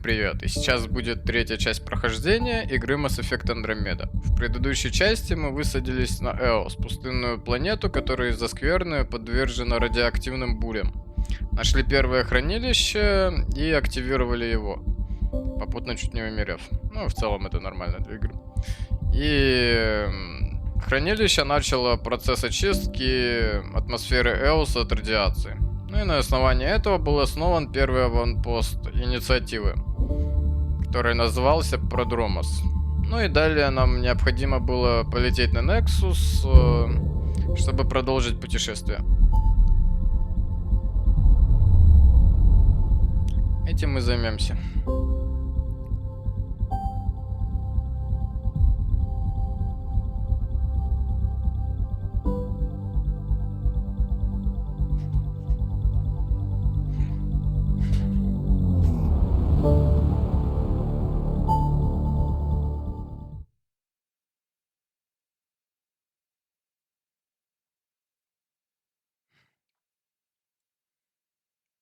привет! И сейчас будет третья часть прохождения игры Mass Effect Andromeda. В предыдущей части мы высадились на Эос, пустынную планету, которая из-за скверны подвержена радиоактивным бурям. Нашли первое хранилище и активировали его, попутно чуть не умерев. Ну, в целом это нормально для игры. И хранилище начало процесс очистки атмосферы Эоса от радиации. Ну и на основании этого был основан первый аванпост инициативы, который назывался Продромос. Ну и далее нам необходимо было полететь на Нексус, чтобы продолжить путешествие. Этим мы займемся.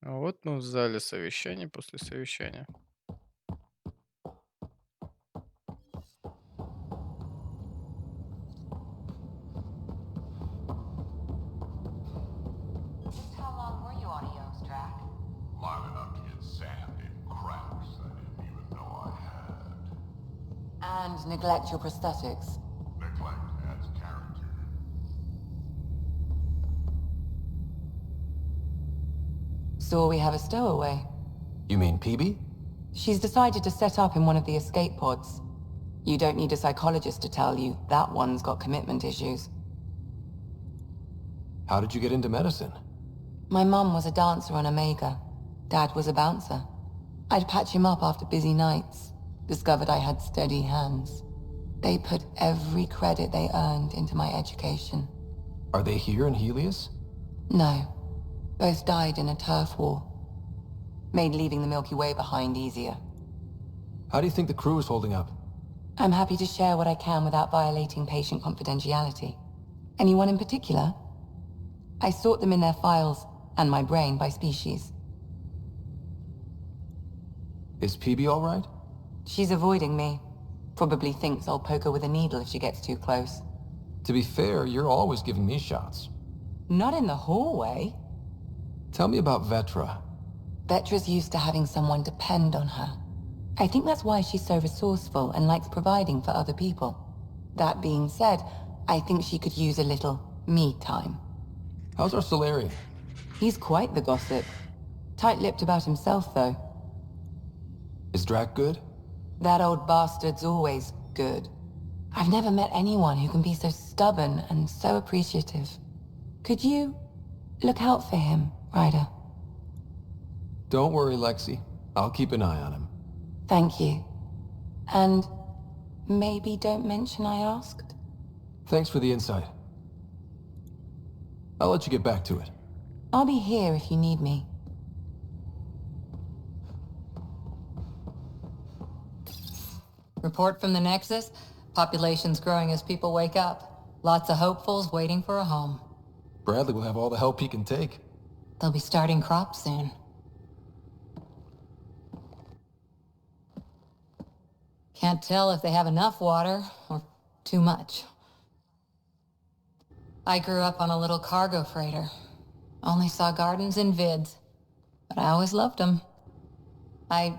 А вот мы в зале совещаний после совещания. Just how long were you on Eos, Drac? Long enough to get sand in cracks I didn't even know I had. And neglect your prosthetics. Neglect adds character. So we have a stowaway. You mean PB? She's decided to set up in one of the escape pods. You don't need a psychologist to tell you that one's got commitment issues. How did you get into medicine? My mum was a dancer on Omega. Dad was a bouncer. I'd patch him up after busy nights. Discovered I had steady hands. They put every credit they earned into my education. Are they here in Helios? No. Both died in a turf war. Made leaving the Milky Way behind easier. How do you think the crew is holding up? I'm happy to share what I can without violating patient confidentiality. Anyone in particular? I sort them in their files, and my brain by species. Is PB all right? She's avoiding me. Probably thinks I'll poke her with a needle if she gets too close. To be fair, you're always giving me shots. Not in the hallway. Tell me about Vetra. Vetra's used to having someone depend on her. I think that's why she's so resourceful and likes providing for other people. That being said, I think she could use a little me time. How's our Solarian? He's quite the gossip. Tight-lipped about himself, though. Is Drac good? That old bastard's always good. I've never met anyone who can be so stubborn and so appreciative. Could you look out for him, Ryder? Don't worry, Lexi. I'll keep an eye on him. Thank you. And maybe don't mention I asked? Thanks for the insight. I'll let you get back to it. I'll be here if you need me. Report from the Nexus. Population's growing as people wake up. Lots of hopefuls waiting for a home. Bradley will have all the help he can take. They'll be starting crops soon. Can't tell if they have enough water or too much. I grew up on a little cargo freighter. Only saw gardens in vids, but I always loved them. I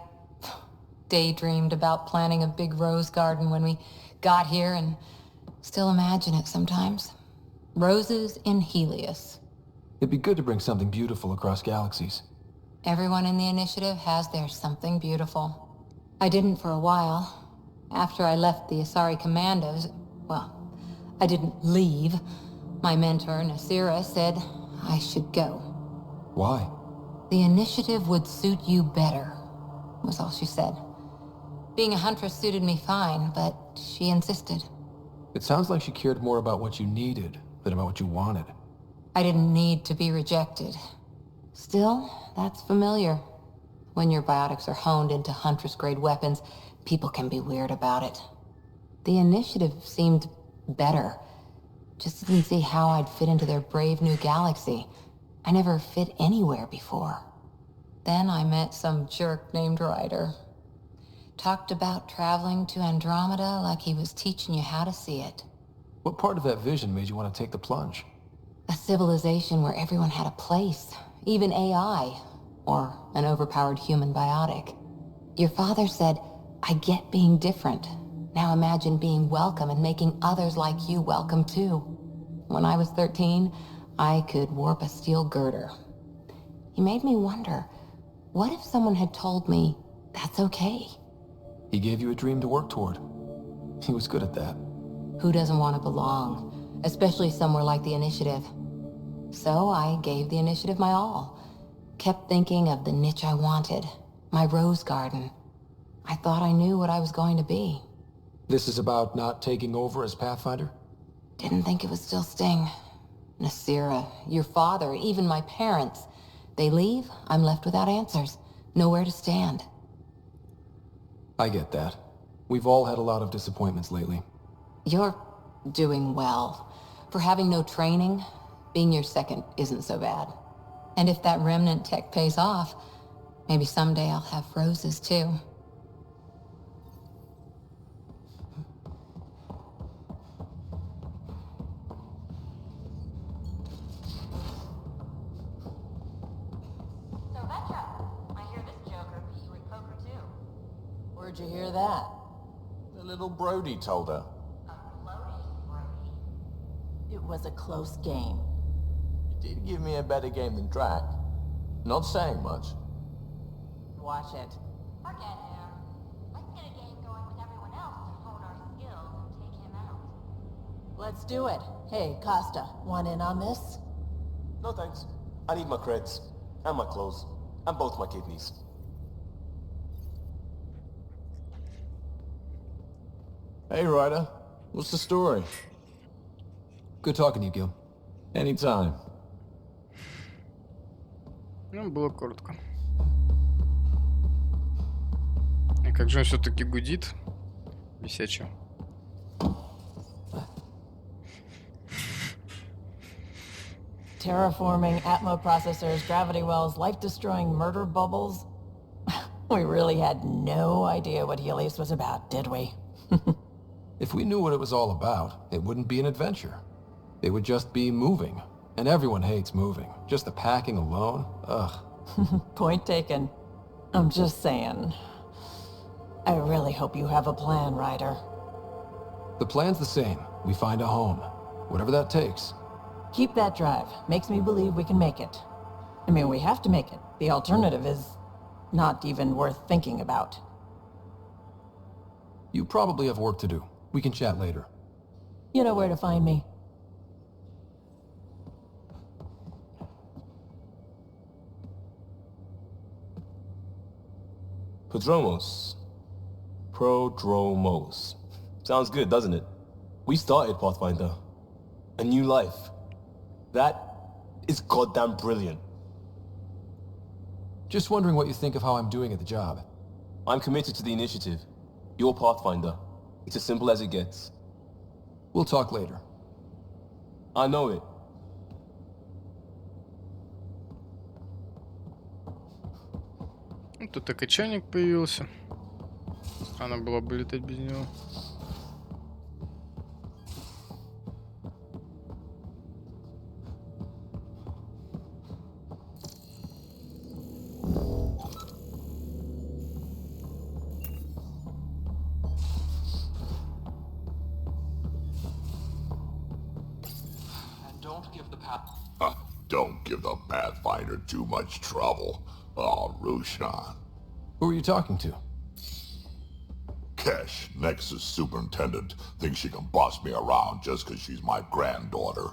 daydreamed about planting a big rose garden when we got here and still imagine it sometimes. Roses in Helios. It'd be good to bring something beautiful across galaxies. Everyone in the initiative has their something beautiful. I didn't for a while. After I left the Asari Commandos, well, I didn't leave. My mentor, Nasira, said I should go. Why? The initiative would suit you better, was all she said. Being a huntress suited me fine, but she insisted. It sounds like she cared more about what you needed than about what you wanted. I didn't need to be rejected. Still, that's familiar. When your biotics are honed into Huntress-grade weapons, people can be weird about it. The initiative seemed better. Just didn't see how I'd fit into their brave new galaxy. I never fit anywhere before. Then I met some jerk named Ryder. Talked about traveling to Andromeda like he was teaching you how to see it. What part of that vision made you want to take the plunge? A civilization where everyone had a place, even AI, or an overpowered human biotic. Your father said, I get being different. Now imagine being welcome and making others like you welcome too. When I was 13, I could warp a steel girder. He made me wonder, what if someone had told me that's okay? He gave you a dream to work toward. He was good at that. Who doesn't want to belong, especially somewhere like the Initiative? So I gave the Initiative my all. Kept thinking of the niche I wanted, my rose garden. I thought I knew what I was going to be. This is about not taking over as Pathfinder? Didn't think it would still sting. Nasira, your father, even my parents. They leave, I'm left without answers. Nowhere to stand. I get that. We've all had a lot of disappointments lately. You're doing well. For having no training, being your second isn't so bad. And if that remnant tech pays off, maybe someday I'll have roses too. So Vetra, I hear this joker beat you at poker too. Where'd you hear that? The little Brody told her. A floaty, Brody. It was a close game. You did give me a better game than Drac. Not saying much. Watch it. Forget him. Let's get a game going with everyone else to hone our skills and take him out. Let's do it. Hey, Costa, want in on this? No thanks. I need my creds. And my clothes. And both my kidneys. Hey, Ryder. What's the story? Good talking to you, Gil. Anytime. Ну, было коротко. И как же он все-таки гудит? Бесячий. Terraforming, Atmo processors, gravity wells, life-destroying murder bubbles. We really had no idea what Helios was about, did we? If we knew what it was all about, it wouldn't be an adventure. It would just be moving. And everyone hates moving. Just the packing alone, ugh. Point taken. I'm just saying. I really hope you have a plan, Ryder. The plan's the same. We find a home. Whatever that takes. Keep that drive. Makes me believe we can make it. I mean, we have to make it. The alternative is not even worth thinking about. You probably have work to do. We can chat later. You know where to find me. Prodromos. Prodromos. Sounds good, doesn't it? We started Pathfinder. A new life. That is goddamn brilliant. Just wondering what you think of how I'm doing at the job. I'm committed to the initiative. You're Pathfinder. It's as simple as it gets. We'll talk later. I know it. Ну, тут и кочевник появился. Странно было бы летать без него. Don't give the Pathfinder too much trouble. Oh, Rushan. Who are you talking to? Kesh, Nexus superintendent, thinks she can boss me around just because she's my granddaughter.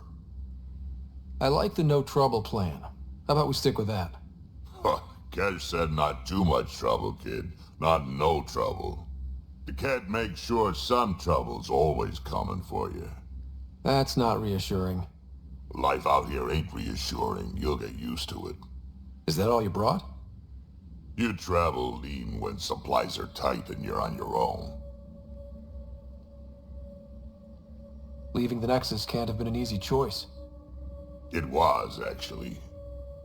I like the no trouble plan. How about we stick with that? Kesh said not too much trouble, kid. Not no trouble. The cat makes sure some trouble's always coming for you. That's not reassuring. Life out here ain't reassuring. You'll get used to it. Is that all you brought? You travel lean when supplies are tight and you're on your own. Leaving the Nexus can't have been an easy choice. It was, actually.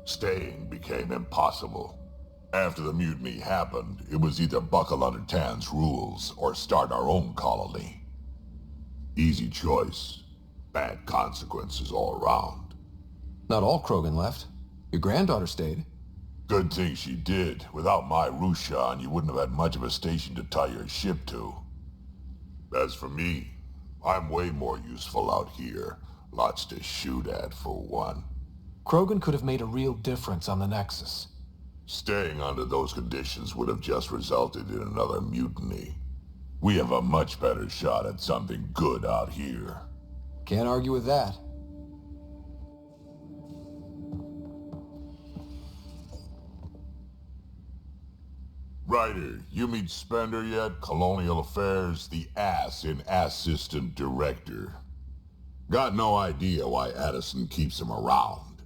Staying became impossible. After the mutiny happened, it was either buckle under Tan's rules or start our own colony. Easy choice. Bad consequences all around. Not all Krogan left. Your granddaughter stayed. Good thing she did. Without my Rushan, you wouldn't have had much of a station to tie your ship to. As for me, I'm way more useful out here. Lots to shoot at, for one. Krogan could have made a real difference on the Nexus. Staying under those conditions would have just resulted in another mutiny. We have a much better shot at something good out here. Can't argue with that. Ryder, you meet Spender yet? Colonial Affairs, the ass in Assistant Director. Got no idea why Addison keeps him around.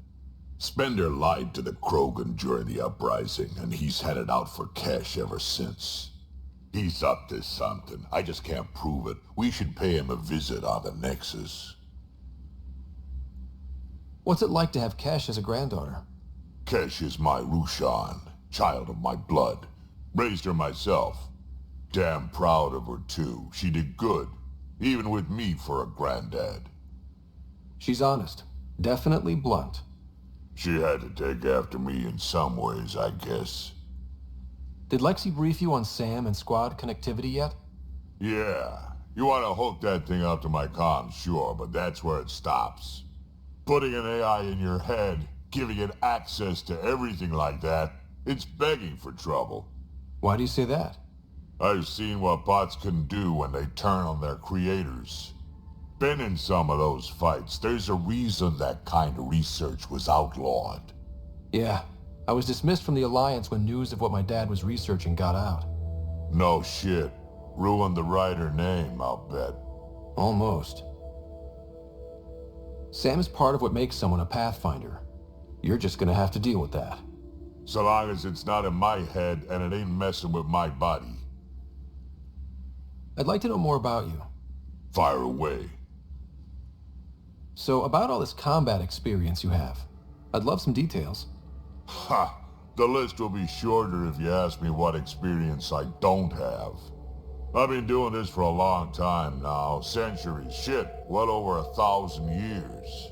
Spender lied to the Krogan during the uprising, and he's headed out for cash ever since. He's up to something. I just can't prove it. We should pay him a visit on the Nexus. What's it like to have Kesh as a granddaughter? Kesh is my Rushan, child of my blood. Raised her myself. Damn proud of her too. She did good, even with me for a granddad. She's honest. Definitely blunt. She had to take after me in some ways, I guess. Did Lexi brief you on SAM and squad connectivity yet? Yeah. You want to hook that thing up to my comms, sure, but that's where it stops. Putting an AI in your head, giving it access to everything like that, it's begging for trouble. Why do you say that? I've seen what bots can do when they turn on their creators. Been in some of those fights. There's a reason that kind of research was outlawed. Yeah. I was dismissed from the Alliance when news of what my dad was researching got out. No shit. Ruined the writer name, I'll bet. Almost. Sam is part of what makes someone a Pathfinder. You're just gonna have to deal with that. So long as it's not in my head and it ain't messing with my body. I'd like to know more about you. Fire away. So, about all this combat experience you have, I'd love some details. Ha! The list will be shorter if you ask me what experience I don't have. I've been doing this for a long time now. Centuries. Shit, well over 1,000 years.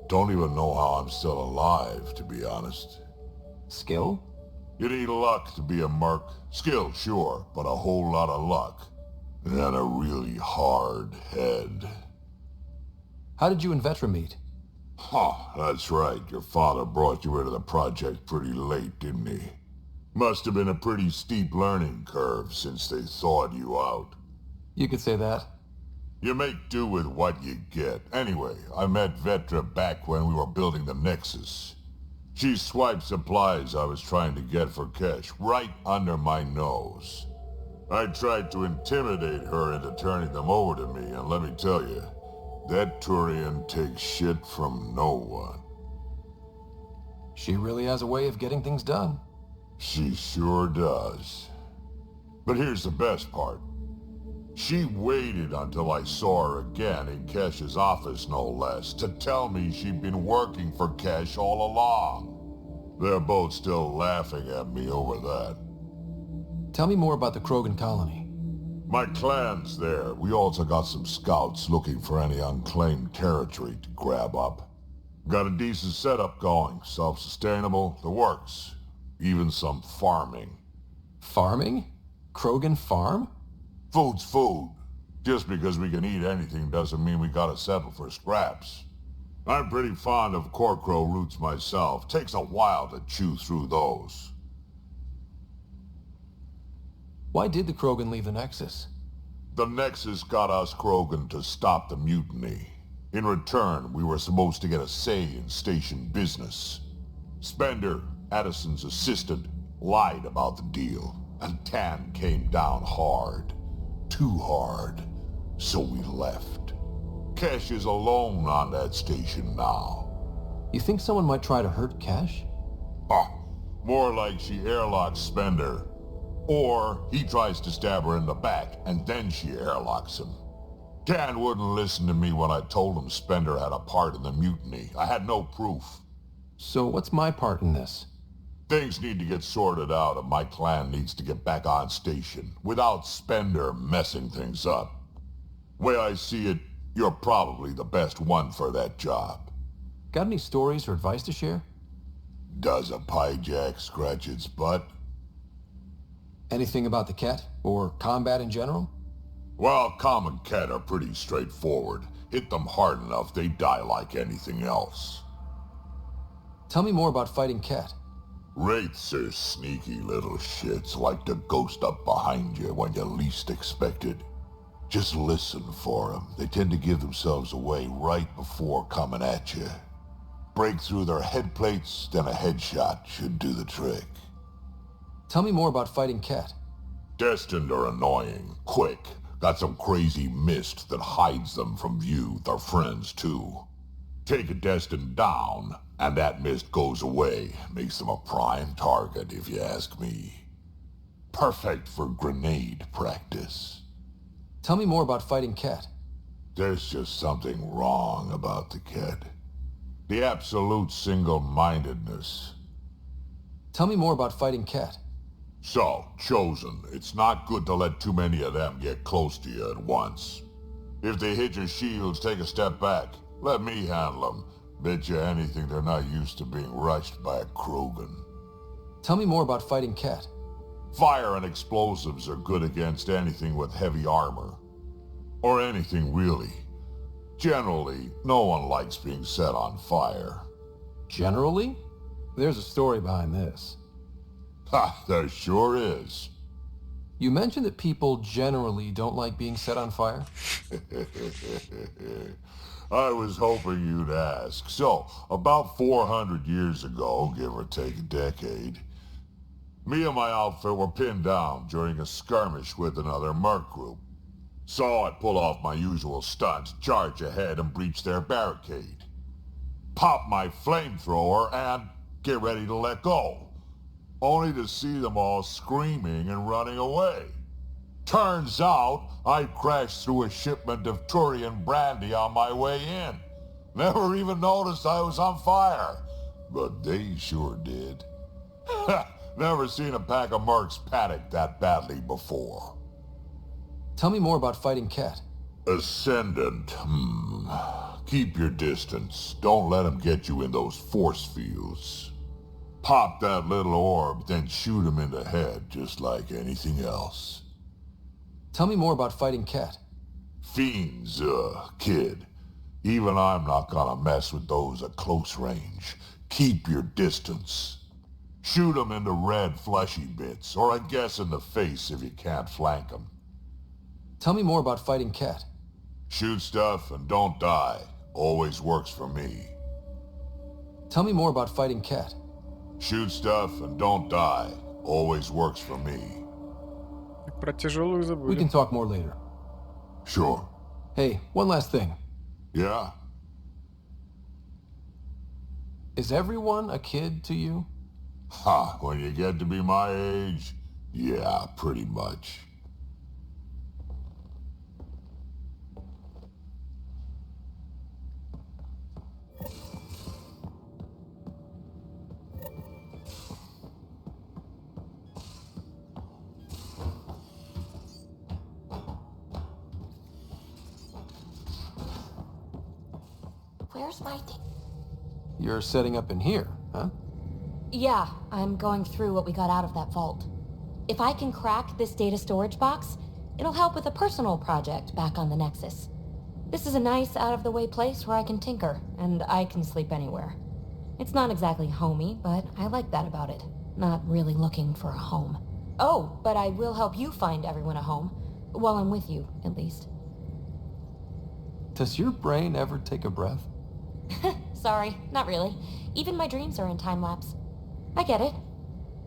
Don't even know how I'm still alive, to be honest. Skill? You need luck to be a merc. Skill, sure, but a whole lot of luck. And a really hard head. How did you and Vetra meet? Huh, that's right. Your father brought you into the project pretty late, didn't he? Must have been a pretty steep learning curve since they thawed you out. You could say that. You make do with what you get. Anyway, I met Vetra back when we were building the Nexus. She swiped supplies I was trying to get for cash right under my nose. I tried to intimidate her into turning them over to me, and let me tell you, that Turian takes shit from no one. She really has a way of getting things done. She sure does. But here's the best part. She waited until I saw her again in Kesh's office, no less, to tell me she'd been working for Kesh all along. They're both still laughing at me over that. Tell me more about the Krogan colony. My clan's there. We also got some scouts looking for any unclaimed territory to grab up. Got a decent setup going. Self-sustainable, the works. Even some farming. Farming? Krogan farm? Food's food. Just because we can eat anything doesn't mean we gotta settle for scraps. I'm pretty fond of Corcrow roots myself. Takes a while to chew through those. Why did the Krogan leave the Nexus? The Nexus got us Krogan to stop the mutiny. In return, we were supposed to get a say in station business. Spender, Addison's assistant, lied about the deal, and Tan came down hard. Too hard. So we left. Kesh is alone on that station now. You think someone might try to hurt Kesh? More like she airlocks Spender. Or he tries to stab her in the back, and then she airlocks him. Tan wouldn't listen to me when I told him Spender had a part in the mutiny. I had no proof. So what's my part in this? Things need to get sorted out and my clan needs to get back on station without Spender messing things up. Way I see it, you're probably the best one for that job. Got any stories or advice to share? Does a pyjak scratch its butt? Anything about the Kett? Or combat in general? Well, common Kett are pretty straightforward. Hit them hard enough, they die like anything else. Tell me more about fighting Kett. Wraiths are sneaky little shits, like to ghost up behind you when you least expect it. Just listen for them. They tend to give themselves away right before coming at you. Break through their head plates, then a headshot should do the trick. Tell me more about fighting Kett. Destined are annoying, quick. Got some crazy mist that hides them from view, their friends too. Take a Destined down, and that mist goes away. Makes them a prime target, if you ask me. Perfect for grenade practice. Tell me more about fighting Kett. There's just something wrong about the Kett. The absolute single-mindedness. Tell me more about fighting Kett. So, Chosen, it's not good to let too many of them get close to you at once. If they hit your shields, take a step back. Let me handle them. Bet you anything they're not used to being rushed by a Krogan. Tell me more about fighting Kett. Fire and explosives are good against anything with heavy armor. Or anything really. Generally, no one likes being set on fire. Generally? There's a story behind this. Ha, there sure is. You mentioned that people generally don't like being set on fire? I was hoping you'd ask. So, about 400 years ago, give or take a decade, me and my outfit were pinned down during a skirmish with another merc group. So I pull off my usual stunt, charge ahead and breach their barricade. Pop my flamethrower and get ready to let go. Only to see them all screaming and running away. Turns out, I crashed through a shipment of Turian brandy on my way in. Never even noticed I was on fire. But they sure did. Never seen a pack of mercs panic that badly before. Tell me more about fighting Kett. Ascendant, Keep your distance. Don't let them get you in those force fields. Pop that little orb, then shoot him in the head, just like anything else. Tell me more about fighting Kett. Fiends, kid. Even I'm not gonna mess with those at close range. Keep your distance. Shoot them in the red fleshy bits, or I guess in the face if you can't flank them. Tell me more about fighting Kett. Shoot stuff and don't die. Always works for me. Tell me more about fighting Kett. Shoot stuff and don't die. Always works for me. Про тяжелую We забыли. can talk more later. Sure. Hey, one last thing. Yeah? Is everyone a kid to you? Ha, when you get to be my age, yeah, pretty much. Where's my thing? You're setting up in here, huh? Yeah, I'm going through what we got out of that vault. If I can crack this data storage box, it'll help with a personal project back on the Nexus. This is a nice, out-of-the-way place where I can tinker, and I can sleep anywhere. It's not exactly homey, but I like that about it. Not really looking for a home. Oh, but I will help you find everyone a home. While I'm with you, at least. Does your brain ever take a breath? Sorry, not really. Even my dreams are in time-lapse. I get it.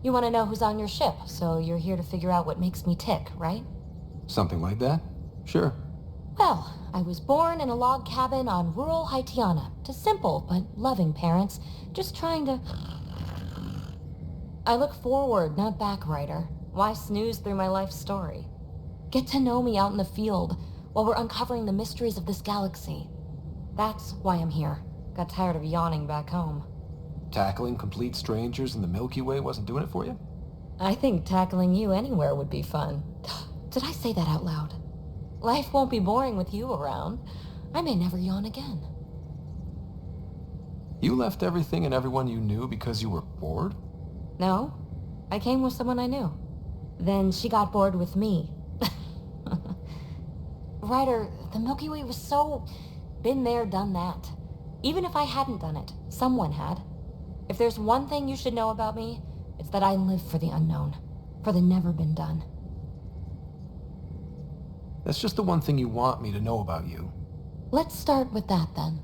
You want to know who's on your ship, so you're here to figure out what makes me tick, right? Something like that? Sure. Well, I was born in a log cabin on rural Haitiana to simple but loving parents, just trying to... I look forward, not back, writer. Why snooze through my life story? Get to know me out in the field while we're uncovering the mysteries of this galaxy. That's why I'm here. Got tired of yawning back home. Tackling complete strangers in the Milky Way wasn't doing it for you? I think tackling you anywhere would be fun. Did I say that out loud? Life won't be boring with you around. I may never yawn again. You left everything and everyone you knew because you were bored? No, I came with someone I knew. Then she got bored with me. Ryder, the Milky Way was so... been there, done that. Even if I hadn't done it, someone had. If there's one thing you should know about me, it's that I live for the unknown. For the never been done. That's just the one thing you want me to know about you. Let's start with that then.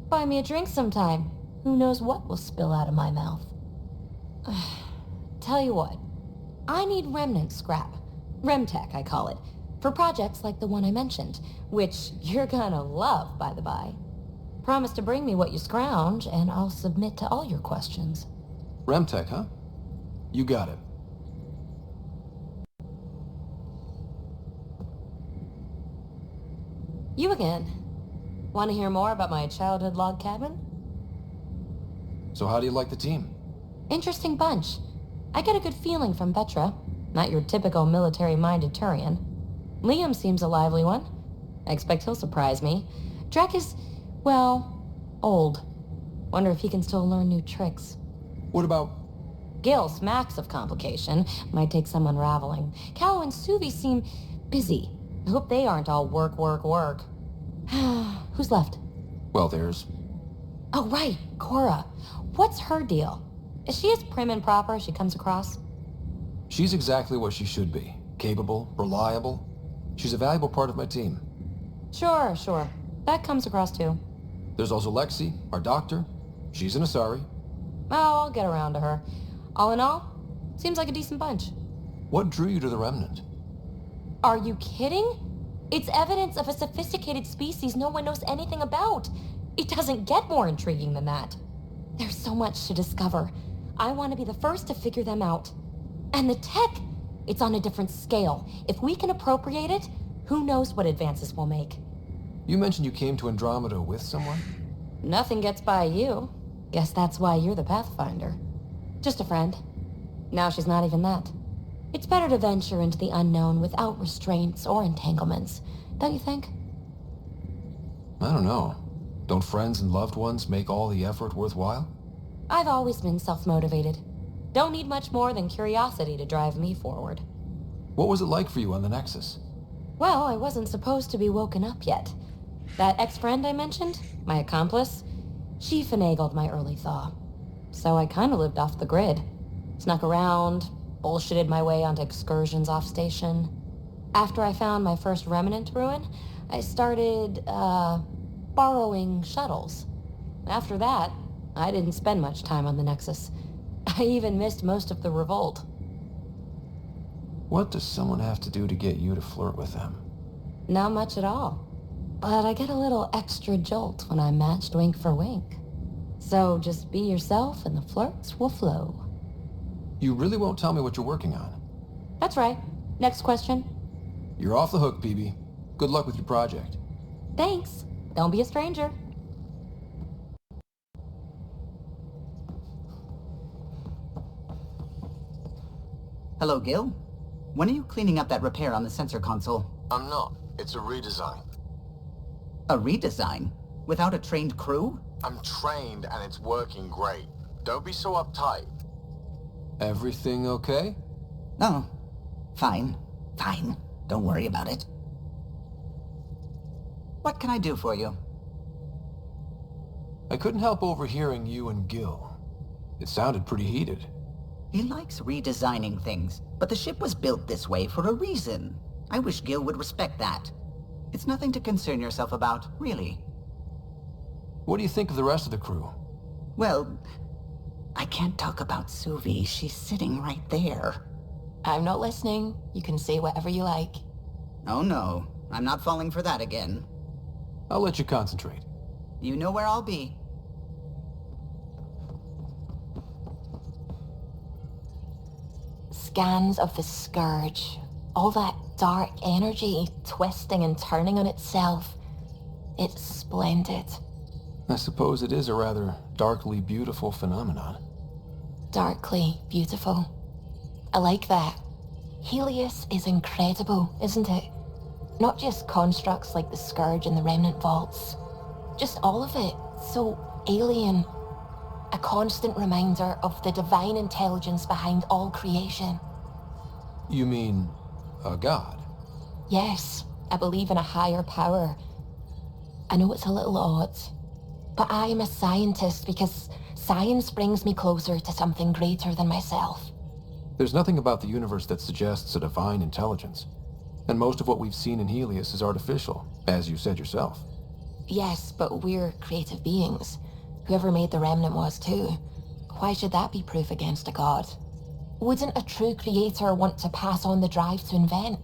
Buy me a drink sometime. Who knows what will spill out of my mouth. Tell you what, I need remnant scrap. Remtech, I call it. For projects like the one I mentioned, which you're gonna love, by the by. Promise to bring me what you scrounge, and I'll submit to all your questions. Remtech, huh? You got it. You again. Want to hear more about my childhood log cabin? So how do you like the team? Interesting bunch. I get a good feeling from Petra. Not your typical military-minded Turian. Liam seems a lively one. I expect he'll surprise me. Drek is, well, old. Wonder if he can still learn new tricks. What about... Gil smacks of complication. Might take some unraveling. Cal and Suvi seem busy. I hope they aren't all work, work, work. Who's left? Well, there's... Oh, right, Cora. What's her deal? Is she as prim and proper as she comes across? She's exactly what she should be. Capable, reliable. She's a valuable part of my team. Sure. That comes across too. There's also Lexi, our doctor. She's an Asari. Oh, I'll get around to her. All in all, seems like a decent bunch. What drew you to the Remnant? Are you kidding? It's evidence of a sophisticated species no one knows anything about. It doesn't get more intriguing than that. There's so much to discover. I want to be the first to figure them out. And the tech, it's on a different scale. If we can appropriate it, who knows what advances we'll make. You mentioned you came to Andromeda with someone? Nothing gets by you. Guess that's why you're the Pathfinder. Just a friend. Now she's not even that. It's better to venture into the unknown without restraints or entanglements, don't you think? I don't know. Don't friends and loved ones make all the effort worthwhile? I've always been self-motivated. Don't need much more than curiosity to drive me forward. What was it like for you on the Nexus? Well, I wasn't supposed to be woken up yet. That ex-friend I mentioned, my accomplice, she finagled my early thaw. So I kind of lived off the grid. Snuck around, bullshitted my way onto excursions off station. After I found my first remnant ruin, I started, borrowing shuttles. After that, I didn't spend much time on the Nexus. I even missed most of the revolt. What does someone have to do to get you to flirt with them? Not much at all. But I get a little extra jolt when I'm matched wink for wink. So just be yourself and the flirts will flow. You really won't tell me what you're working on? That's right. Next question. You're off the hook, PB. Good luck with your project. Thanks. Don't be a stranger. Hello, Gil. When are you cleaning up that repair on the sensor console? I'm not. It's a redesign. A redesign? Without a trained crew? I'm trained and it's working great. Don't be so uptight. Everything okay? Oh, fine. Don't worry about it. What can I do for you? I couldn't help overhearing you and Gil. It sounded pretty heated. He likes redesigning things, but the ship was built this way for a reason. I wish Gil would respect that. It's nothing to concern yourself about, really. What do you think of the rest of the crew? Well, I can't talk about Suvi. She's sitting right there. I'm not listening. You can say whatever you like. Oh no, I'm not falling for that again. I'll let you concentrate. You know where I'll be. Scans of the Scourge. All that dark energy twisting and turning on itself. It's splendid. I suppose it is a rather darkly beautiful phenomenon. Darkly beautiful. I like that. Helios is incredible, isn't it? Not just constructs like the Scourge and the Remnant Vaults. Just all of it. So alien. A constant reminder of the divine intelligence behind all creation. You mean a god? Yes, I believe in a higher power. I know it's a little odd, but I am a scientist because science brings me closer to something greater than myself. There's nothing about the universe that suggests a divine intelligence. And most of what we've seen in Helios is artificial, as you said yourself. Yes, but we're creative beings. Whoever made the Remnant was too. Why should that be proof against a god? Wouldn't a true creator want to pass on the drive to invent?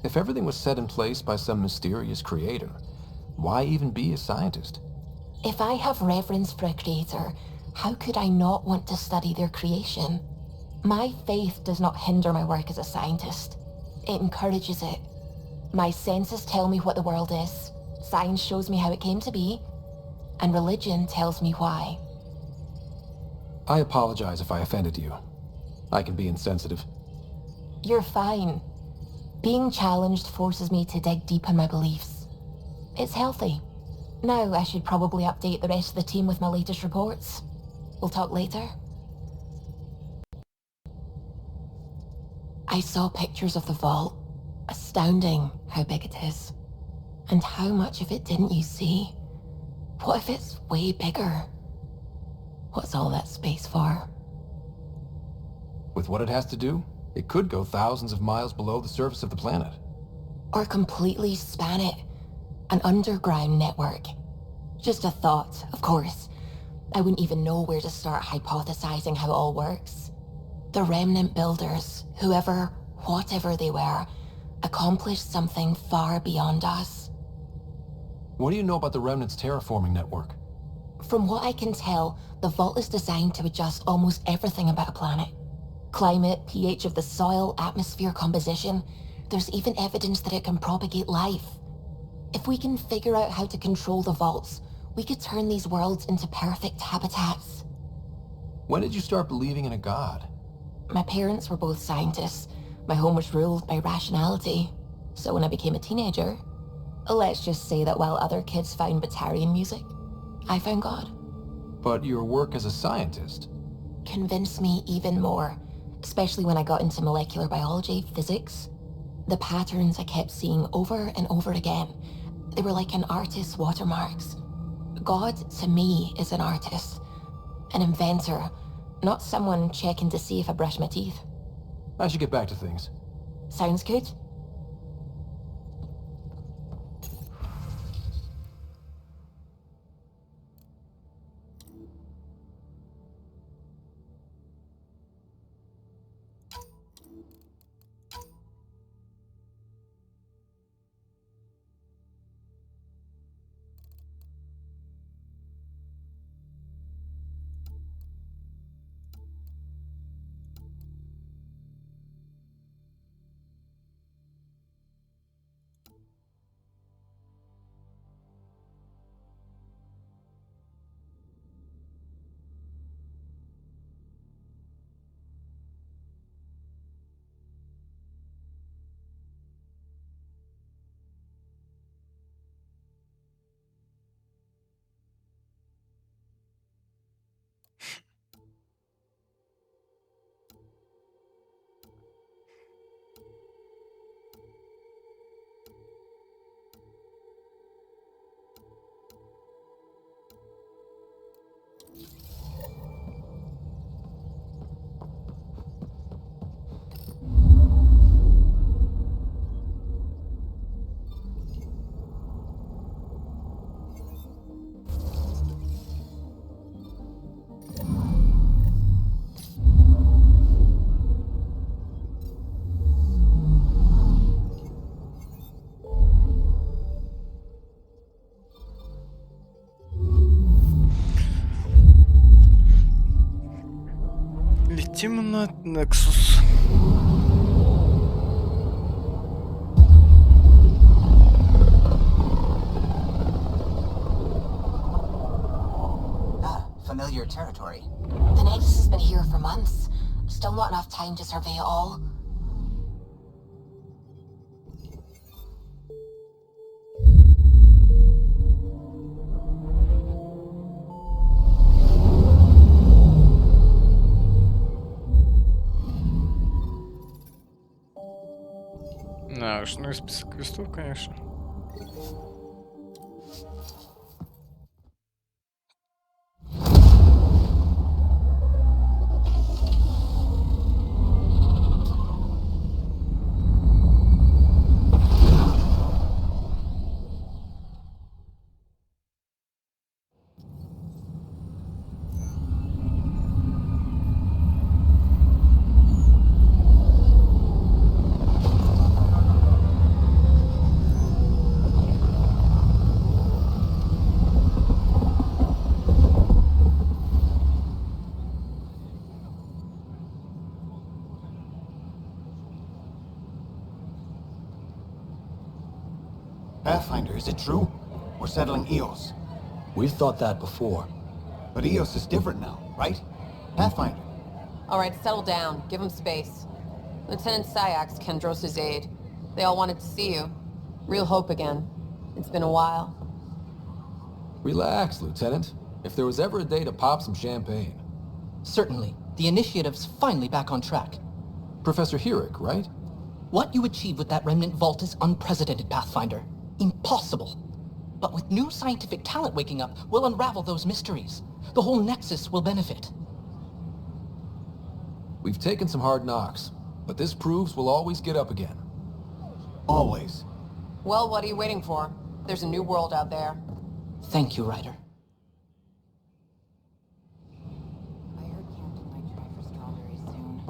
If everything was set in place by some mysterious creator, why even be a scientist? If I have reverence for a creator, how could I not want to study their creation? My faith does not hinder my work as a scientist. It encourages it. My senses tell me what the world is. Science shows me how it came to be. And religion tells me why. I apologize if I offended you. I can be insensitive. You're fine. Being challenged forces me to dig deep in my beliefs. It's healthy. Now I should probably update the rest of the team with my latest reports. We'll talk later. I saw pictures of the vault. Astounding how big it is. And how much of it didn't you see? What if it's way bigger? What's all that space for? With what it has to do, it could go thousands of miles below the surface of the planet. Or completely span it. An underground network. Just a thought, of course. I wouldn't even know where to start hypothesizing how it all works. The Remnant builders, whoever, whatever they were, accomplished something far beyond us. What do you know about the Remnant's terraforming network? From what I can tell, the vault is designed to adjust almost everything about a planet. Climate, pH of the soil, atmosphere composition. There's even evidence that it can propagate life. If we can figure out how to control the vaults, we could turn these worlds into perfect habitats. When did you start believing in a god? My parents were both scientists. My home was ruled by rationality. So when I became a teenager, let's just say that while other kids found Batarian music, I found God. But your work as a scientist? Convinced me even more, especially when I got into molecular biology, physics. The patterns I kept seeing over and over again, they were like an artist's watermarks. God, to me, is an artist, an inventor, not someone checking to see if I brush my teeth. I should get back to things. Sounds good. Летим на Нексус. familiar territory. The Nexus has been here for months. Still not enough time to survey it all. Да уж, ну и список квестов, конечно. Pathfinder, is it true? We're settling Eos. We've thought that before. But Eos is different now, right? Pathfinder. All right, settle down. Give him space. Lieutenant Syax, Kendros' aide. They all wanted to see you. Real hope again. It's been a while. Relax, Lieutenant. If there was ever a day to pop some champagne. Certainly. The initiative's finally back on track. Professor Herrick, right? What you achieved with that remnant vault is unprecedented, Pathfinder. Impossible. But with new scientific talent waking up, we'll unravel those mysteries. The whole Nexus will benefit. We've taken some hard knocks, but this proves we'll always get up again. Always. Well, what are you waiting for? There's a new world out there. Thank you, Ryder. I heard Camden might try for strawberries soon.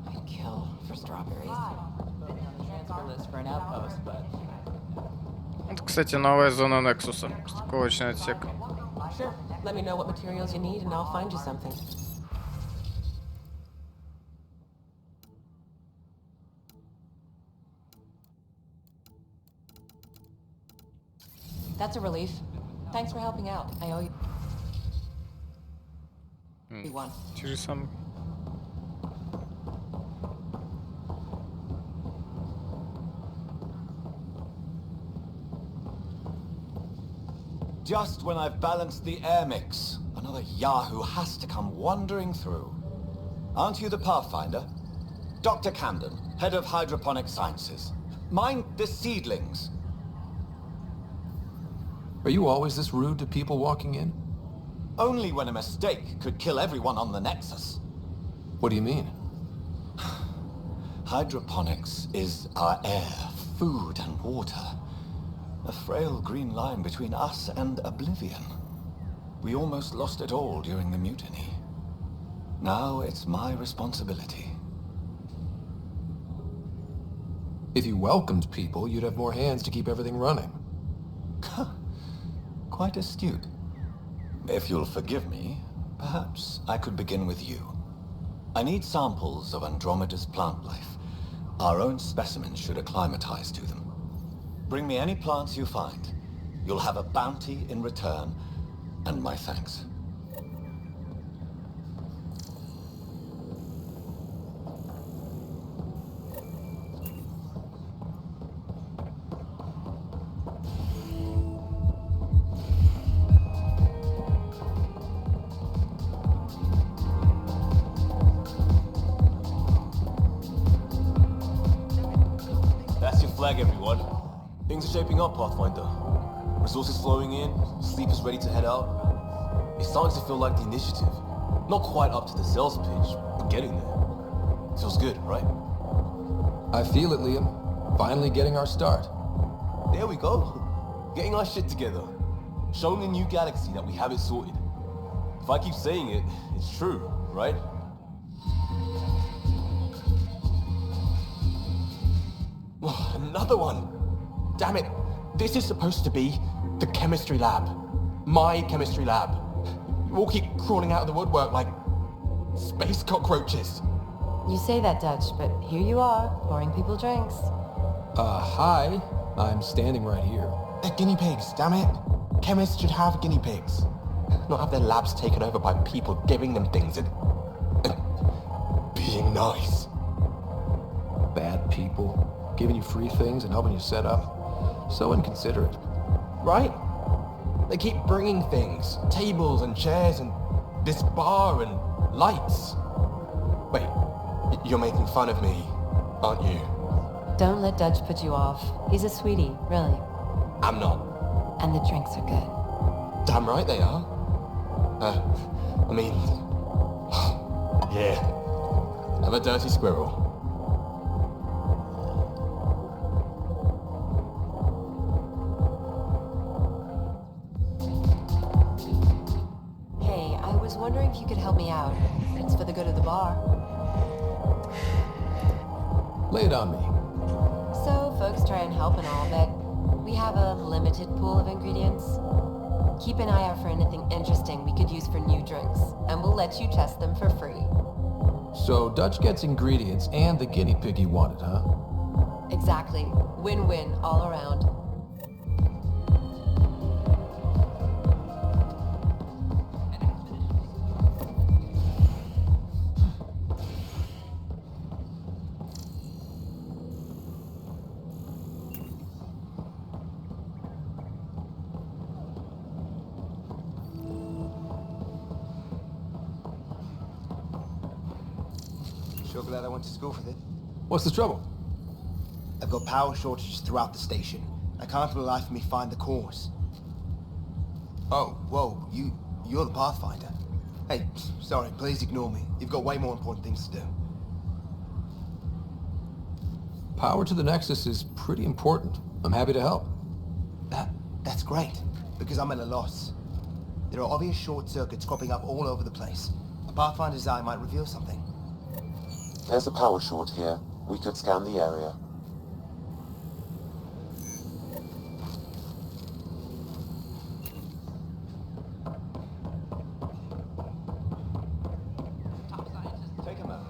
I'd kill for strawberries. Been on the transfer list for an outpost, but... Вот, кстати, новая зона Нексуса. Стыковочный отсек. Sure. Let me know what materials you need and I'll find you something. That's a relief. Thanks for helping out. I owe you one. Те же самые. Just when I've balanced the air mix, another Yahoo has to come wandering through. Aren't you the Pathfinder? Dr. Camden, head of hydroponic sciences. Mind the seedlings. Are you always this rude to people walking in? Only when a mistake could kill everyone on the Nexus. What do you mean? Hydroponics is our air, food and water. A frail green line between us and oblivion. We almost lost it all during the mutiny. Now it's my responsibility. If you welcomed people, you'd have more hands to keep everything running. Quite astute. If you'll forgive me, perhaps I could begin with you. I need samples of Andromeda's plant life. Our own specimens should acclimatize to them. Bring me any plants you find. You'll have a bounty in return, and my thanks. That's your flag, everyone. Things are shaping up, Pathfinder. Resources flowing in, sleepers ready to head out. It's starting to feel like the initiative. Not quite up to the sales pitch, but getting there. Feels good, right? I feel it, Liam. Finally getting our start. There we go. Getting our shit together. Showing the new galaxy that we have it sorted. If I keep saying it, it's true, right? Another one! Damn it! This is supposed to be the chemistry lab. My chemistry lab. You all keep crawling out of the woodwork like space cockroaches. You say that, Dutch, but here you are, pouring people drinks. Hi. I'm standing right here. They're guinea pigs, damn it! Chemists should have guinea pigs. Not have their labs taken over by people giving them things and being nice. Bad people, giving you free things and helping you set up. So inconsiderate. Right? They keep bringing things. Tables and chairs and this bar and lights. Wait, you're making fun of me, aren't you? Don't let Dutch put you off. He's a sweetie, really. I'm not. And the drinks are good. Damn right they are. I mean... yeah. I'm a dirty squirrel. Hey, I was wondering if you could help me out. It's for the good of the bar. Lay it on me. So, folks try and help and all, but we have a limited pool of ingredients. Keep an eye out for anything interesting we could use for new drinks, and we'll let you test them for free. So Dutch gets ingredients and the guinea pig he wanted, huh? Exactly. Win-win all around. Sure glad I went to school for this. What's the trouble? I've got power shortages throughout the station. I can't for the life of me find the cause. Oh, whoa, you're the Pathfinder. Hey, sorry, please ignore me. You've got way more important things to do. Power to the Nexus is pretty important. I'm happy to help. That's great, because I'm at a loss. There are obvious short circuits cropping up all over the place. A Pathfinder's eye might reveal something. There's a power short here. We could scan the area. Take a moment.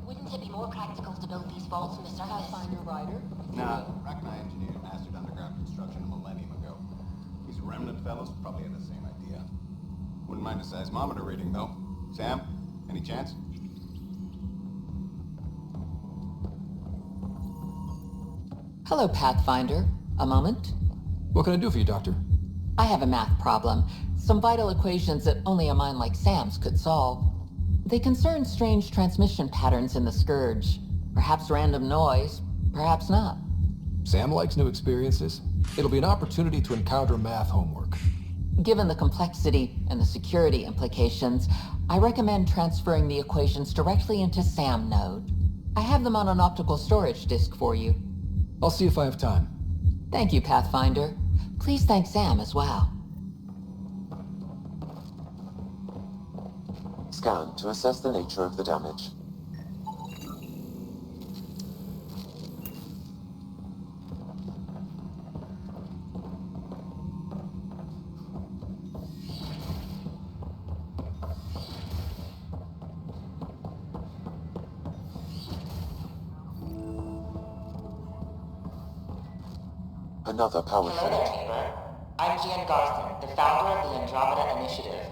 Wouldn't it be more practical to build these vaults on the surface? Pathfinder Rider? Nah, Rackney engineered mastered underground construction a millennium ago. These remnant fellows probably had the same idea. Wouldn't mind a seismometer reading, though. Sam, any chance? Hello, Pathfinder. A moment? What can I do for you, Doctor? I have a math problem. Some vital equations that only a mind like Sam's could solve. They concern strange transmission patterns in the Scourge. Perhaps random noise, perhaps not. Sam likes new experiences. It'll be an opportunity to encounter math homework. Given the complexity and the security implications, I recommend transferring the equations directly into SAM node. I have them on an optical storage disk for you. I'll see if I have time. Thank you, Pathfinder. Please thank Sam as well. Scan to assess the nature of the damage. Another power Hello there, neighbor. I'm Gian Garson, the founder of the Andromeda Initiative.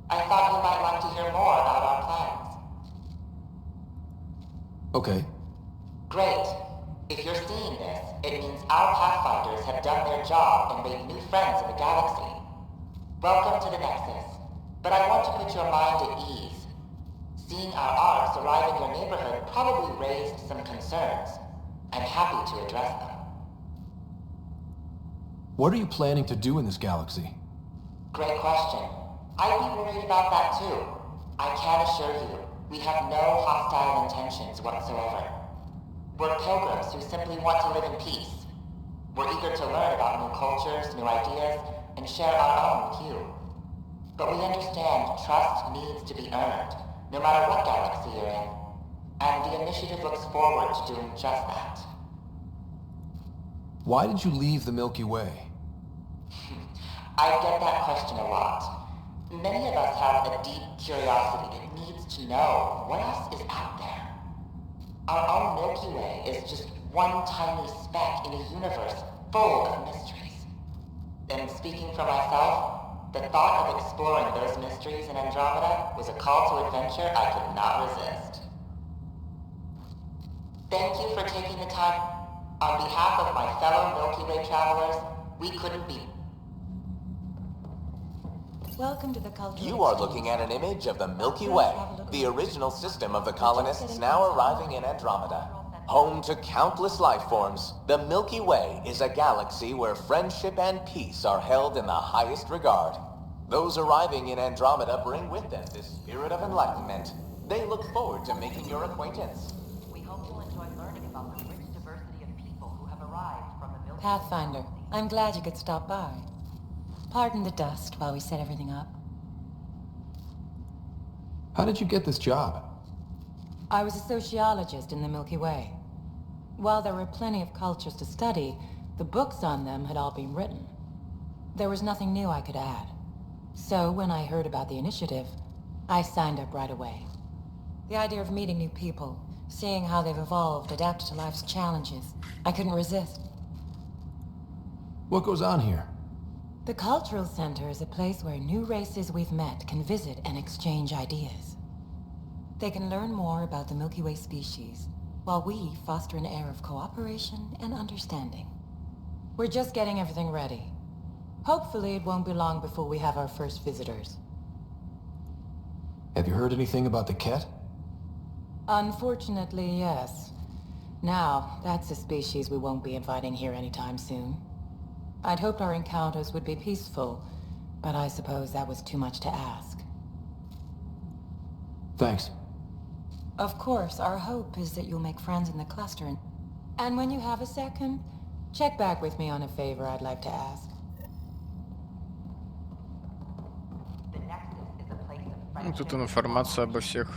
I thought you might like to hear more about our plans. Okay. Great. If you're seeing this, it means our Pathfinders have done their job and made new friends in the galaxy. Welcome to the Nexus. But I want to put your mind at ease. Seeing our arcs arrive in your neighborhood probably raised some concerns. I'm happy to address them. What are you planning to do in this galaxy? Great question. I'd be worried about that too. I can assure you, we have no hostile intentions whatsoever. We're pilgrims who simply want to live in peace. We're eager to learn about new cultures, new ideas, and share our own with you. But we understand trust needs to be earned, no matter what galaxy you're in. And the initiative looks forward to doing just that. Why did you leave the Milky Way? I get that question a lot. Many of us have a deep curiosity that needs to know what else is out there. Our own Milky Way is just one tiny speck in a universe full of mysteries. And speaking for myself, the thought of exploring those mysteries in Andromeda was a call to adventure I could not resist. Thank you for taking the time. On behalf of my fellow Milky Way travelers, we couldn't be... Welcome to the culture. You are looking at an image of the Milky Way, the original system of the colonists now arriving in Andromeda. Home to countless life forms, the Milky Way is a galaxy where friendship and peace are held in the highest regard. Those arriving in Andromeda bring with them this spirit of enlightenment. They look forward to making your acquaintance. We hope you'll enjoy learning about the rich diversity of people who have arrived from the Milky Way. Pathfinder, I'm glad you could stop by. Pardon the dust while we set everything up. How did you get this job? I was a sociologist in the Milky Way. While there were plenty of cultures to study, the books on them had all been written. There was nothing new I could add. So when I heard about the initiative, I signed up right away. The idea of meeting new people, seeing how they've evolved, adapted to life's challenges, I couldn't resist. What goes on here? The Cultural Center is a place where new races we've met can visit and exchange ideas. They can learn more about the Milky Way species, while we foster an air of cooperation and understanding. We're just getting everything ready. Hopefully it won't be long before we have our first visitors. Have you heard anything about the Kett? Unfortunately, yes. Now, that's a species we won't be inviting here anytime soon. I'd hoped our encounters would be peaceful, but I suppose that was too much to ask. Thanks. Of course, our hope is that you'll make friends in the cluster, and when you have a second, check back with me on a favor I'd like to ask. The Nexus is a place of friendship. Тут информация обо всех.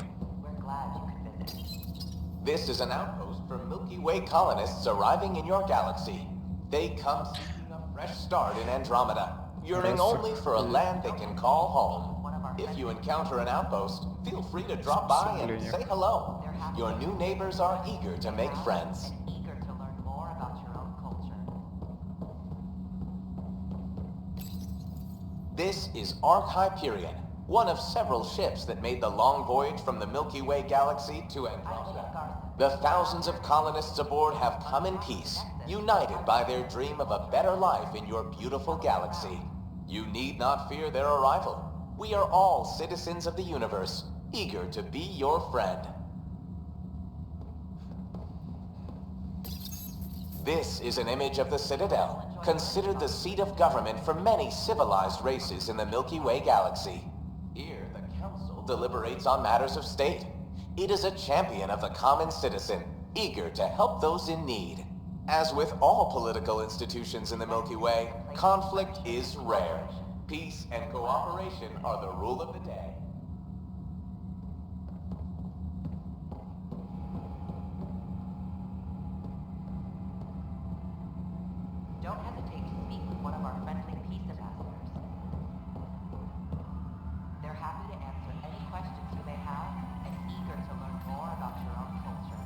We're glad you could visit. This is an outpost for Milky Way colonists arriving in your galaxy. They come seeking a fresh start in Andromeda, yearning only for a land they can call home. If you encounter an outpost, feel free to drop by and say hello. Your new neighbors are eager to make friends. Eager to learn more about your own culture. This is Ark Hyperion, one of several ships that made the long voyage from the Milky Way galaxy to Andromeda. The thousands of colonists aboard have come in peace, united by their dream of a better life in your beautiful galaxy. You need not fear their arrival. We are all citizens of the universe, eager to be your friend. This is an image of the Citadel, considered the seat of government for many civilized races in the Milky Way galaxy. Here, the Council deliberates on matters of state. It is a champion of the common citizen, eager to help those in need. As with all political institutions in the Milky Way, conflict is rare. Peace and cooperation are the rule of the day. Don't hesitate to speak with one of our friendly peace ambassadors. They're happy to answer any questions you may have and eager to learn more about your own culture.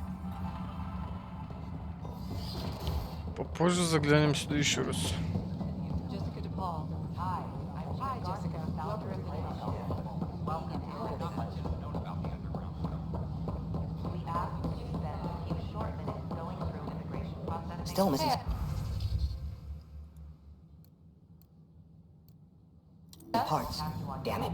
Попозже заглянем сюда еще раз. Jessica DePaul. Hi, Jessica. Welcome to the Welcome to We ask you to spend a few short minutes going through immigration processing. Still, Mrs. Parts. Damn it.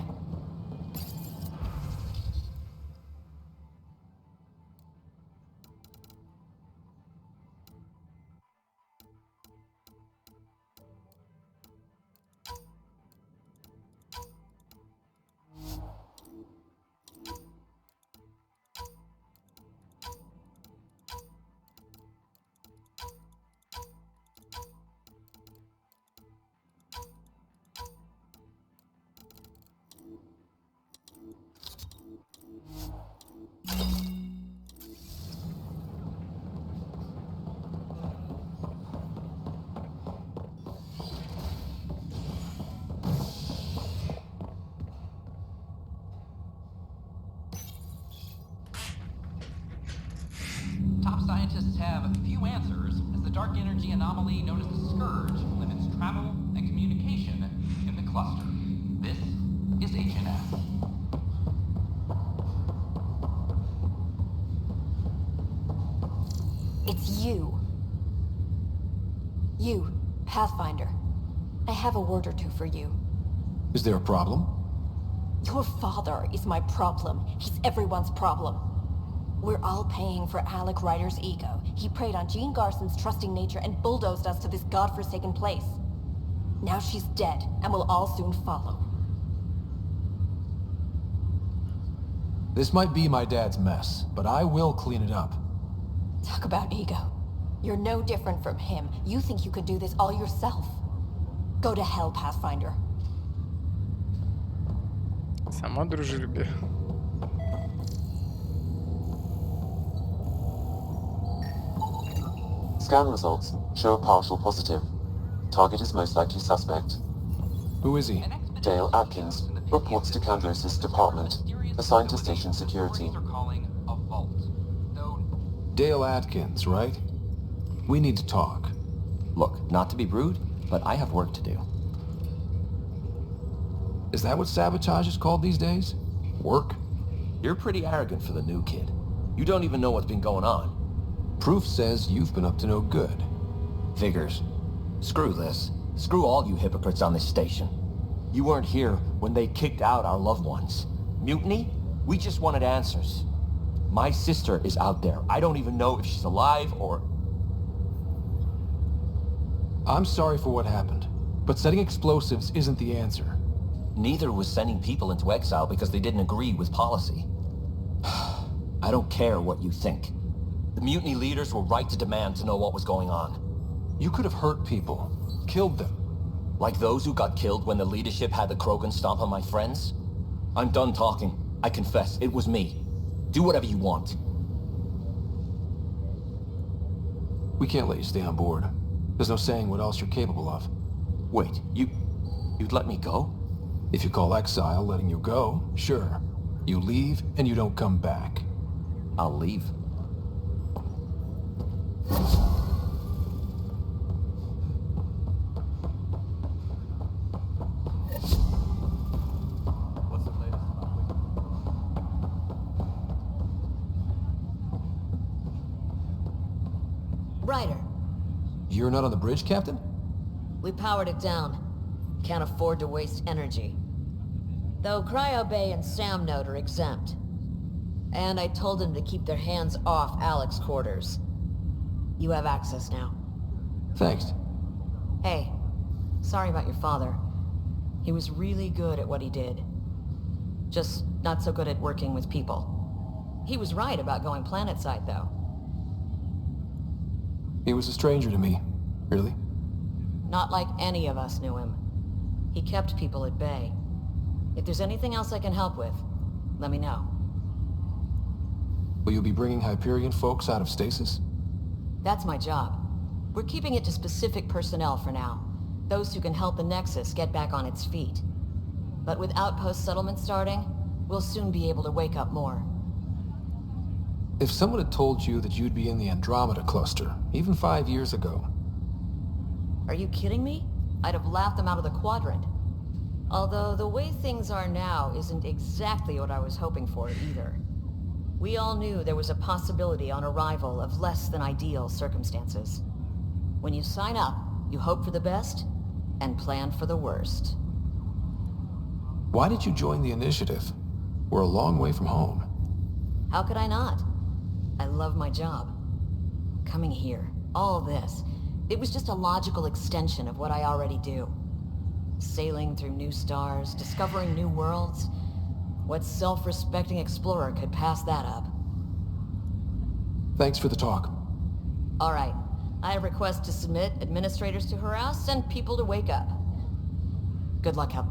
have few answers, as the dark energy anomaly known as the Scourge limits travel and communication in the cluster. This is Agent F. It's you. You, Pathfinder. I have a word or two for you. Is there a problem? Your father is my problem. He's everyone's problem. We're all paying for Alec Ryder's ego. He preyed on Jean Garson's trusting nature and bulldozed us to this godforsaken place. Now she's dead, and we'll all soon follow. This might be my dad's mess, but I will clean it up. Talk about ego. You're no different from him. You think you could do this all yourself. Go to hell, Pathfinder. Само дружелюбие. Scan results show a partial positive. Target is most likely suspect. Who is he? Dale Atkins, reports to Candrosis Department, assigned to station security. Dale Atkins, right? We need to talk. Look, not to be rude, but I have work to do. Is that what sabotage is called these days? Work? You're pretty arrogant for the new kid. You don't even know what's been going on. Proof says you've been up to no good. Figures. Screw this. Screw all you hypocrites on this station. You weren't here when they kicked out our loved ones. Mutiny? We just wanted answers. My sister is out there. I don't even know if she's alive or... I'm sorry for what happened, but setting explosives isn't the answer. Neither was sending people into exile because they didn't agree with policy. I don't care what you think. The mutiny leaders were right to demand to know what was going on. You could have hurt people, killed them. Like those who got killed when the leadership had the Krogan stomp on my friends? I'm done talking. I confess, it was me. Do whatever you want. We can't let you stay on board. There's no saying what else you're capable of. Wait, you'd let me go? If you call exile letting you go, sure. You leave and you don't come back. I'll leave. Ryder. You're not on the bridge, Captain? We powered it down. Can't afford to waste energy. Though Cryo Bay and Sam Note are exempt. And I told them to keep their hands off Alec's quarters. You have access now. Thanks. Hey, sorry about your father. He was really good at what he did. Just not so good at working with people. He was right about going planetside, though. He was a stranger to me. Really? Not like any of us knew him. He kept people at bay. If there's anything else I can help with, let me know. Will you be bringing Hyperion folks out of stasis? That's my job. We're keeping it to specific personnel for now. Those who can help the Nexus get back on its feet. But with outpost settlement starting, we'll soon be able to wake up more. If someone had told you that you'd be in the Andromeda cluster, even 5 years ago... Are you kidding me? I'd have laughed them out of the quadrant. Although the way things are now isn't exactly what I was hoping for either. We all knew there was a possibility on arrival of less than ideal circumstances. When you sign up, you hope for the best and plan for the worst. Why did you join the initiative? We're a long way from home. How could I not? I love my job. Coming here, all this, it was just a logical extension of what I already do. Sailing through new stars, discovering new worlds. What self-respecting explorer could pass that up? Thanks for the talk. All right. I request to submit administrators to harass and people to wake up. Good luck, Hub.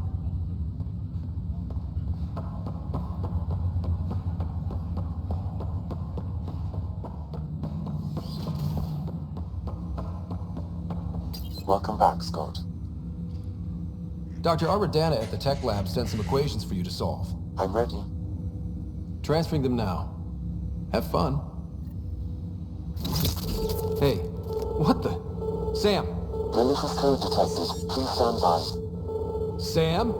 Welcome back, Scott. Dr. Arbordana at the tech lab sent some equations for you to solve. I'm ready. Transferring them now. Have fun. Sam! Malicious code detected. Please stand by. Sam?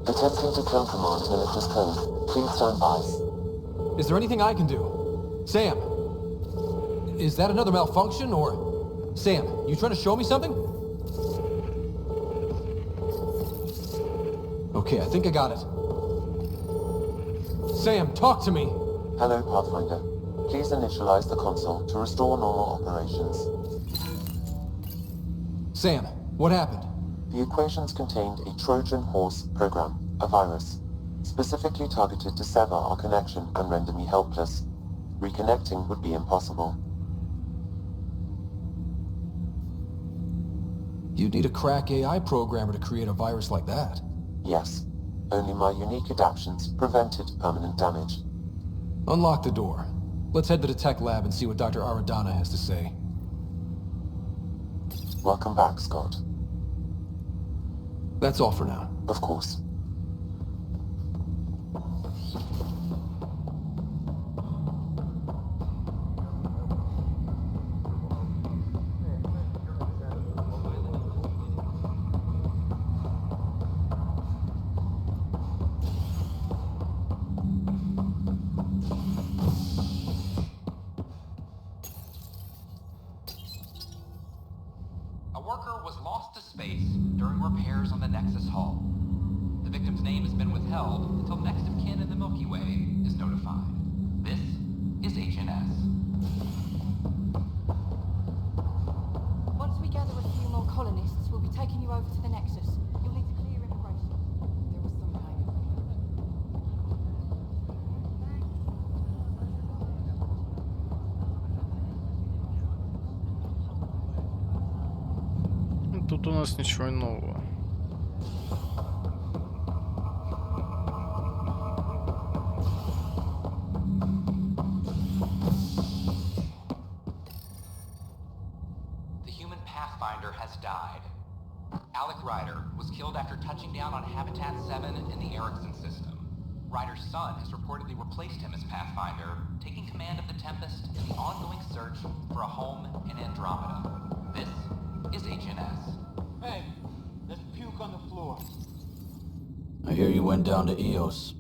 Attempting to countermand malicious code. Please stand by. Is there anything I can do? Sam! Is that another malfunction, or... Sam, you trying to show me something? Okay, I think I got it. Sam, talk to me! Hello, Pathfinder. Please initialize the console to restore normal operations. Sam, what happened? The equations contained a Trojan horse program, a virus, specifically targeted to sever our connection and render me helpless. Reconnecting would be impossible. You'd need a crack AI programmer to create a virus like that. Yes. Only my unique adaptations prevented permanent damage. Unlock the door. Let's head to the tech lab and see what Dr. Aradana has to say. Welcome back, Scott. That's all for now. Of course. A worker was lost to space during repairs on the Nexus hull. The victim's name has been withheld until next of kin in the Milky Way is notified. This is HNS. Once we gather a few more colonists, we'll be taking you over to the Nexus. You'll need to clear immigration. There was some kind of... Тут у нас ничего нового. The human Pathfinder has died. Alec Ryder was killed after touching down on Habitat 7 in the Erickson system. Ryder's son has reportedly replaced him as Pathfinder, taking command of the Tempest in the ongoing search for a home in Andromeda. This is HNS. Hey, there's puke on the floor. I hear you went down to EOS.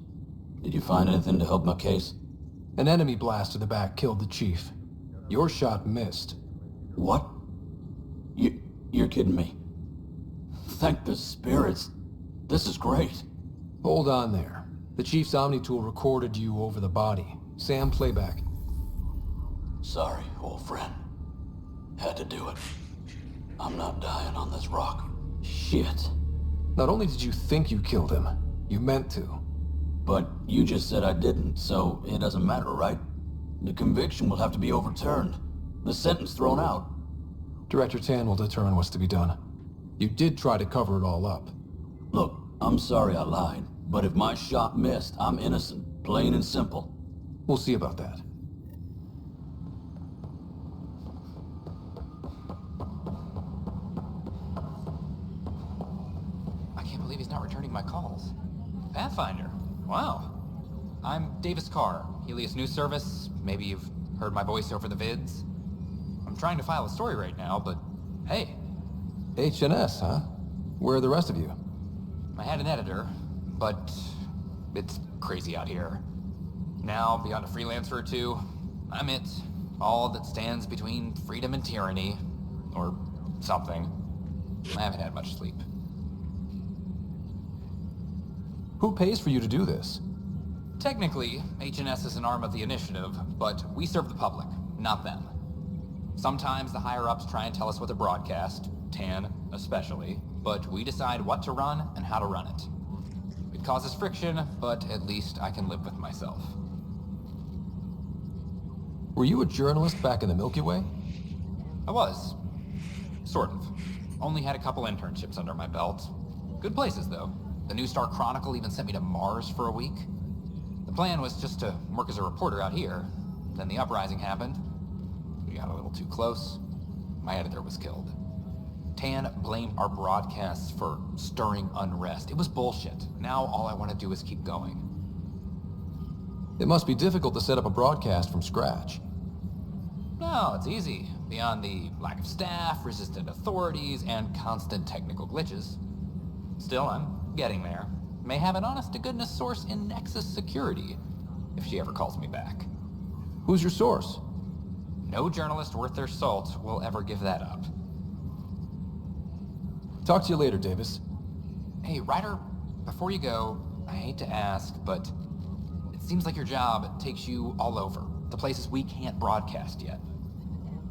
Did you find anything to help my case? An enemy blast to the back killed the chief. Your shot missed. What? You're kidding me. Thank the spirits. This is great. Hold on there. The chief's Omni tool recorded you over the body. Sam, playback. Sorry, old friend. Had to do it. I'm not dying on this rock. Shit. Not only did you think you killed him, you meant to. But you just said I didn't, so it doesn't matter, right? The conviction will have to be overturned. The sentence thrown out. Director Tan will determine what's to be done. You did try to cover it all up. Look, I'm sorry I lied, but if my shot missed, I'm innocent. Plain and simple. We'll see about that. I can't believe he's not returning my calls. Pathfinder? Wow. I'm Davis Carr, Helios News Service. Maybe you've heard my voice over the vids. I'm trying to file a story right now, but hey. HNS, huh? Where are the rest of you? I had an editor, but it's crazy out here. Now, beyond a freelancer or two, I'm it. All that stands between freedom and tyranny. Or something. I haven't had much sleep. Who pays for you to do this? Technically, HNS is an arm of the Initiative, but we serve the public, not them. Sometimes the higher-ups try and tell us what to broadcast, Tan especially, but we decide what to run and how to run it. It causes friction, but at least I can live with myself. Were you a journalist back in the Milky Way? I was. Sort of. Only had a couple internships under my belt. Good places, though. The New Star Chronicle even sent me to Mars for a week. The plan was just to work as a reporter out here. Then the uprising happened. We got a little too close. My editor was killed. Tan blamed our broadcasts for stirring unrest. It was bullshit. Now all I want to do is keep going. It must be difficult to set up a broadcast from scratch. No, it's easy. beyond the lack of staff, resistant authorities, and constant technical glitches. Still, I'm getting there. May have an honest-to-goodness source in Nexus security, if she ever calls me back. Who's your source? No journalist worth their salt will ever give that up. Talk to you later, Davis. Hey, Ryder, before you go, I hate to ask, but it seems like your job takes you all over, the places we can't broadcast yet.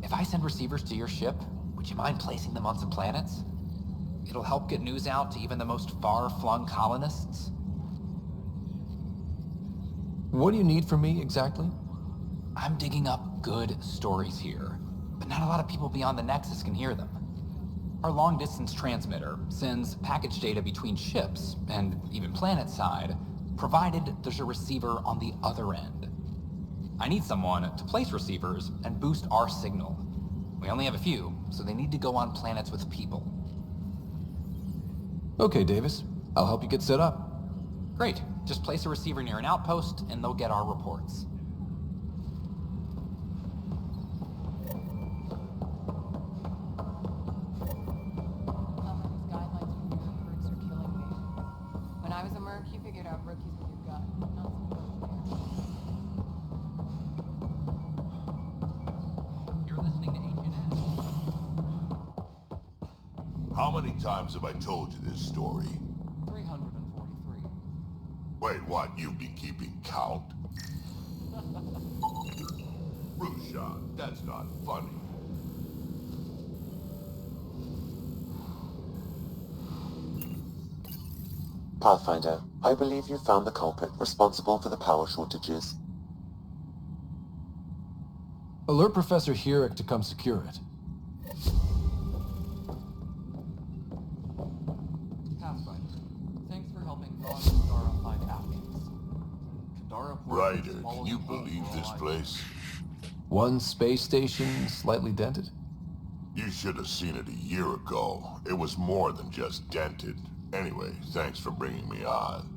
If I send receivers to your ship, would you mind placing them on some planets? It'll help get news out to even the most far-flung colonists. What do you need from me, exactly? I'm digging up good stories here, but not a lot of people beyond the Nexus can hear them. Our long-distance transmitter sends package data between ships, and even planet-side, provided there's a receiver on the other end. I need someone to place receivers and boost our signal. We only have a few, so they need to go on planets with people. Okay, Davis. I'll help you get set up. Great. Just place a receiver near an outpost, and they'll get our reports. When I was a merc, you figured out rookies with your gut. You're listening to How many times have I told you this story? 343. Wait, what? You've been keeping count? Rushan, that's not funny. Pathfinder, I believe you found the culprit responsible for the power shortages. Alert Professor Hirik to come secure it. Pathfinder, thanks for helping Ron and Kadara find Atkins. Kadara Ryder, can you believe this place? One space station slightly dented? You should have seen it a year ago. It was more than just dented. Anyway, thanks for bringing me on.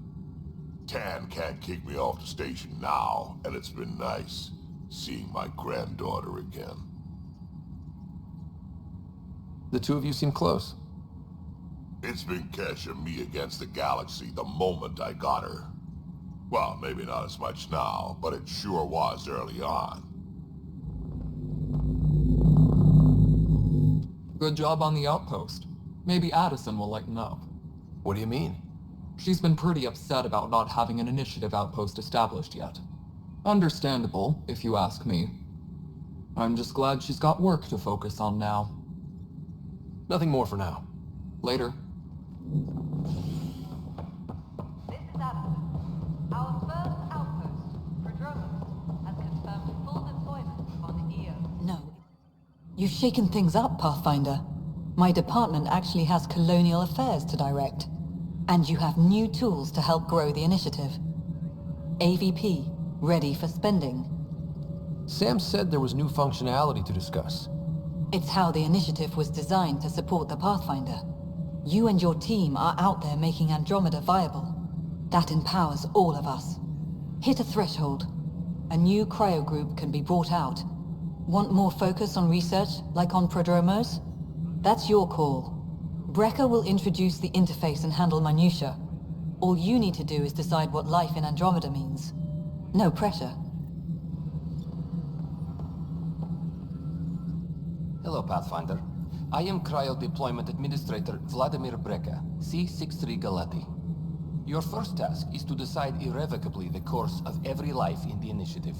Tan can't kick me off the station now, and it's been nice seeing my granddaughter again. The two of you seem close. It's been Kesh and me against the galaxy the moment I got her. Well, maybe not as much now, but it sure was early on. Good job on the outpost. Maybe Addison will lighten up. What do you mean? She's been pretty upset about not having an initiative outpost established yet. Understandable, if you ask me. I'm just glad she's got work to focus on now. Nothing more for now. Later. This is Addison. Our first outpost, Prödromus, has confirmed full deployment on EO. No. You've shaken things up, Pathfinder. My department actually has colonial affairs to direct. And you have new tools to help grow the initiative. AVP, ready for spending. Sam said there was new functionality to discuss. It's how the initiative was designed to support the Pathfinder. You and your team are out there making Andromeda viable. That empowers all of us. Hit a threshold. A new cryo group can be brought out. Want more focus on research, like on Prodromos? That's your call. Brecker will introduce the interface and handle minutiae. All you need to do is decide what life in Andromeda means. No pressure. Hello, Pathfinder. I am Cryo Deployment Administrator Vladimir Brecker, C-63 Galati. Your first task is to decide irrevocably the course of every life in the initiative.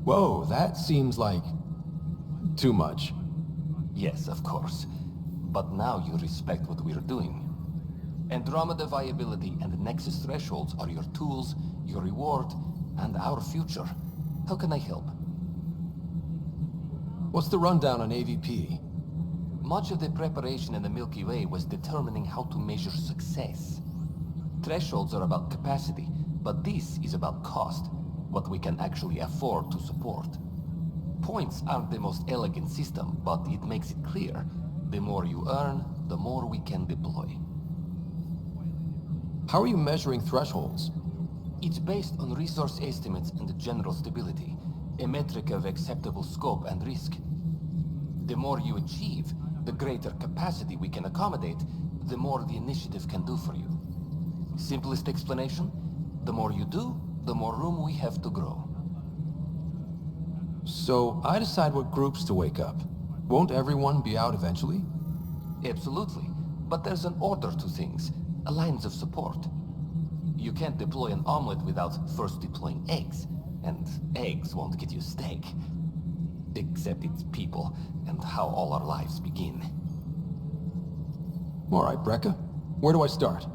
Whoa, that seems like... too much. Yes, of course. But now you respect what we're doing. Andromeda viability and Nexus thresholds are your tools, your reward, and our future. How can I help? What's the rundown on AVP? Much of the preparation in the Milky Way was determining how to measure success. Thresholds are about capacity, but this is about cost, what we can actually afford to support. Points aren't the most elegant system, but it makes it clear. The more you earn, the more we can deploy. How are you measuring thresholds? It's based on resource estimates and general stability, a metric of acceptable scope and risk. The more you achieve, the greater capacity we can accommodate, the more the initiative can do for you. Simplest explanation, the more you do, the more room we have to grow. So, I decide what groups to wake up. Won't everyone be out eventually? Absolutely. But there's an order to things, lines of support. You can't deploy an omelet without first deploying eggs, and eggs won't get you steak. Except it's people, and how all our lives begin. Alright, Brekka. Where do I start?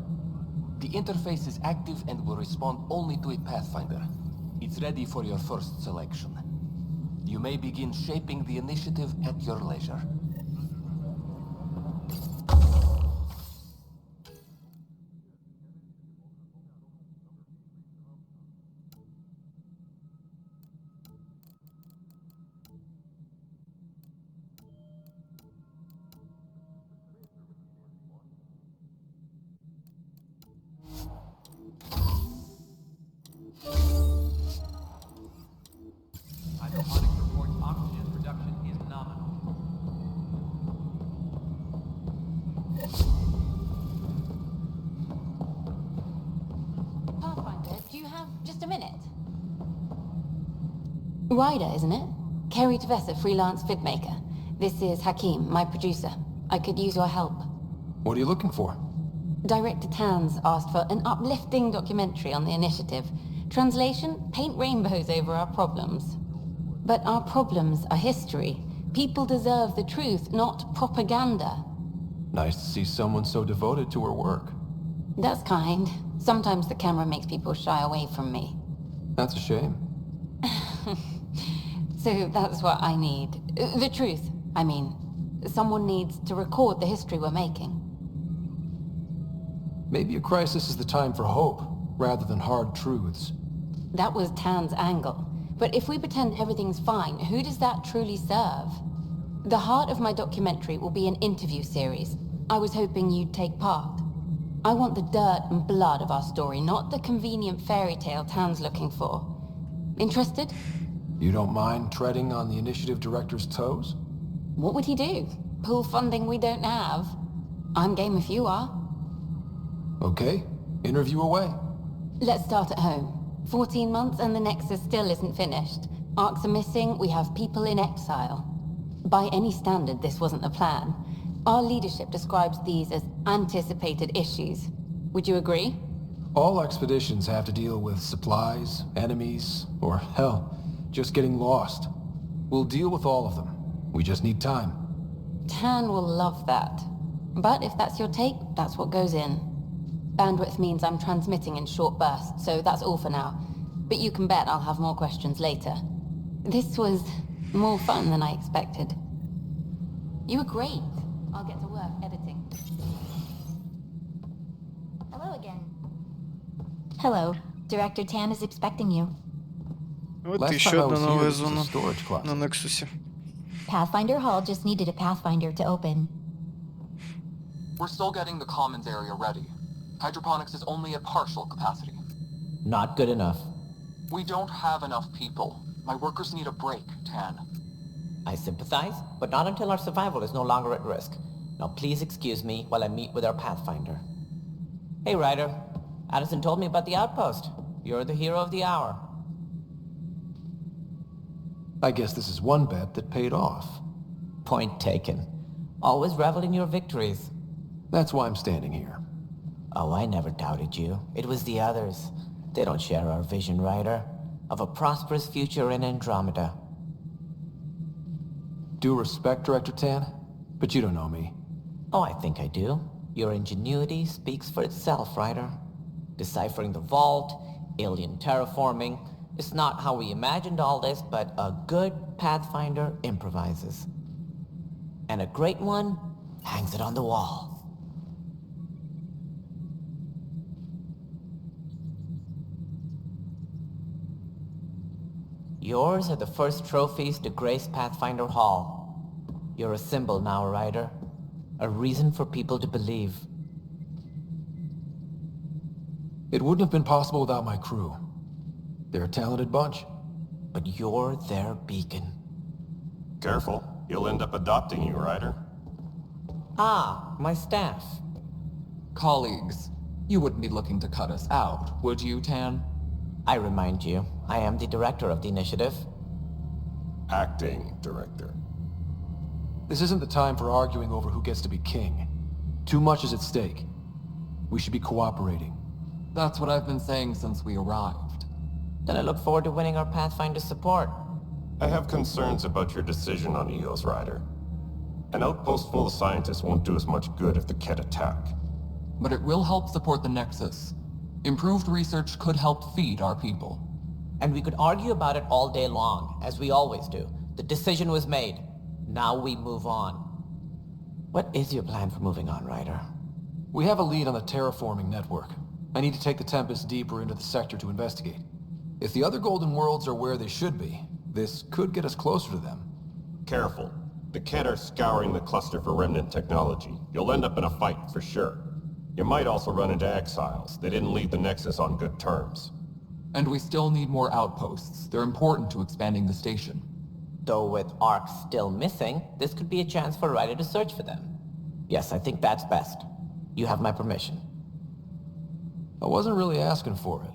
The interface is active and will respond only to a Pathfinder. It's ready for your first selection. You may begin shaping the initiative at your leisure. Hydroponics reports oxygen production is nominal. Pathfinder, do you have just a minute? Ryder, isn't it? Kerry Tavessa, freelance vidmaker. This is Hakim, my producer. I could use your help. What are you looking for? Director Tans asked for an uplifting documentary on the initiative. Translation, paint rainbows over our problems. But our problems are history. People deserve the truth, not propaganda. Nice to see someone so devoted to her work. That's kind. Sometimes the camera makes people shy away from me. That's a shame. So that's what I need. The truth, I mean. Someone needs to record the history we're making. Maybe a crisis is the time for hope, rather than hard truths. That was Tan's angle. But if we pretend everything's fine, who does that truly serve? The heart of my documentary will be an interview series. I was hoping you'd take part. I want the dirt and blood of our story, not the convenient fairy tale Tan's looking for. Interested? You don't mind treading on the initiative director's toes? What would he do? Pull funding we don't have? I'm game if you are. Okay, interview away. Let's start at home. 14 months and the Nexus still isn't finished. Arcs are missing, we have people in exile. By any standard, this wasn't the plan. Our leadership describes these as anticipated issues. Would you agree? All expeditions have to deal with supplies, enemies, or hell, just getting lost. We'll deal with all of them. We just need time. Tan will love that. But if that's your take, that's what goes in. Bandwidth means I'm transmitting in short bursts, so that's all for now. But you can bet I'll have more questions later. This was more fun than I expected. You were great. I'll get to work editing. Hello again. Hello. Director Tan is expecting you. Вот еще одна новая зона на Нексусе. Pathfinder Hall just needed a Pathfinder to open. We're still getting the commons area ready. Hydroponics is only at partial capacity. Not good enough. We don't have enough people. My workers need a break, Tan. I sympathize, but not until our survival is no longer at risk. Now please excuse me while I meet with our Pathfinder. Hey, Ryder. Addison told me about the outpost. You're the hero of the hour. I guess this is one bet that paid off. Point taken. Always revel in your victories. That's why I'm standing here. Oh, I never doubted you. It was the others. They don't share our vision, Ryder, of a prosperous future in Andromeda. Due respect, Director Tan, but you don't know me. Oh, I think I do. Your ingenuity speaks for itself, Ryder. Deciphering the vault, alien terraforming. It's not how we imagined all this, but a good Pathfinder improvises. And a great one hangs it on the wall. Yours are the first trophies to grace Pathfinder Hall. You're a symbol now, Ryder. A reason for people to believe. It wouldn't have been possible without my crew. They're a talented bunch. But you're their beacon. Careful. He'll end up adopting you, Ryder. Ah, my staff. Colleagues, you wouldn't be looking to cut us out, would you, Tan? I remind you, I am the director of the initiative. Acting director. This isn't the time for arguing over who gets to be king. Too much is at stake. We should be cooperating. That's what I've been saying since we arrived. Then I look forward to winning our Pathfinder support. I have concerns about your decision on Eos, Ryder. An outpost full of scientists won't do us much good if the Kett attack. But it will help support the Nexus. Improved research could help feed our people. And we could argue about it all day long, as we always do. The decision was made. Now we move on. What is your plan for moving on, Ryder? We have a lead on the terraforming network. I need to take the Tempest deeper into the sector to investigate. If the other Golden Worlds are where they should be, this could get us closer to them. Careful. The Kett are scouring the cluster for remnant technology. You'll end up in a fight for sure. You might also run into exiles. They didn't leave the Nexus on good terms. And we still need more outposts. They're important to expanding the station. Though with Ark still missing, this could be a chance for Ryder to search for them. Yes, I think that's best. You have my permission. I wasn't really asking for it.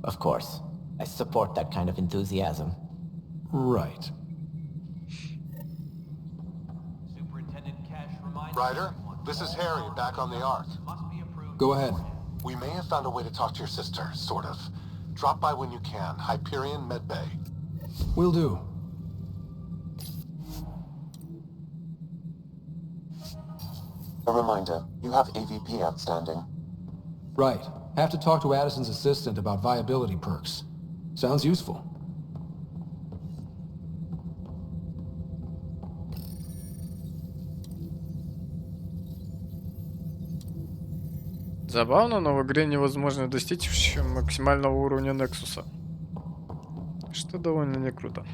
Of course. I support that kind of enthusiasm. Right. Ryder, this is Harry, back on the Ark. Go ahead. We may have found a way to talk to your sister, sort of. Drop by when you can. Hyperion Medbay. Will do. A reminder, you have AVP outstanding. Right. Have to talk to Addison's assistant about viability perks. Sounds useful. Забавно, но в игре невозможно достичь максимального уровня Нексуса. Что довольно не круто.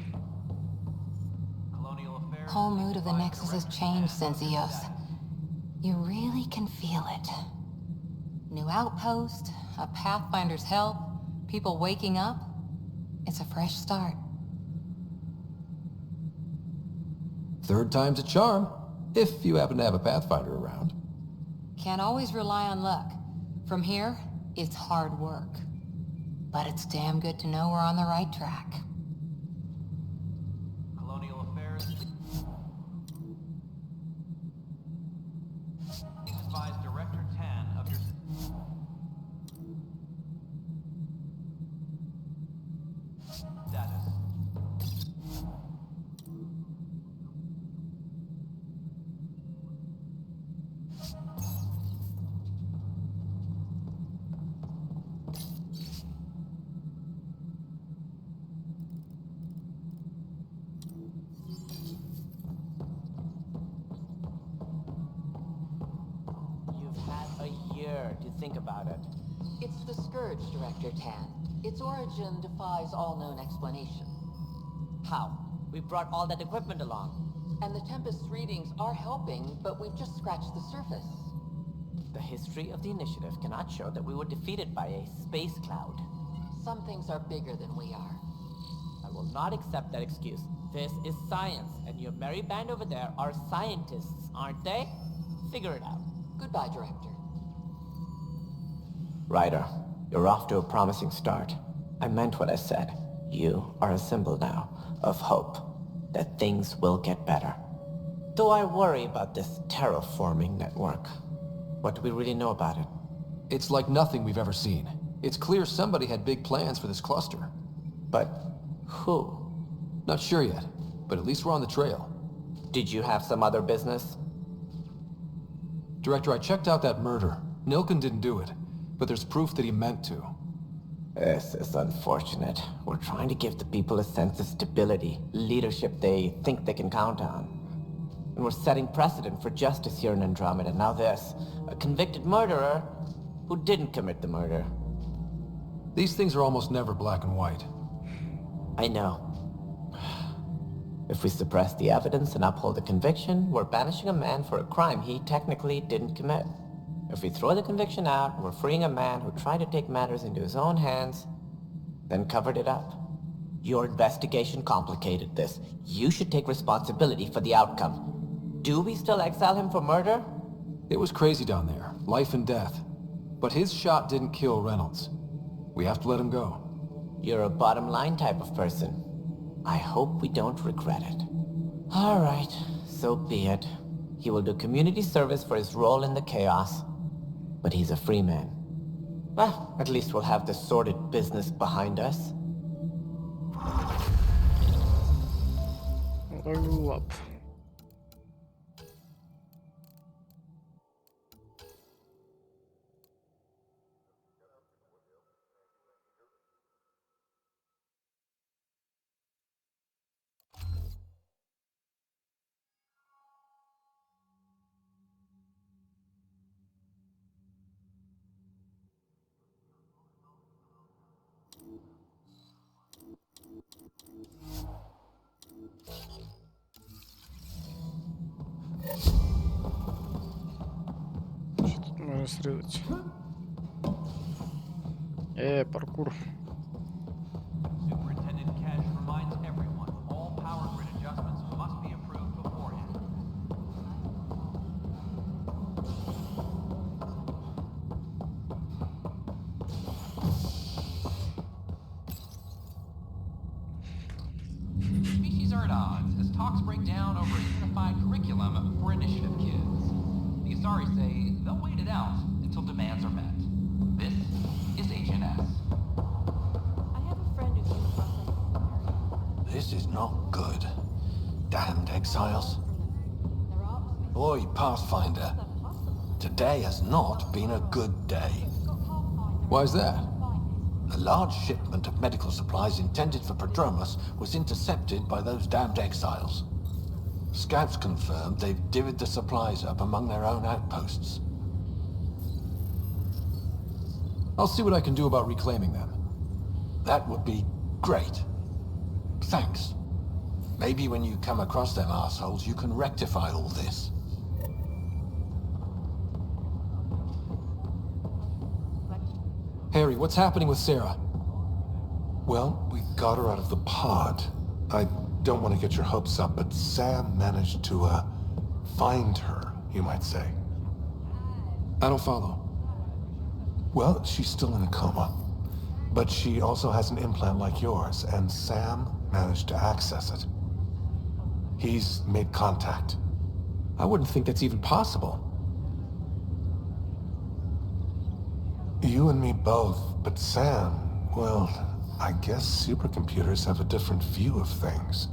Whole mood of the Nexus has changed since Eos. You really can feel it. New outpost, a Pathfinder's help, people waking up. It's a fresh start. Third time's a charm, if you happen to have a Pathfinder around. Can't always rely on luck. From here, it's hard work. But it's damn good to know we're on the right track. Colonial Affairs. Please advise Director Tan of your... status. To think about it. It's the Scourge, Director Tan. Its origin defies all known explanation. How? We brought all that equipment along. And the Tempest's readings are helping, but we've just scratched the surface. The history of the initiative cannot show that we were defeated by a space cloud. Some things are bigger than we are. I will not accept that excuse. This is science, and your merry band over there are scientists, aren't they? Figure it out. Goodbye, Director. Ryder, you're off to a promising start. I meant what I said. You are a symbol now of hope that things will get better. Though I worry about this terraforming network. What do we really know about it? It's like nothing we've ever seen. It's clear somebody had big plans for this cluster. But who? Not sure yet, but at least we're on the trail. Did you have some other business? Director, I checked out that murder. Nilken didn't do it. But there's proof that he meant to. This is unfortunate. We're trying to give the people a sense of stability, leadership they think they can count on. And we're setting precedent for justice here in Andromeda. Now this, a convicted murderer who didn't commit the murder. These things are almost never black and white. I know. If we suppress the evidence and uphold the conviction, we're banishing a man for a crime he technically didn't commit. If we throw the conviction out, we're freeing a man who tried to take matters into his own hands, then covered it up. Your investigation complicated this. You should take responsibility for the outcome. Do we still exile him for murder? It was crazy down there, life and death. But his shot didn't kill Reynolds. We have to let him go. You're a bottom line type of person. I hope we don't regret it. All right, so be it. He will do community service for his role in the chaos. But he's a free man. Well, at least we'll have the sordid business behind us. Level up. Что-то можно срезать. Паркур. Superintendent Cash reminds everyone all power grid adjustments must be approved beforehand. Species are at odds as talks break down over a unified curriculum for initiative kids. The Asari say they'll wait it out until demands are met. This is HNS. I have a friend who came across This is not good. Damned exiles. Oi, Pathfinder. Today has not been a good day. Why's that? A large shipment of medical supplies intended for Prodromus was intercepted by those damned exiles. Scouts confirmed they've divvied the supplies up among their own outposts. I'll see what I can do about reclaiming them. That would be great. Thanks. Maybe when you come across them assholes, you can rectify all this. Harry, what's happening with Sarah? Well, we got her out of the pod. I don't want to get your hopes up, but Sam managed to, find her, you might say. I don't follow. Well, she's still in a coma. But she also has an implant like yours, and Sam managed to access it. He's made contact. I wouldn't think that's even possible. You and me both, but Sam, well, I guess supercomputers have a different view of things.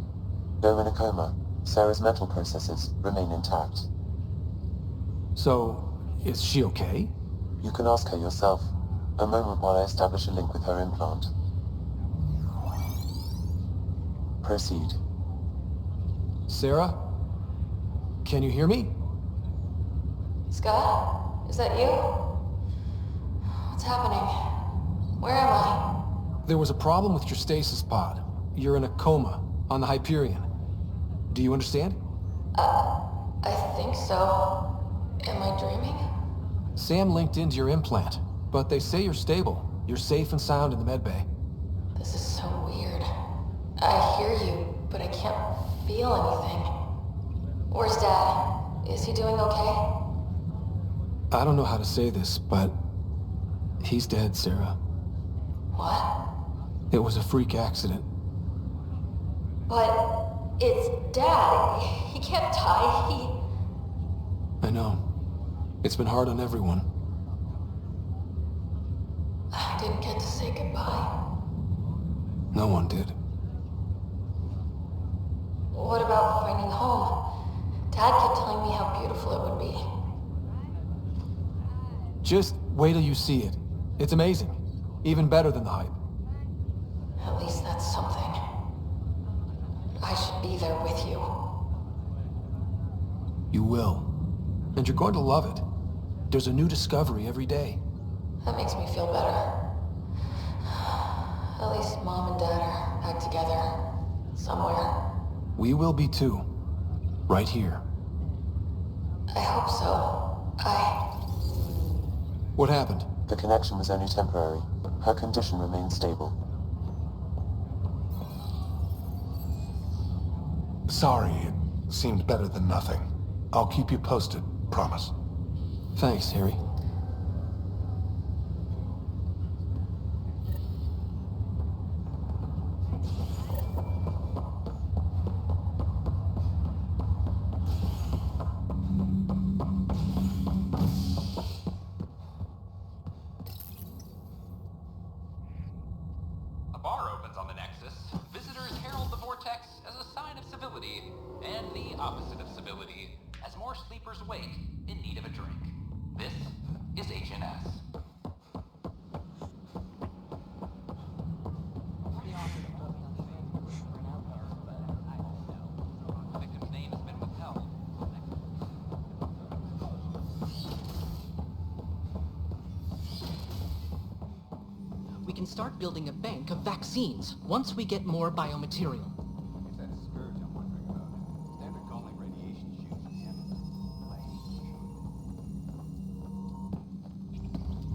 Though in a coma, Sarah's mental processes remain intact. So, is she okay? You can ask her yourself. A moment while I establish a link with her implant. Proceed. Sarah? Can you hear me? Scott? Is that you? What's happening? Where am I? There was a problem with your stasis pod. You're in a coma on the Hyperion. Do you understand? I think so. Am I dreaming? Sam linked into your implant, but they say you're stable. You're safe and sound in the medbay. This is so weird. I hear you, but I can't feel anything. Where's Dad? Is he doing okay? I don't know how to say this, but he's dead, Sarah. What? It was a freak accident. But it's Dad. He can't die. I know. It's been hard on everyone. I didn't get to say goodbye. No one did. What about finding home? Dad kept telling me how beautiful it would be. Just wait till you see it. It's amazing. Even better than the hype. At least that's something. I should be there with you. You will. And you're going to love it. There's a new discovery every day. That makes me feel better. At least Mom and Dad are back together. Somewhere. We will be too. Right here. I hope so. What happened? The connection was only temporary. Her condition remains stable. sorry. It seemed better than nothing. I'll keep you posted, promise. Thanks, Harry. A bar opens on the Nexus. Visitors herald the vortex as a sign of civility, and the opposite of civility, as more sleepers wake in need of a drink. This is HNS. The victim's name has been withheld. We can start building a bank of vaccines once we get more biomaterial.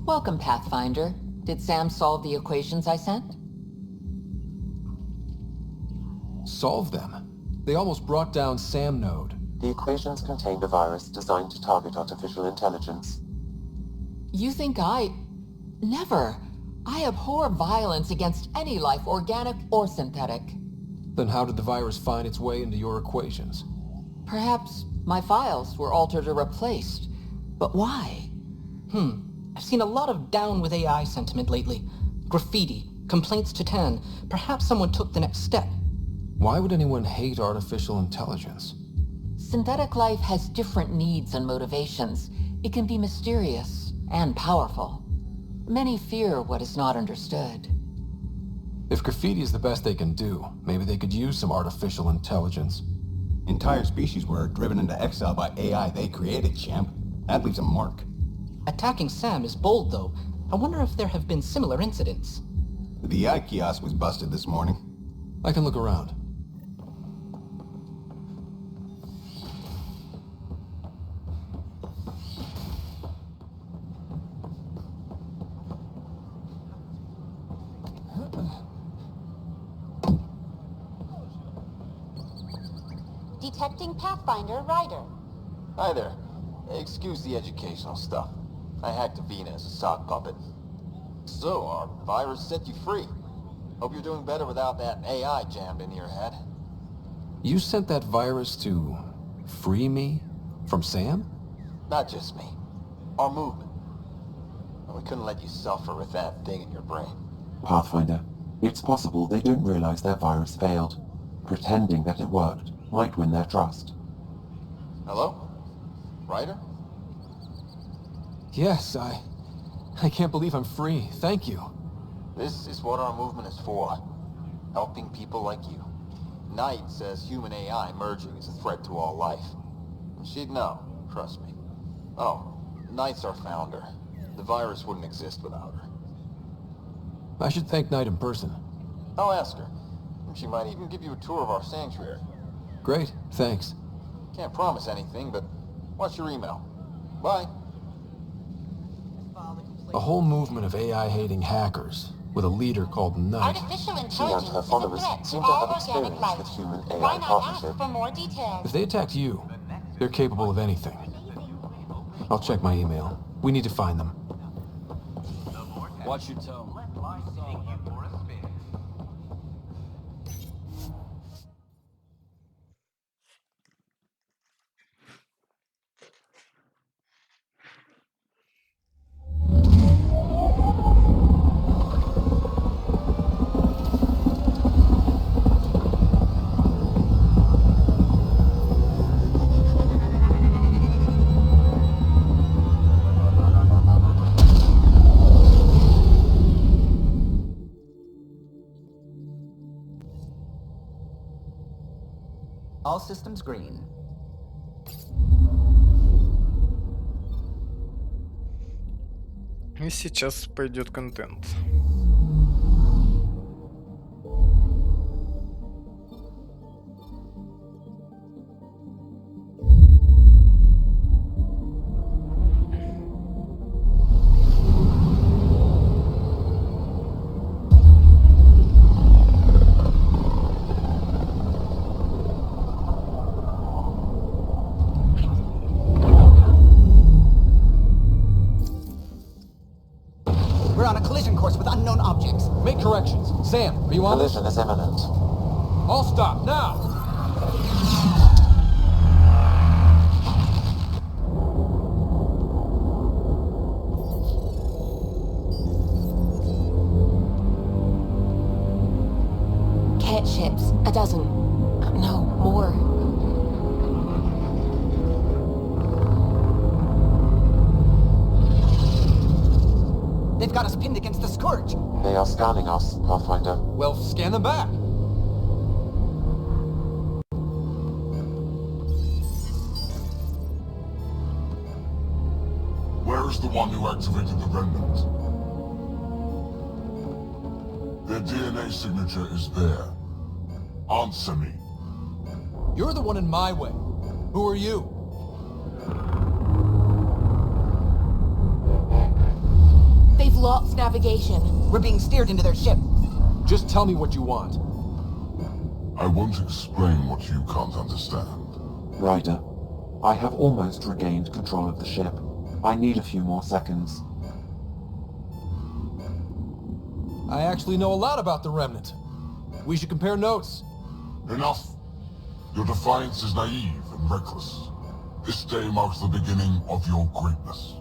Welcome, Pathfinder. Did Sam solve the equations I sent? Solve them? They almost brought down Sam Node. The equations contained a virus designed to target artificial intelligence. You think Never. I abhor violence against any life, organic or synthetic. Then how did the virus find its way into your equations? Perhaps my files were altered or replaced. But why? I've seen a lot of down with AI sentiment lately. Graffiti, complaints to Tan. Perhaps someone took the next step. Why would anyone hate artificial intelligence? Synthetic life has different needs and motivations. It can be mysterious and powerful. Many fear what is not understood. If graffiti is the best they can do, maybe they could use some artificial intelligence. Entire species were driven into exile by AI they created, champ. That leaves a mark. Attacking Sam is bold, though. I wonder if there have been similar incidents. The VI kiosk was busted this morning. I can look around. Detecting Pathfinder Ryder. Hi there. Excuse the educational stuff. I hacked Avina as a sock puppet. So, our virus set you free. Hope you're doing better without that AI jammed into your head. You sent that virus to free me from Sam? Not just me. Our movement. We couldn't let you suffer with that thing in your brain. Pathfinder, it's possible they don't realize their virus failed. Pretending that it worked might win their trust. Hello? Ryder? Yes, I can't believe I'm free. Thank you. This is what our movement is for. Helping people like you. Knight says human AI merging is a threat to all life. And she'd know, trust me. Oh, Knight's our founder. The virus wouldn't exist without her. I should thank Knight in person. I'll ask her. And she might even give you a tour of our sanctuary. Great, thanks. Can't promise anything, but watch your email. Bye. A whole movement of AI-hating hackers, with a leader called Knight. Artificial She and intelligence her is a followers threat seem to to all have organic experience life. with human Why AI not partnership. ask for more details? If they attacked you, they're capable of anything. I'll check my email. We need to find them. Watch your tone. All systems green. И сейчас пойдет контент. We're on a collision course with unknown objects. Make corrections. Sam, are you on this? Collision is imminent. All stop, now! Cat ships. A dozen. No, more. They've got us pinned against the Scourge. They are scanning us, Pathfinder. Well, scan them back. Where is the one who activated the remnant? Their DNA signature is there. Answer me. You're the one in my way. Who are you? They've lost navigation. We're being steered into their ship. Just tell me what you want. I won't explain what you can't understand. Ryder, I have almost regained control of the ship. I need a few more seconds. I actually know a lot about the Remnant. We should compare notes. Enough. Your defiance is naive and reckless. This day marks the beginning of your greatness.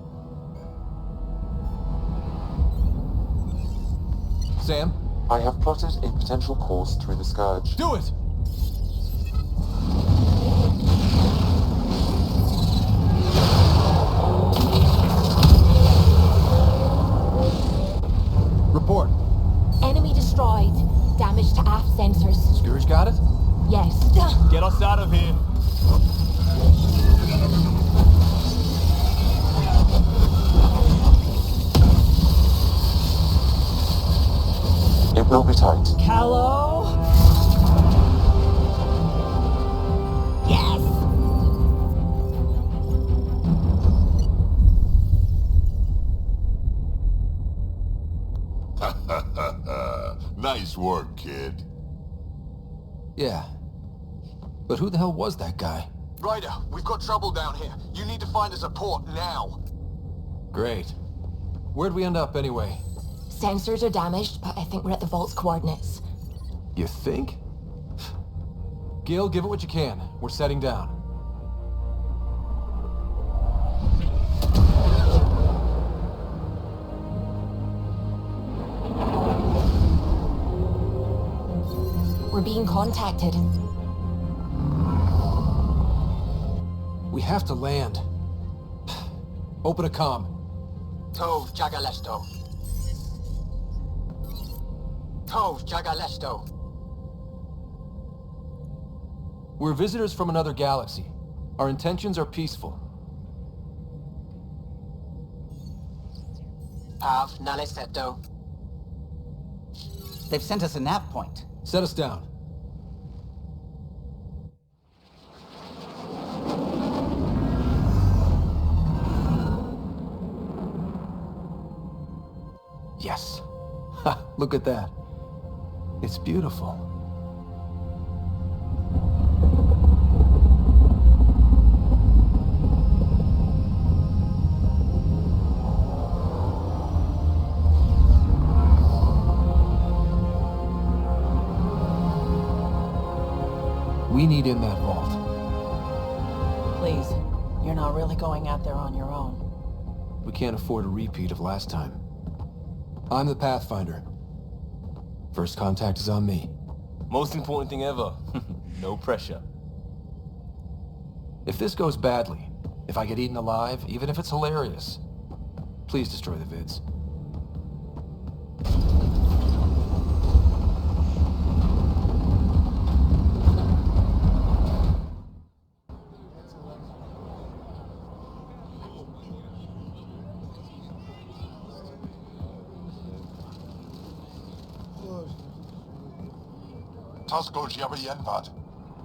Sam? I have plotted a potential course through the Scourge. Do it! Report. Enemy destroyed. Damage to aft sensors. Scourge got it? Yes. Get us out of here. It will be tight. Hello? Yes! Nice work, kid. Yeah. But who the hell was that guy? Ryder, we've got trouble down here. You need to find us a port now. Great. Where'd we end up anyway? Sensors are damaged, but I think we're at the vault's coordinates. You think? Gil, give it what you can. We're setting down. We're being contacted. We have to land. Open a comm. Tov Jagalesto. Tov Jagalesto. We're visitors from another galaxy. Our intentions are peaceful. Av Naleseto. They've sent us a nav point. Set us down. Yes. Ha! Look at that. It's beautiful. We need in that vault. Please, you're not really going out there on your own. We can't afford a repeat of last time. I'm the Pathfinder. First contact is on me. Most important thing ever. No pressure. If this goes badly, if I get eaten alive, even if it's hilarious, please destroy the vids.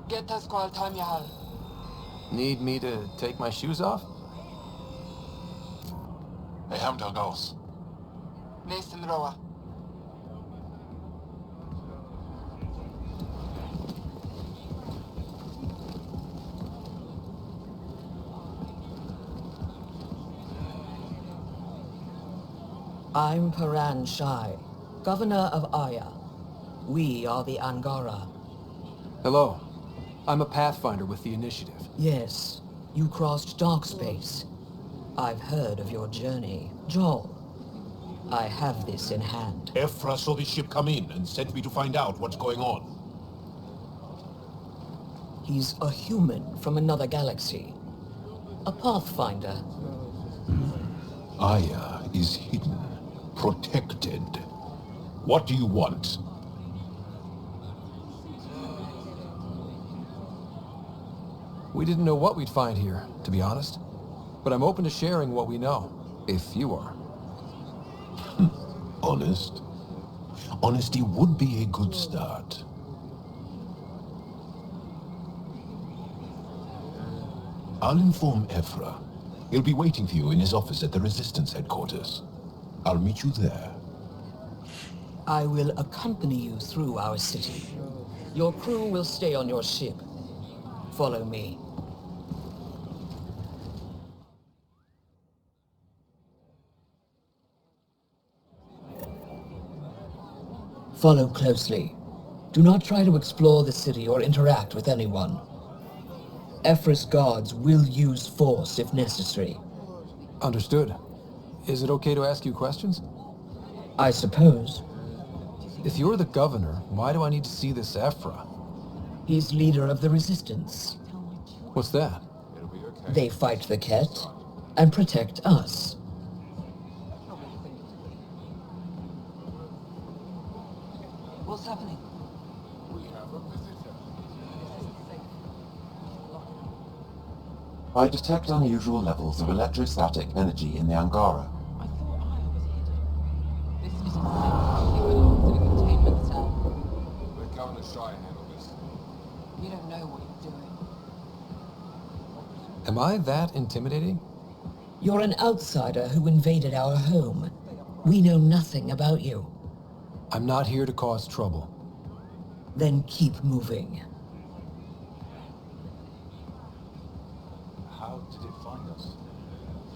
Get us qual time yahal. Need me to take my shoes off? Nathan Roa. I'm Paran Shai, Governor of Aya. We are the Angara. Hello. I'm a Pathfinder with the Initiative. Yes, you crossed dark space. I've heard of your journey. Joel, I have this in hand. Ephra saw the ship come in and sent me to find out what's going on. He's a human from another galaxy. A Pathfinder. Aya is hidden, protected. What do you want? We didn't know what we'd find here, to be honest. But I'm open to sharing what we know, if you are. Honest? Honesty would be a good start. I'll inform Ephra. He'll be waiting for you in his office at the Resistance headquarters. I'll meet you there. I will accompany you through our city. Your crew will stay on your ship. Follow me. Follow closely. Do not try to explore the city or interact with anyone. Ephra's guards will use force if necessary. Understood. Is it okay to ask you questions? I suppose. If you're the governor, why do I need to see this Ephra? He's leader of the Resistance. What's that? They fight the Kett and protect us. What's happening? I detect unusual levels of electrostatic energy in the Angara. You don't know what you're doing. Am I that intimidating? You're an outsider who invaded our home. We know nothing about you. I'm not here to cause trouble. Then keep moving. How did it find us?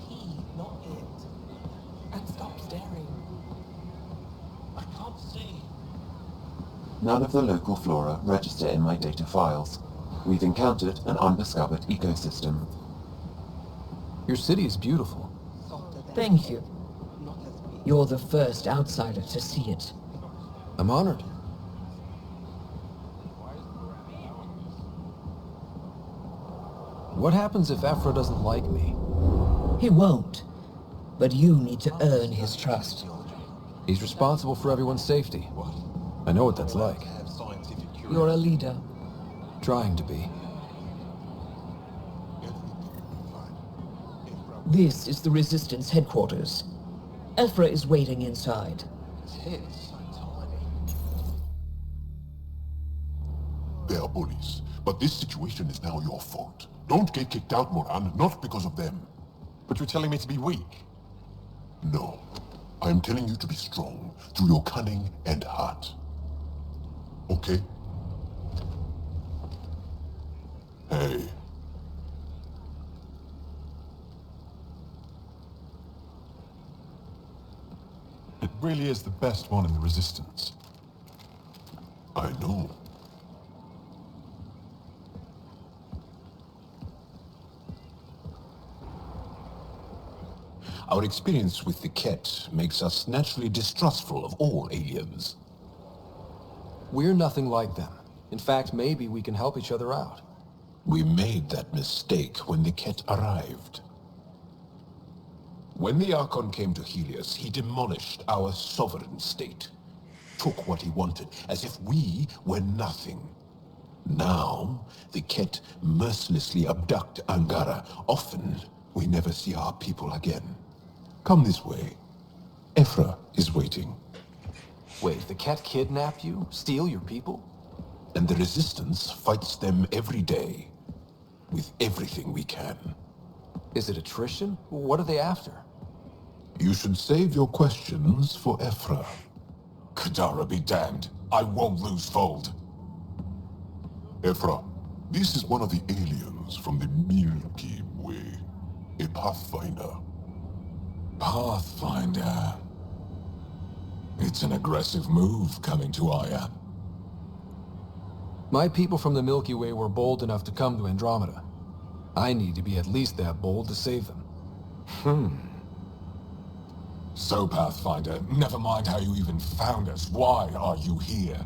He, not it. And stop staring. I can't see. None of the local flora register in my data files. We've encountered an undiscovered ecosystem. Your city is beautiful. Thank you. You're the first outsider to see it. I'm honored. What happens if Ephra doesn't like me? He won't. But you need to earn his trust. He's responsible for everyone's safety. I know what that's like. You're a leader. Trying to be. This is the Resistance headquarters. Ephra is waiting inside. They are bullies, but this situation is now your fault. Don't get kicked out, Moran, not because of them. But you're telling me to be weak? No. I am telling you to be strong, through your cunning and heart. Okay? Hey. It really is the best one in the Resistance. I know. Our experience with the Kett makes us naturally distrustful of all aliens. We're nothing like them. In fact, maybe we can help each other out. We made that mistake when the Kett arrived. When the Archon came to Helios, he demolished our sovereign state. Took what he wanted, as if we were nothing. Now, the Kett mercilessly abduct Angara. Often, we never see our people again. Come this way. Ephra is waiting. Wait, the Kett kidnap you? Steal your people? And the Resistance fights them every day. With everything we can. Is it attrition? What are they after? You should save your questions for Ephra. Kadara be damned. I won't lose Fold. Ephra, this is one of the aliens from the Milky Way. A Pathfinder. Pathfinder. It's an aggressive move coming to Aya. My people from the Milky Way were bold enough to come to Andromeda. I need to be at least that bold to save them. So, Pathfinder, never mind how you even found us. Why are you here?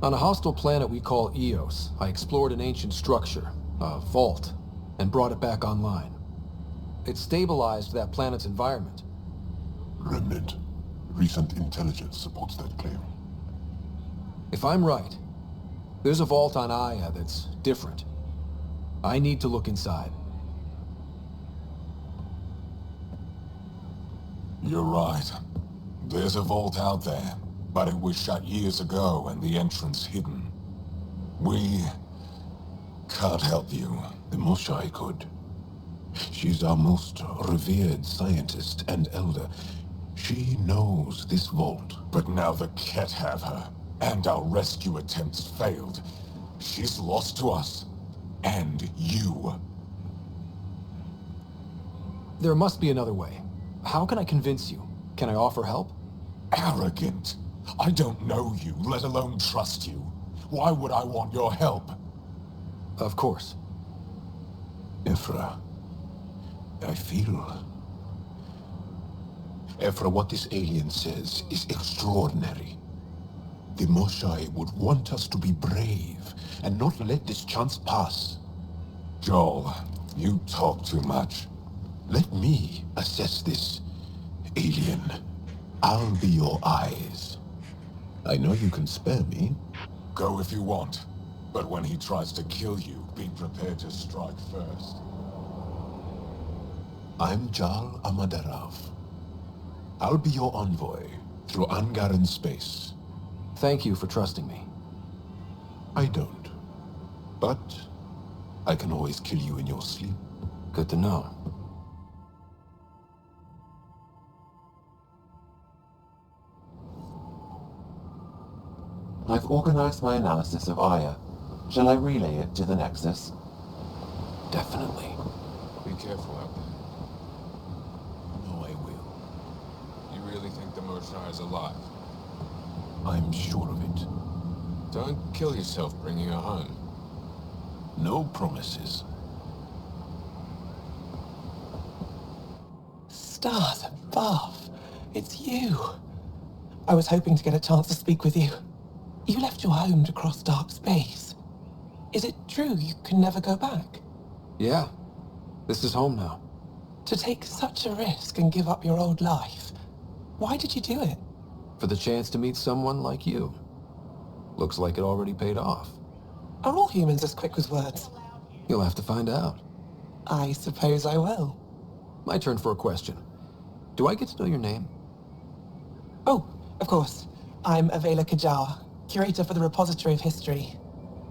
On a hostile planet we call Eos, I explored an ancient structure, a vault, and brought it back online. It stabilized that planet's environment. Remnant. Recent intelligence supports that claim. If I'm right, there's a vault on Aya that's different. I need to look inside. You're right. There's a vault out there, but it was shut years ago and the entrance hidden. We can't help you. The Moshai could. She's our most revered scientist and elder. She knows this vault. But now the Kett have her, and our rescue attempts failed. She's lost to us, and you. There must be another way. How can I convince you? Can I offer help? Arrogant. I don't know you, let alone trust you. Why would I want your help? Of course. Ephra, I feel... Ephra, what this alien says is extraordinary. The Moshai would want us to be brave and not let this chance pass. Joel, you talk too much. Let me assess this, alien. I'll be your eyes. I know you can spare me. Go if you want, but when he tries to kill you, be prepared to strike first. I'm Jal Amaderav. I'll be your envoy through Angaran space. Thank you for trusting me. I don't. But I can always kill you in your sleep. Good to know. I've organized my analysis of Aya. Shall I relay it to the Nexus? Definitely. Be careful out there. No, I will. You really think the Moshai is alive? I'm sure of it. Don't kill yourself bringing her home. No promises. Stars above. It's you. I was hoping to get a chance to speak with you. You left your home to cross dark space. Is it true you can never go back? Yeah. This is home now. To take such a risk and give up your old life, why did you do it? For the chance to meet someone like you. Looks like it already paid off. Are all humans as quick with words? You'll have to find out. I suppose I will. My turn for a question. Do I get to know your name? Oh, of course. I'm Avela Kajar, curator for the Repository of History.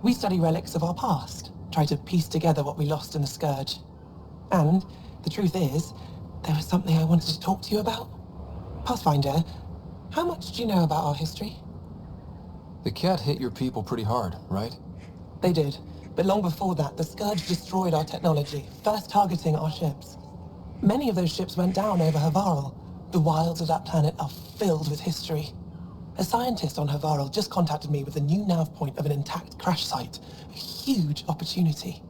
We study relics of our past, try to piece together what we lost in the Scourge. And the truth is, there was something I wanted to talk to you about. Pathfinder, how much do you know about our history? The Kett hit your people pretty hard, right? They did, but long before that, the Scourge destroyed our technology, first targeting our ships. Many of those ships went down over Havarl. The wilds of that planet are filled with history. A scientist on Havarl just contacted me with a new nav point of an intact crash site. A huge opportunity.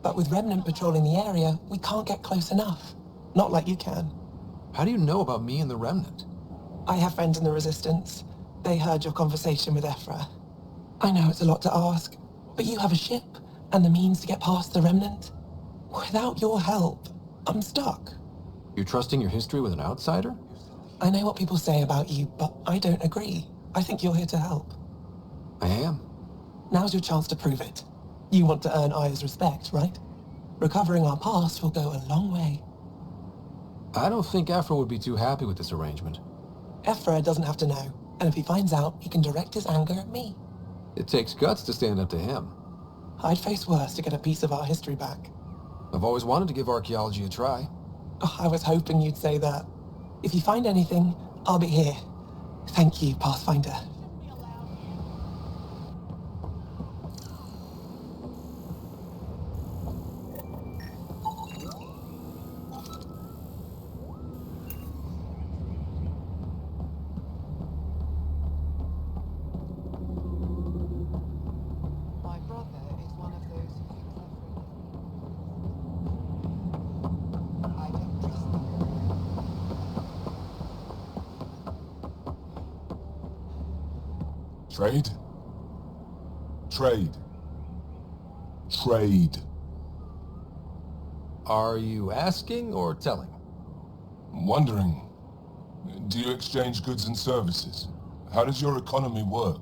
But with Remnant patrolling the area, we can't get close enough. Not like you can. How do you know about me and the Remnant? I have friends in the Resistance. They heard your conversation with Ephra. I know it's a lot to ask, but you have a ship and the means to get past the Remnant. Without your help, I'm stuck. You're trusting your history with an outsider? I know what people say about you, but I don't agree. I think you're here to help. I am. Now's your chance to prove it. You want to earn Aya's respect, right? Recovering our past will go a long way. I don't think Ephra would be too happy with this arrangement. Ephra doesn't have to know, and if he finds out, he can direct his anger at me. It takes guts to stand up to him. I'd face worse to get a piece of our history back. I've always wanted to give archaeology a try. Oh, I was hoping you'd say that. If you find anything, I'll be here. Thank you, Pathfinder. Trade? Trade. Trade. Are you asking or telling? Wondering, do you exchange goods and services? How does your economy work?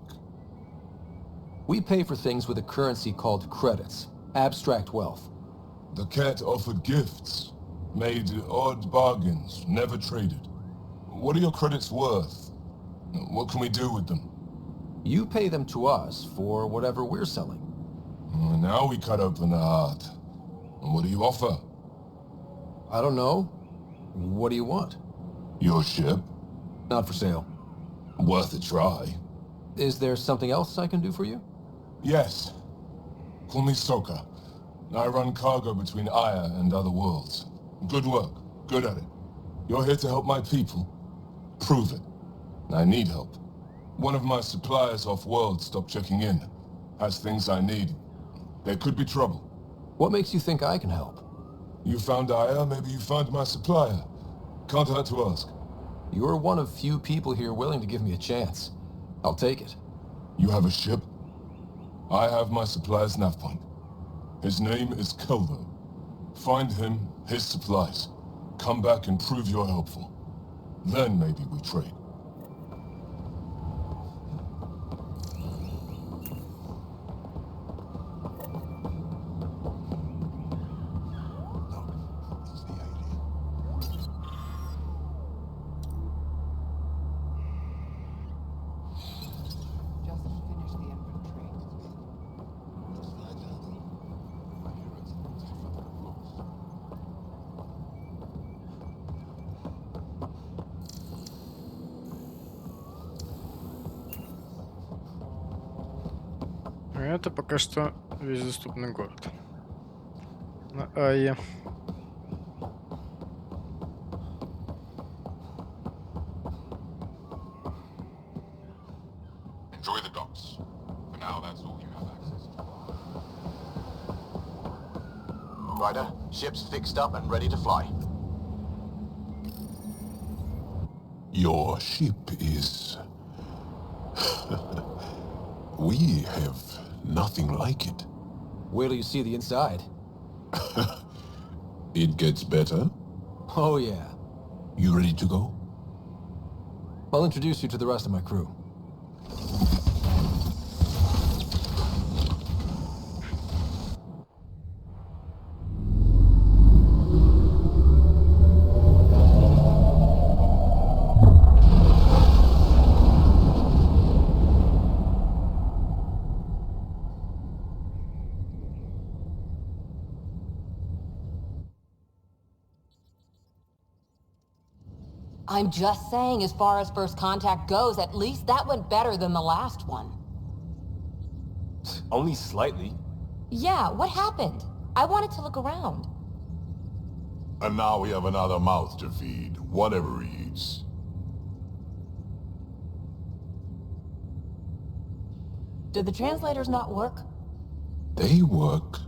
We pay for things with a currency called credits. Abstract wealth. The Kett offered gifts, made odd bargains, never traded. What are your credits worth? What can we do with them? You pay them to us for whatever we're selling. Now we cut open the heart. What do you offer? I don't know. What do you want? Your ship? Not for sale. Worth a try. Is there something else I can do for you? Yes. Call me Soka. I run cargo between Aya and other worlds. Good work. Good at it. You're here to help my people. Prove it. I need help. One of my suppliers off-world stopped checking in. Has things I need. There could be trouble. What makes you think I can help? You found Aya, maybe you found my supplier. Can't hurt to ask. You're one of few people here willing to give me a chance. I'll take it. You have a ship? I have my supplier's nav point. His name is Kelvo. Find him, his supplies. Come back and prove you're helpful. Then maybe we trade. Это пока что весь доступный город. На Айе. Enjoy the docks. For now, that's all you have access to. Ryder, ship's fixed up and ready to fly. Your ship is... We have nothing like it. Wait till you see the inside. It gets better? Oh yeah. You ready to go? I'll introduce you to the rest of my crew. I'm just saying, as far as first contact goes, at least that went better than the last one. Only slightly. Yeah, what happened? I wanted to look around. And now we have another mouth to feed, whatever he eats. Did the translators not work? They work.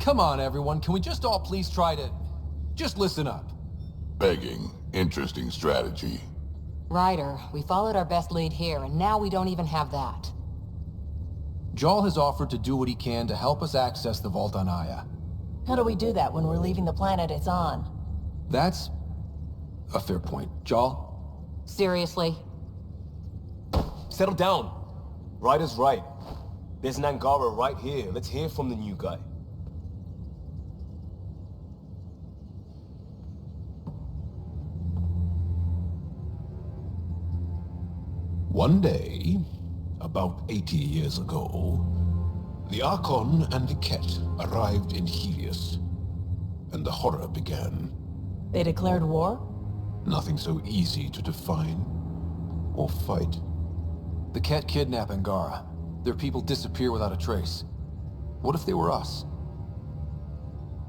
Come on, everyone. Can we just all please try to... just listen up. Begging. Interesting strategy. Ryder, we followed our best lead here, and now we don't even have that. Jarl has offered to do what he can to help us access the vault on Aya. How do we do that when we're leaving the planet it's on? That's a fair point. Jarl? Seriously? Settle down. Ryder's right. There's an Angara right here. Let's hear from the new guy. One day, about 80 years ago, the Archon and the Kett arrived in Helios, and the horror began. They declared war? Nothing so easy to define or fight. The Kett kidnap Angara. Their people disappear without a trace. What if they were us?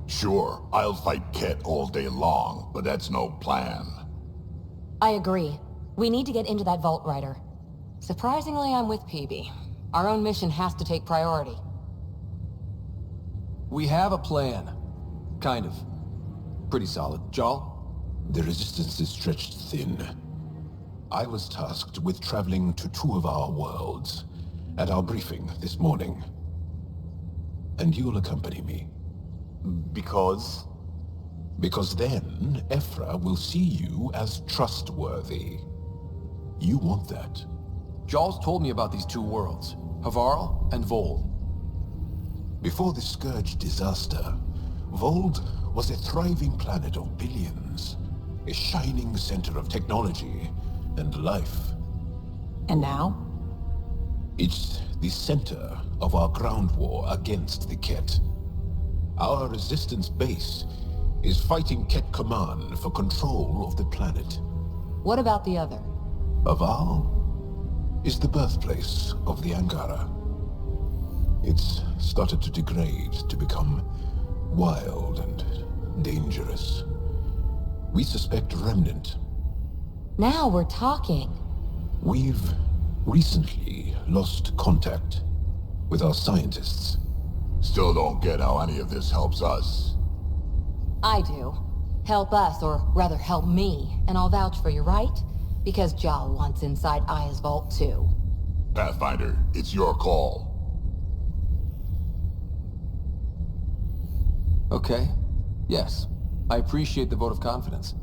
Sure, I'll fight Kett all day long, but that's no plan. I agree. We need to get into that vault, Ryder. Surprisingly, I'm with PB. Our own mission has to take priority. We have a plan. Kind of. Pretty solid. Jarl? The resistance is stretched thin. I was tasked with traveling to 2 of our worlds at our briefing this morning. And you'll accompany me. Because? Because then, Ephra will see you as trustworthy. You want that. Jarl's told me about these 2 worlds, Havarl and Voeld. Before the Scourge disaster, Voeld was a thriving planet of billions, a shining center of technology and life. And now? It's the center of our ground war against the Kett. Our resistance base is fighting Kett Command for control of the planet. What about the other? Havarl is the birthplace of the Angara. It's started to degrade, to become wild and dangerous. We suspect Remnant. Now we're talking. We've recently lost contact with our scientists. Still don't get how any of this helps us. I do. Help us, or rather help me, and I'll vouch for you, right? Because Jal wants inside Aya's vault too. Pathfinder, it's your call. Okay. Yes. I appreciate the vote of confidence.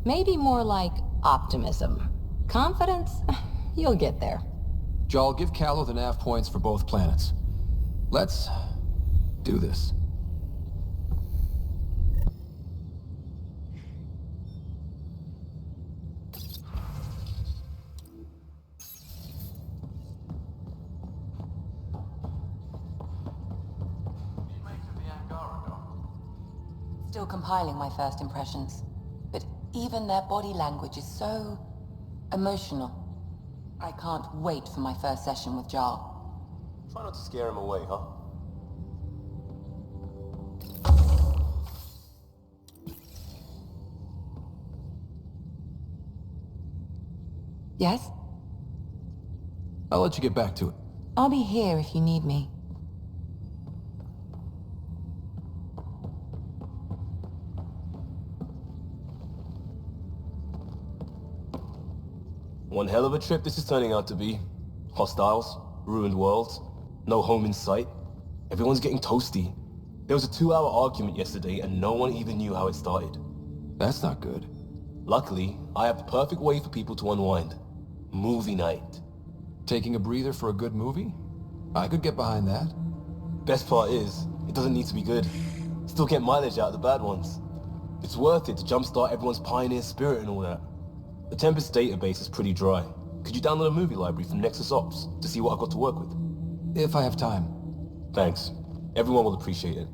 Maybe more like optimism. Confidence? You'll get there. Jarl, give Callow the nav points for both planets. Let's do this. Still compiling my first impressions. But even their body language is so emotional. I can't wait for my first session with Jarl. Try not to scare him away, huh? Yes? I'll let you get back to it. I'll be here if you need me. One hell of a trip this is turning out to be. Hostiles, ruined worlds, no home in sight. Everyone's getting toasty. There was a 2-hour argument yesterday and no one even knew how it started. That's not good. Luckily, I have the perfect way for people to unwind. Movie night. Taking a breather for a good movie? I could get behind that. Best part is, it doesn't need to be good. Still get mileage out of the bad ones. It's worth it to jumpstart everyone's pioneer spirit and all that. The Tempest database is pretty dry. Could you download a movie library from Nexus Ops to see what I've got to work with? If I have time. Thanks. Everyone will appreciate it.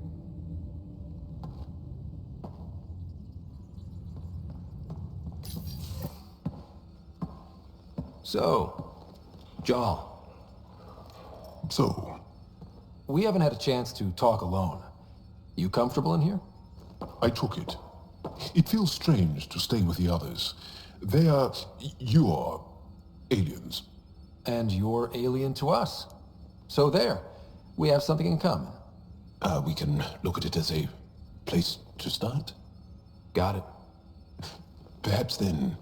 So, Jarl. So? We haven't had a chance to talk alone. You comfortable in here? I took it. It feels strange to stay with the others. They are... you're... aliens. And you're alien to us. So there. We have something in common. We can look at it as a place to start. Got it. Perhaps then,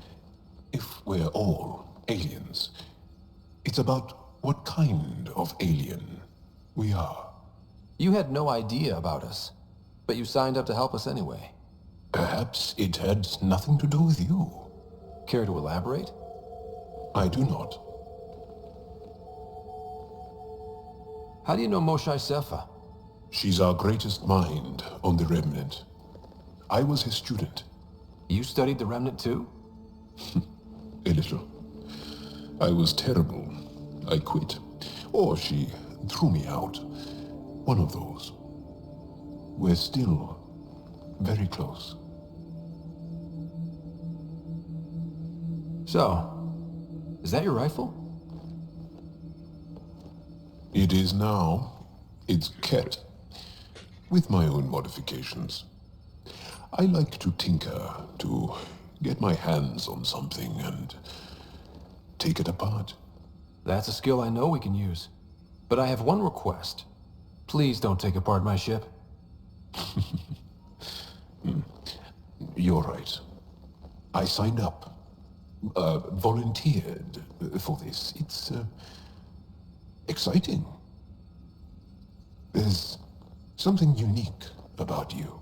if we're all aliens, it's about what kind of alien we are. You had no idea about us, but you signed up to help us anyway. Perhaps it had nothing to do with you. Care to elaborate? I do not. How do you know Moshae Sefa? She's our greatest mind on the Remnant. I was his student. You studied the Remnant too? A little. I was terrible. I quit. Or she threw me out. One of those. We're still very close. So, is that your rifle? It is now. It's Kett. With my own modifications. I like to tinker, to get my hands on something and take it apart. That's a skill I know we can use. But I have one request. Please don't take apart my ship. You're right. I signed up. volunteered for this. It's exciting. There's something unique about you.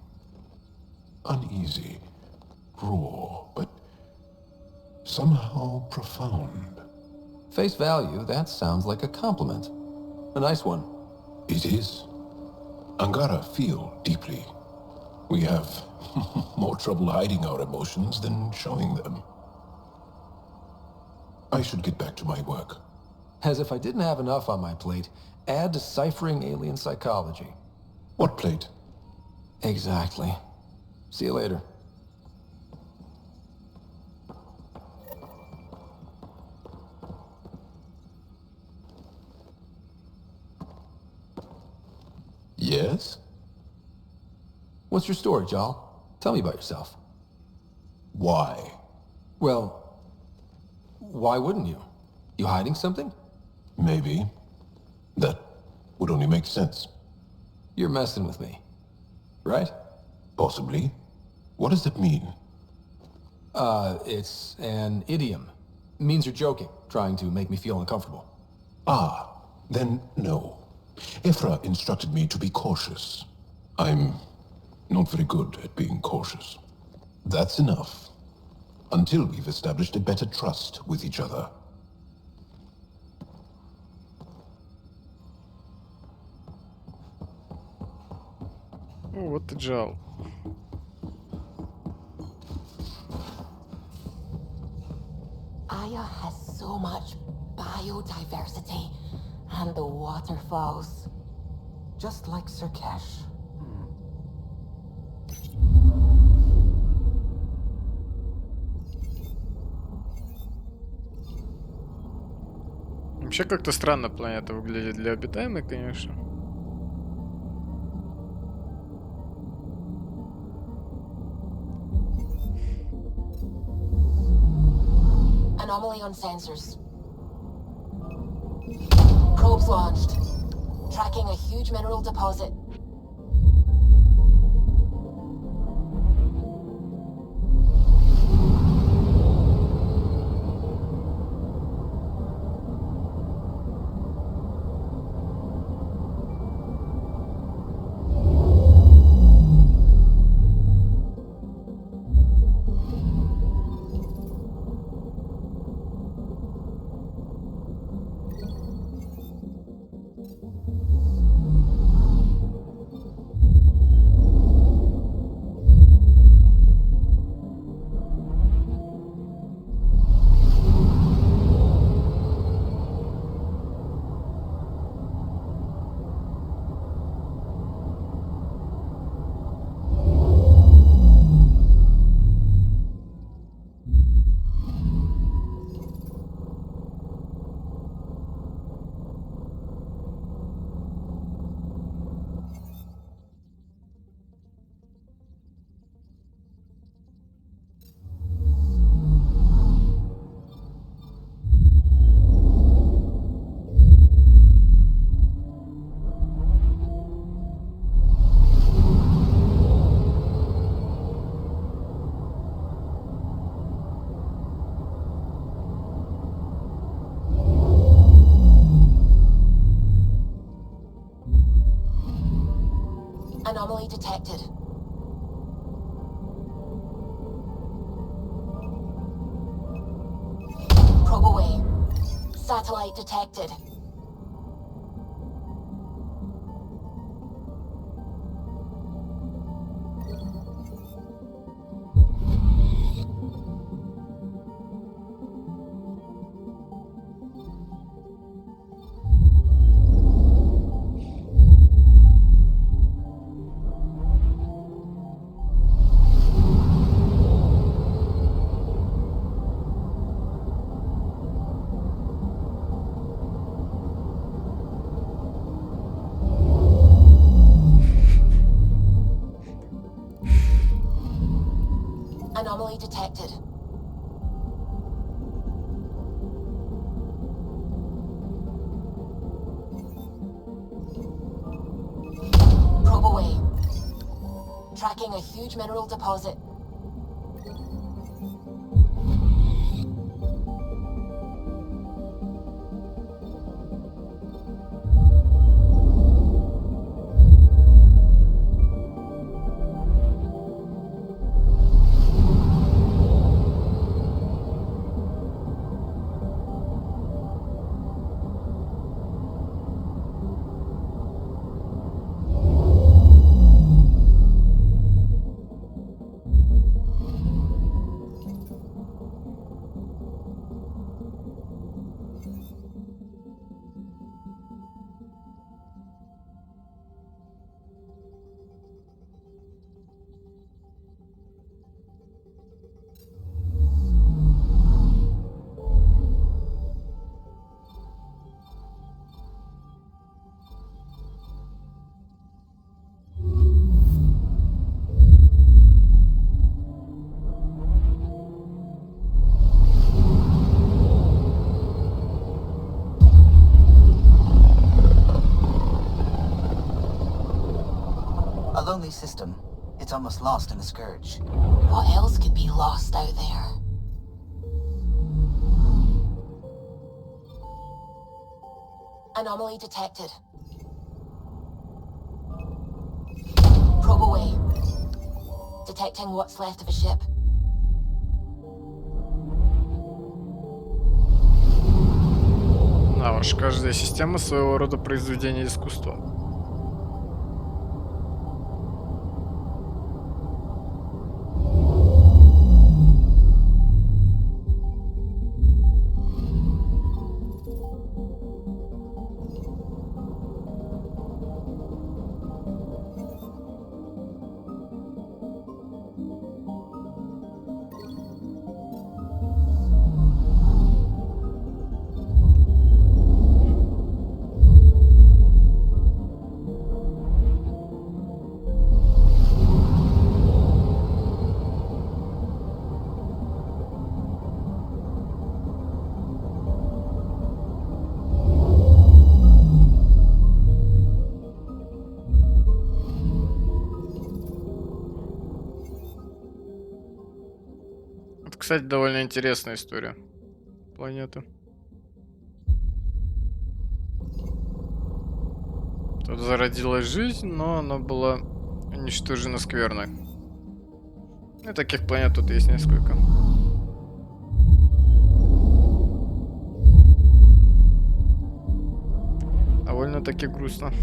Uneasy, raw, but somehow profound. Face value, that sounds like a compliment. A nice one. It is. Angara feel deeply. We have more trouble hiding our emotions than showing them. I should get back to my work. As if I didn't have enough on my plate, add deciphering alien psychology. What plate? Exactly. See you later. Yes? What's your story, Jal? Tell me about yourself. Why? Well, why wouldn't you? You hiding something? Maybe. That would only make sense. You're messing with me, right? Possibly. What does that mean? It's an idiom. Means you're joking, trying to make me feel uncomfortable. Ah, then no. Ephra instructed me to be cautious. I'm not very good at being cautious. That's enough. Until we've established a better trust with each other. Ну вот и Джал. Aya has so much biodiversity and the waterfalls. Just like Sirkesh. Вообще как-то странно планета выглядит для обитаемой, конечно. Anomaly on sensors. Probes launched. Tracking a huge mineral deposit. Anomaly detected. Probe away. Satellite detected. Anomaly detected. Probe away. Tracking a huge mineral deposit. system. It's almost lost in the Scourge. What else could be lost out there? Anomaly detected. Probe away. Detecting what's left of a ship. А уж каждая система своего рода произведение искусства. Кстати, довольно интересная история планеты. Тут зародилась жизнь, но она была уничтожена скверной. И таких планет тут есть несколько. Довольно-таки грустно.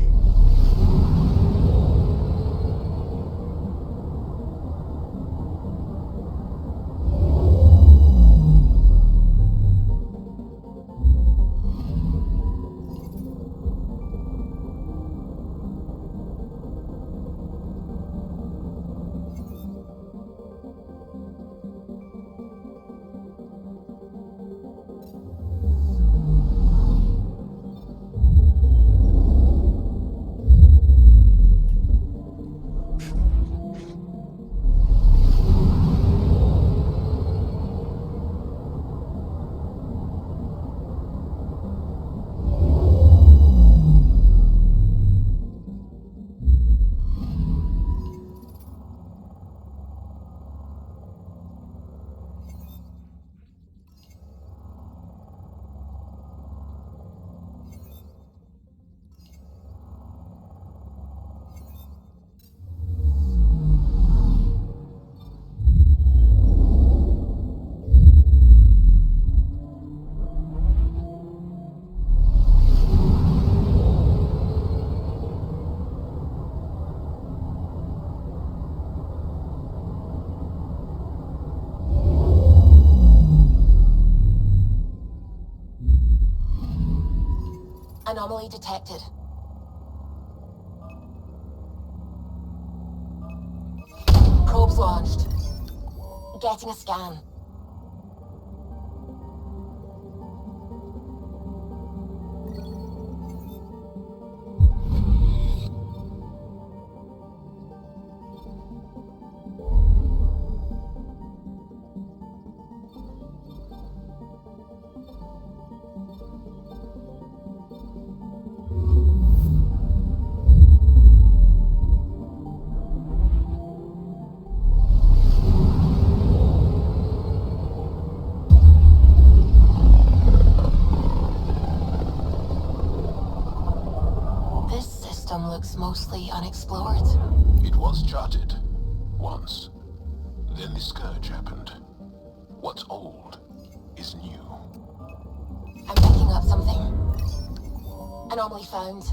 Anomaly detected. Probes launched. Getting a scan. Looks mostly unexplored. It was charted. Once. Then the Scourge happened. What's old is new. I'm picking up something. Anomaly found.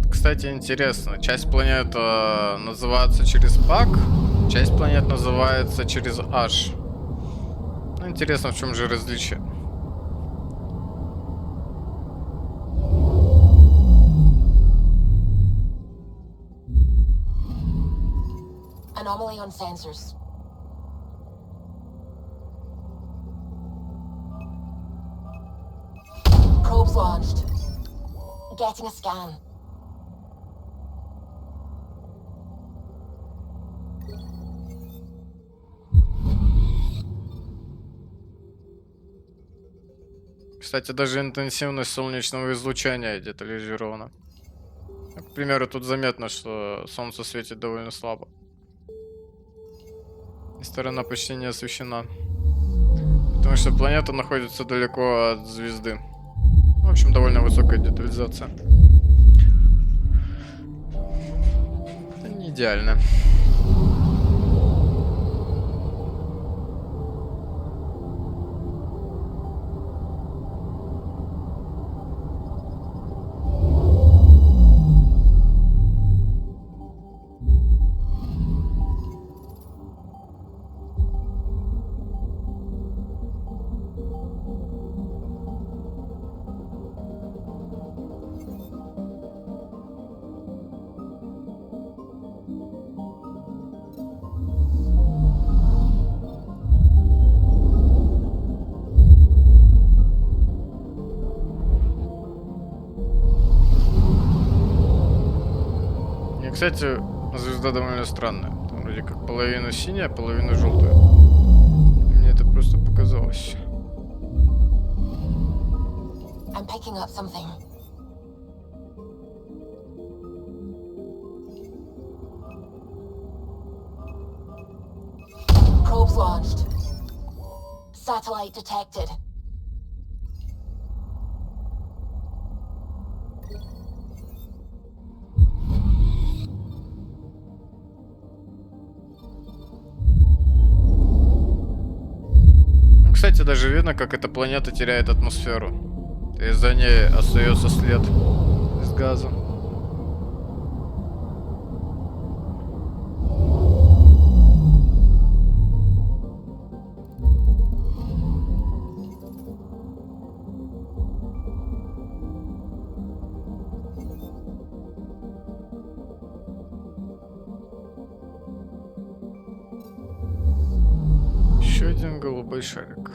Кстати, интересно, часть планет называется через пак, часть планет называется через H. Ну, Интересно, в чем же различие? Anomaly on sensors. Probes launched. Getting a scan. Кстати, даже интенсивность солнечного излучения детализирована. К примеру, тут заметно, что солнце светит довольно слабо. И сторона почти не освещена. Потому что планета находится далеко от звезды. В общем, довольно высокая детализация. Это не идеально. Кстати, звезда довольно странная. Там вроде как половина синяя, половина желтая. Мне это просто показалось. I'm picking up something. Probes launched. Satellite detected. Кстати, даже видно, как эта планета теряет атмосферу. И за ней остается след из газа. Еще один голубой шарик.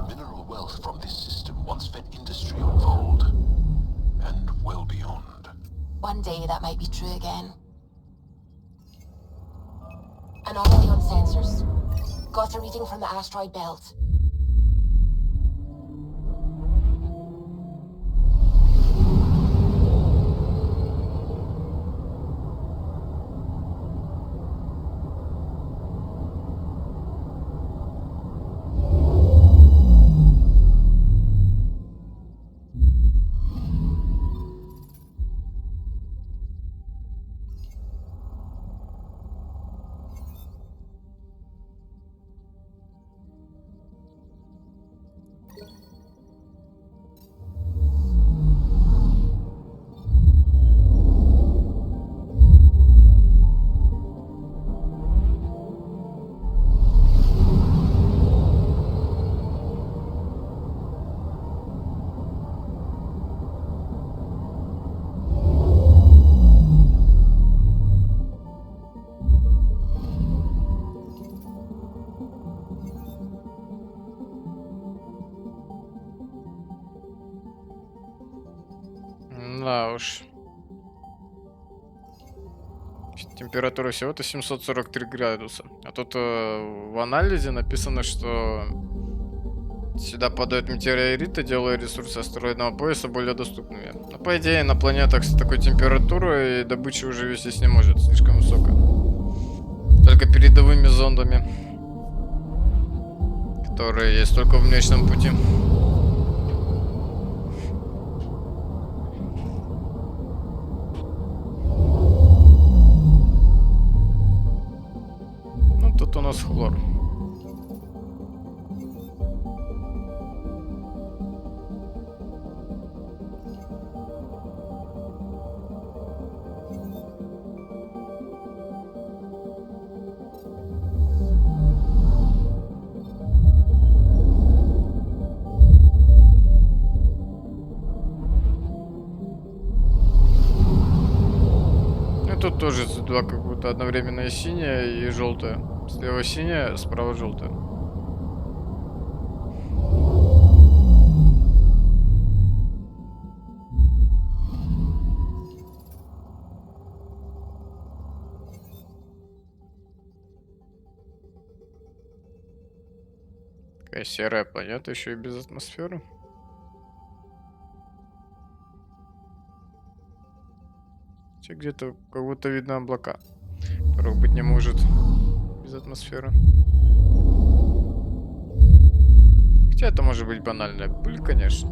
Mineral wealth from this system once fed industry on Voeld, and well beyond. One day that might be true again. Anomaly on sensors. Got a reading from the asteroid belt. Да уж. Температура всего-то 743 градуса. А тут в анализе написано, что сюда падают метеориты, делая ресурсы астероидного пояса более доступными. Но по идее на планетах с такой температурой добыча уже вестись не может, слишком высокая. Только передовыми зондами, которые есть только в Млечном Пути. нас хлор. Тут тоже два как будто одновременно синее и желтое. Слева синее, справа желтое. Такая серая планета, еще и без атмосферы. Где-то как будто видно облака, которых быть не может без атмосферы. Хотя это может быть банальная пыль, конечно.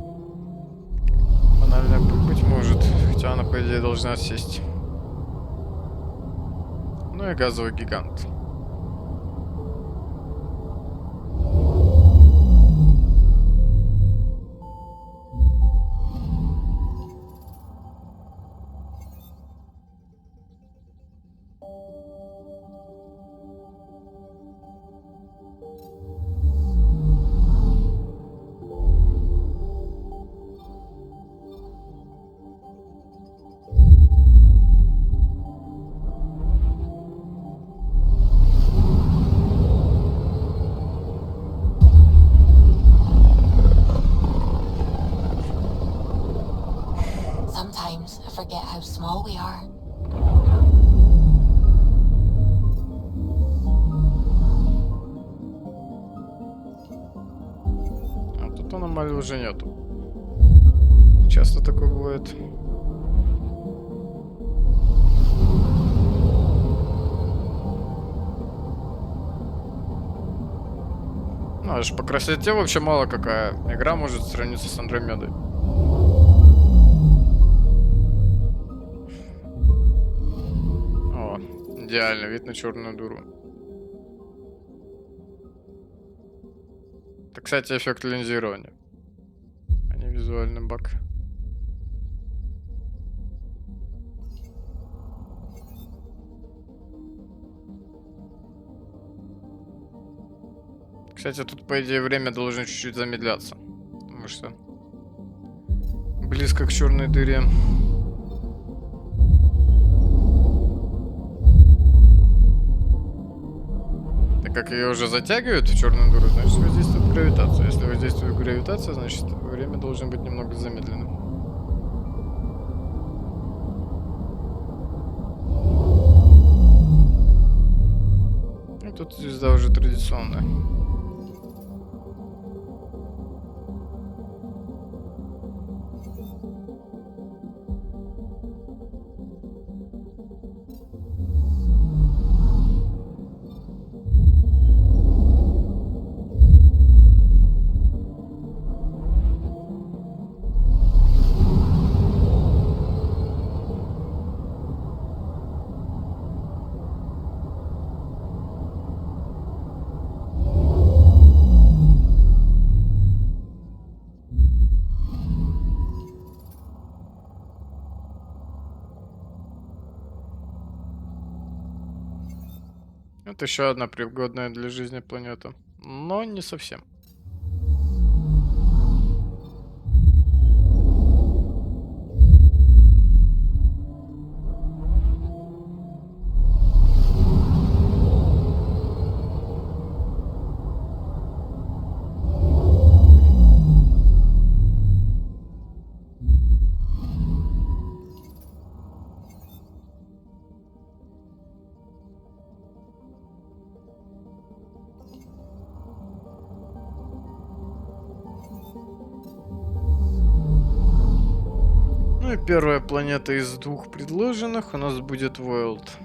Банальная пыль быть может, хотя она, по идее, должна сесть. Ну и газовый гигант. Sometimes I forget how small we are. А тут аномалий уже нету. Часто такое бывает. Ну, аж по красоте вообще мало какая игра может сравниться с Андромедой. О, идеально, вид на черную дыру. Это, кстати, эффект линзирования, а не визуальный баг. Кстати, тут, по идее, время должно чуть-чуть замедляться. Потому что близко к черной дыре. Так как ее уже затягивают в черную дыру, значит воздействует гравитация. Если воздействует гравитация, значит время должно быть немного замедленным. И тут звезда уже традиционная. Это еще одна пригодная для жизни планета, но не совсем. Ну и первая планета из двух предложенных у нас будет Воелд.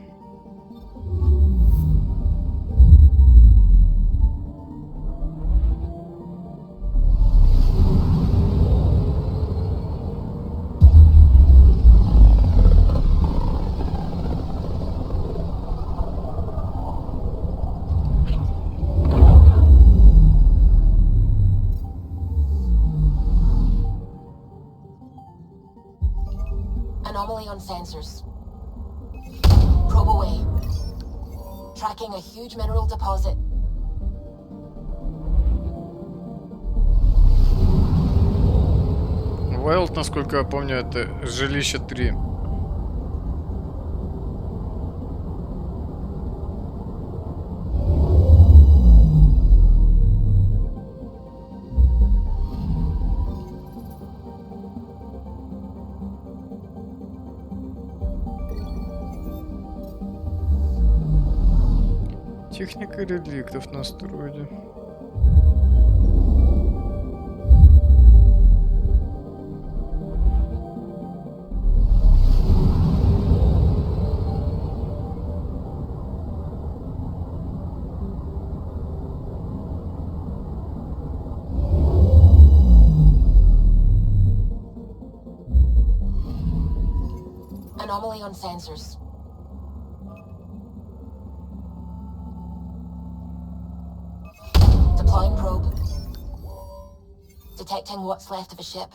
on sensors. Probe away. Tracking a huge mineral deposit. Воелд, насколько я помню, это жилище 3. Техника реликтов на астероиде. Anomaly on sensors. Deploying probe. Detecting what's left of a ship.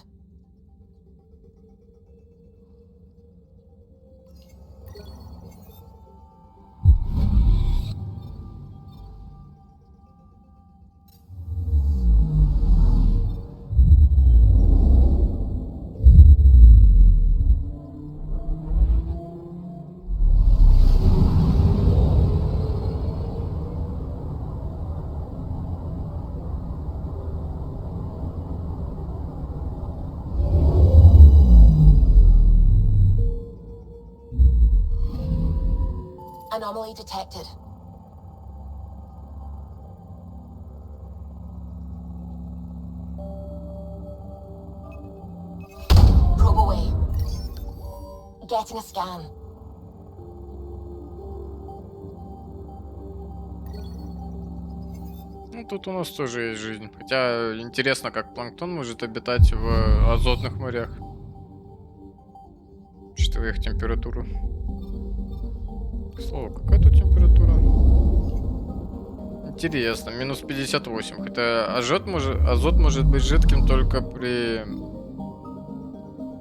Anomaly detected. Probe away. Getting a scan. Ну, тут у нас тоже есть жизнь. Хотя интересно, как планктон может обитать в азотных морях. Учитывая их температуру. К слову, какая тут температура? Интересно, минус 58. Хотя азот может быть жидким только при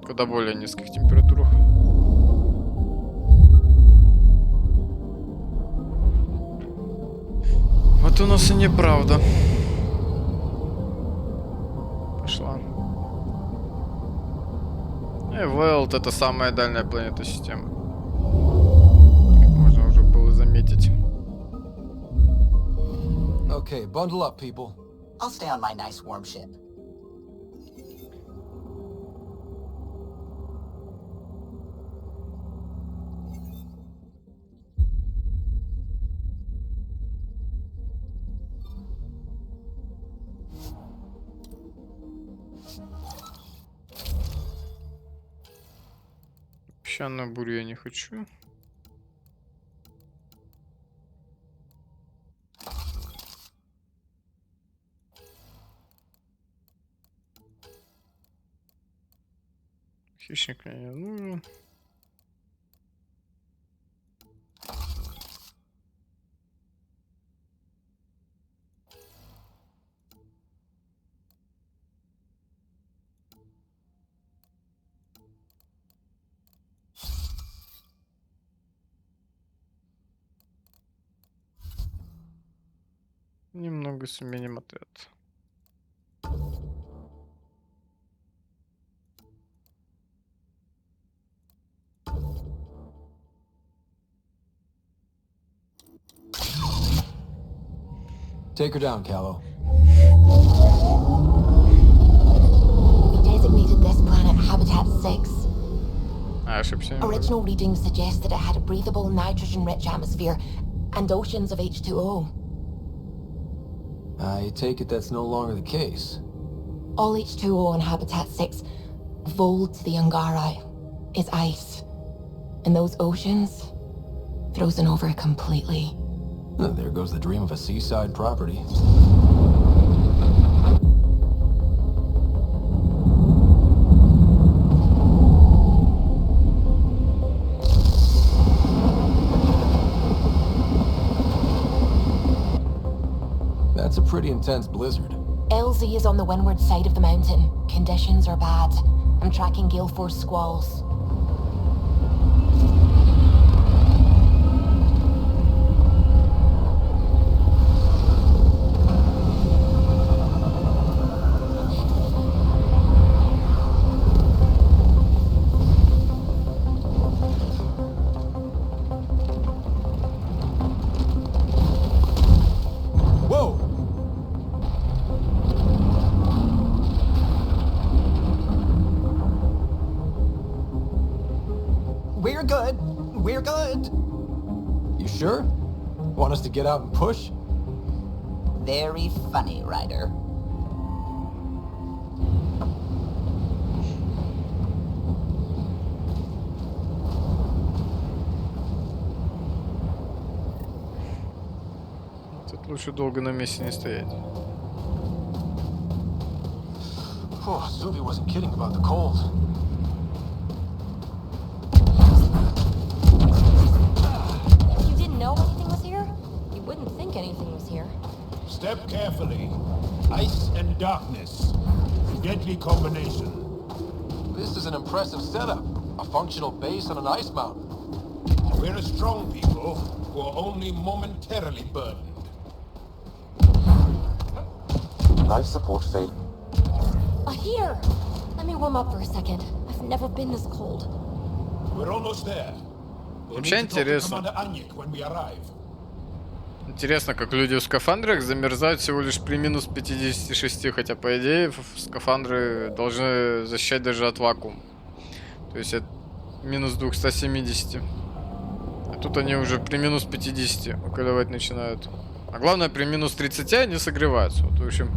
куда более низких температурах. Вот у нас и неправда. Пошла. И Воелд — это самая дальняя планета системы. Как можно уже было заметить. Okay, bundle up, people. I'll stay on my nice warm ship. Песчаную бурю я не хочу. Хищник мне не нужен. Немного сменим отряд. Take her down, Callow. We designated this planet Habitat 6. I ошибся. Original readings suggest that it had a breathable, nitrogen-rich atmosphere and oceans of H2O. I take it that's no longer the case. All H2O on Habitat 6, Voeld to the Angari, is ice. And those oceans, frozen over completely. There goes the dream of a seaside property. That's a pretty intense blizzard. LZ is on the windward side of the mountain. Conditions are bad. I'm tracking gale force squalls. We're good. You sure? Want us to get out and push? Very funny, Ryder. Тут лучше долго на месте не стоять. Oh, Zuby wasn't kidding about the cold. If you didn't know anything was here, you wouldn't think anything was here. Step carefully. Ice and darkness. Deadly combination. This is an impressive setup. A functional base on an ice mountain. We're a strong people who are only momentarily burdened. Life support failed. A heater! Let me warm up for a second. I've never been this cold. We're almost there. Вообще интересно. Интересно, как люди в скафандрах замерзают всего лишь при минус 56, хотя по идее скафандры должны защищать даже от вакуума. То есть от минус 270. А тут они уже при минус 50 укалывать начинают. А главное, при минус 30 они согреваются. Вот, в общем,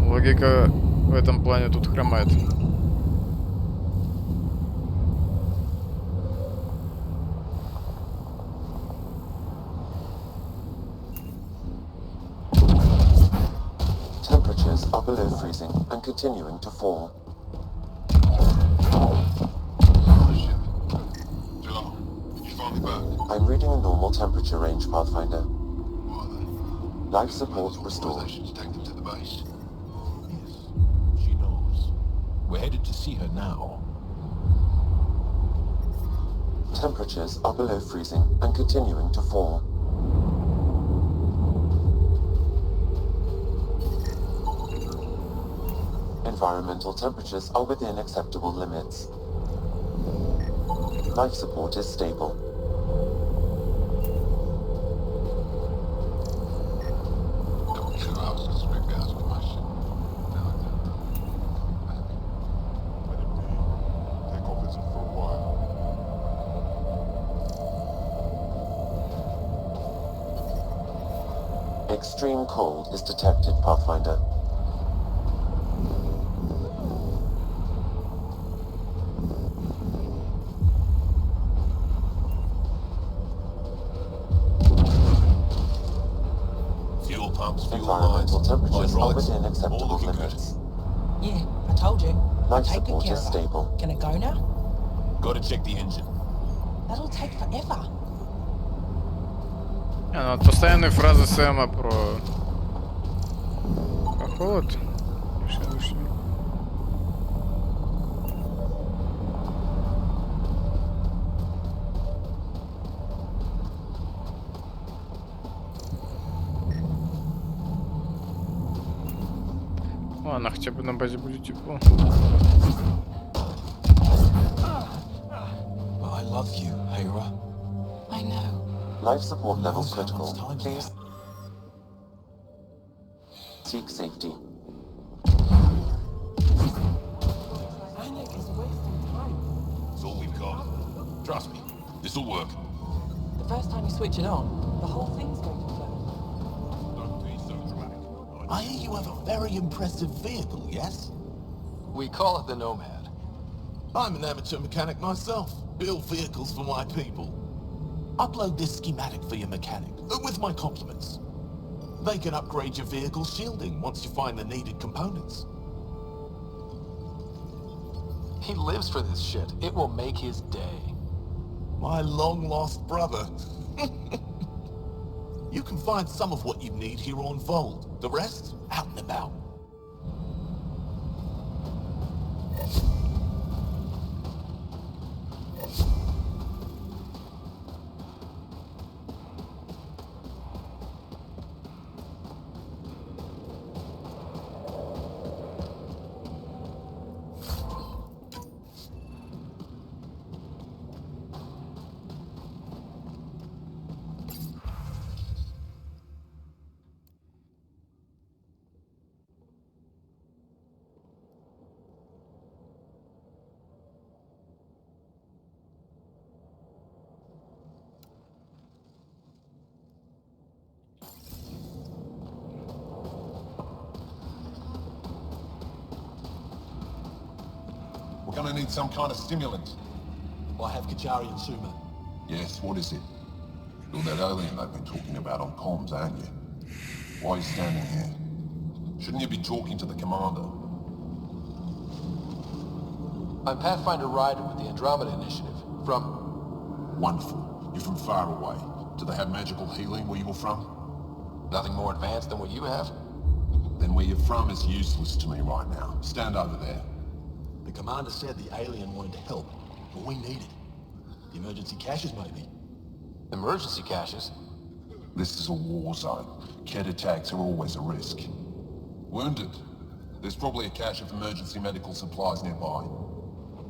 логика в этом плане тут хромает. Temperatures are below freezing and continuing to fall. I'm reading a normal temperature range, Pathfinder. Life support restored. She knows. We're headed to see her now. Temperatures are below freezing and continuing to fall. Environmental temperatures are within acceptable limits. Life support is stable. Extreme cold is detected, Pathfinder. Fuel pumps, fuel Environmental lines, temperatures are hydraulics, within all acceptable looking good. limits. Yeah, I told you. Life Take good support care is of her. stable. Can it go now? Gotta check the engine. That'll take forever. Ну, от постоянной фразы Сэма про холод. Ладно, хотя бы на базе будет тепло. I love you, Hera. I know. Life support level critical. Please seek safety. It's all we've got. Trust me, this'll work. The first time you switch it on, the whole thing's going to flow. Don't be so dramatic. I hear you have a very impressive vehicle, yes? We call it the Nomad. I'm an amateur mechanic myself. Build vehicles for my people. Upload this schematic for your mechanic, with my compliments. They can upgrade your vehicle's shielding once you find the needed components. He lives for this shit. It will make his day. My long-lost brother. You can find some of what you need here on Voeld. The rest, out and about. Gonna need some kind of stimulant. I have Kachari and Suma. Yes, what is it? You're that alien they've been talking about on comms, aren't you? Why are you standing here? Shouldn't you be talking to the commander? I'm Pathfinder Ryder with the Andromeda Initiative. From... Wonderful. You're from far away. Do they have magical healing where you're from? Nothing more advanced than what you have? Then where you're from is useless to me right now. Stand over there. The commander said the alien wanted to help, but we need it. The emergency caches, maybe. Emergency caches? This is a war zone. Kett attacks are always a risk. Wounded. There's probably a cache of emergency medical supplies nearby.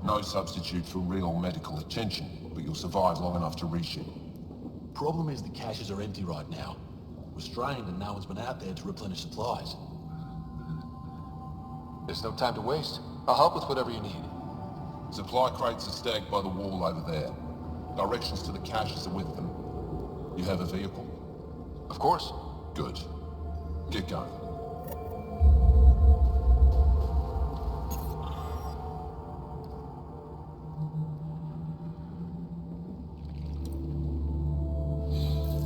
No substitute for real medical attention, but you'll survive long enough to reach it. Problem is the caches are empty right now. We're strained and no one's been out there to replenish supplies. There's no time to waste. I'll help with whatever you need. Supply crates are stacked by the wall over there. Directions to the caches are with them. You have a vehicle? Of course. Good. Get going.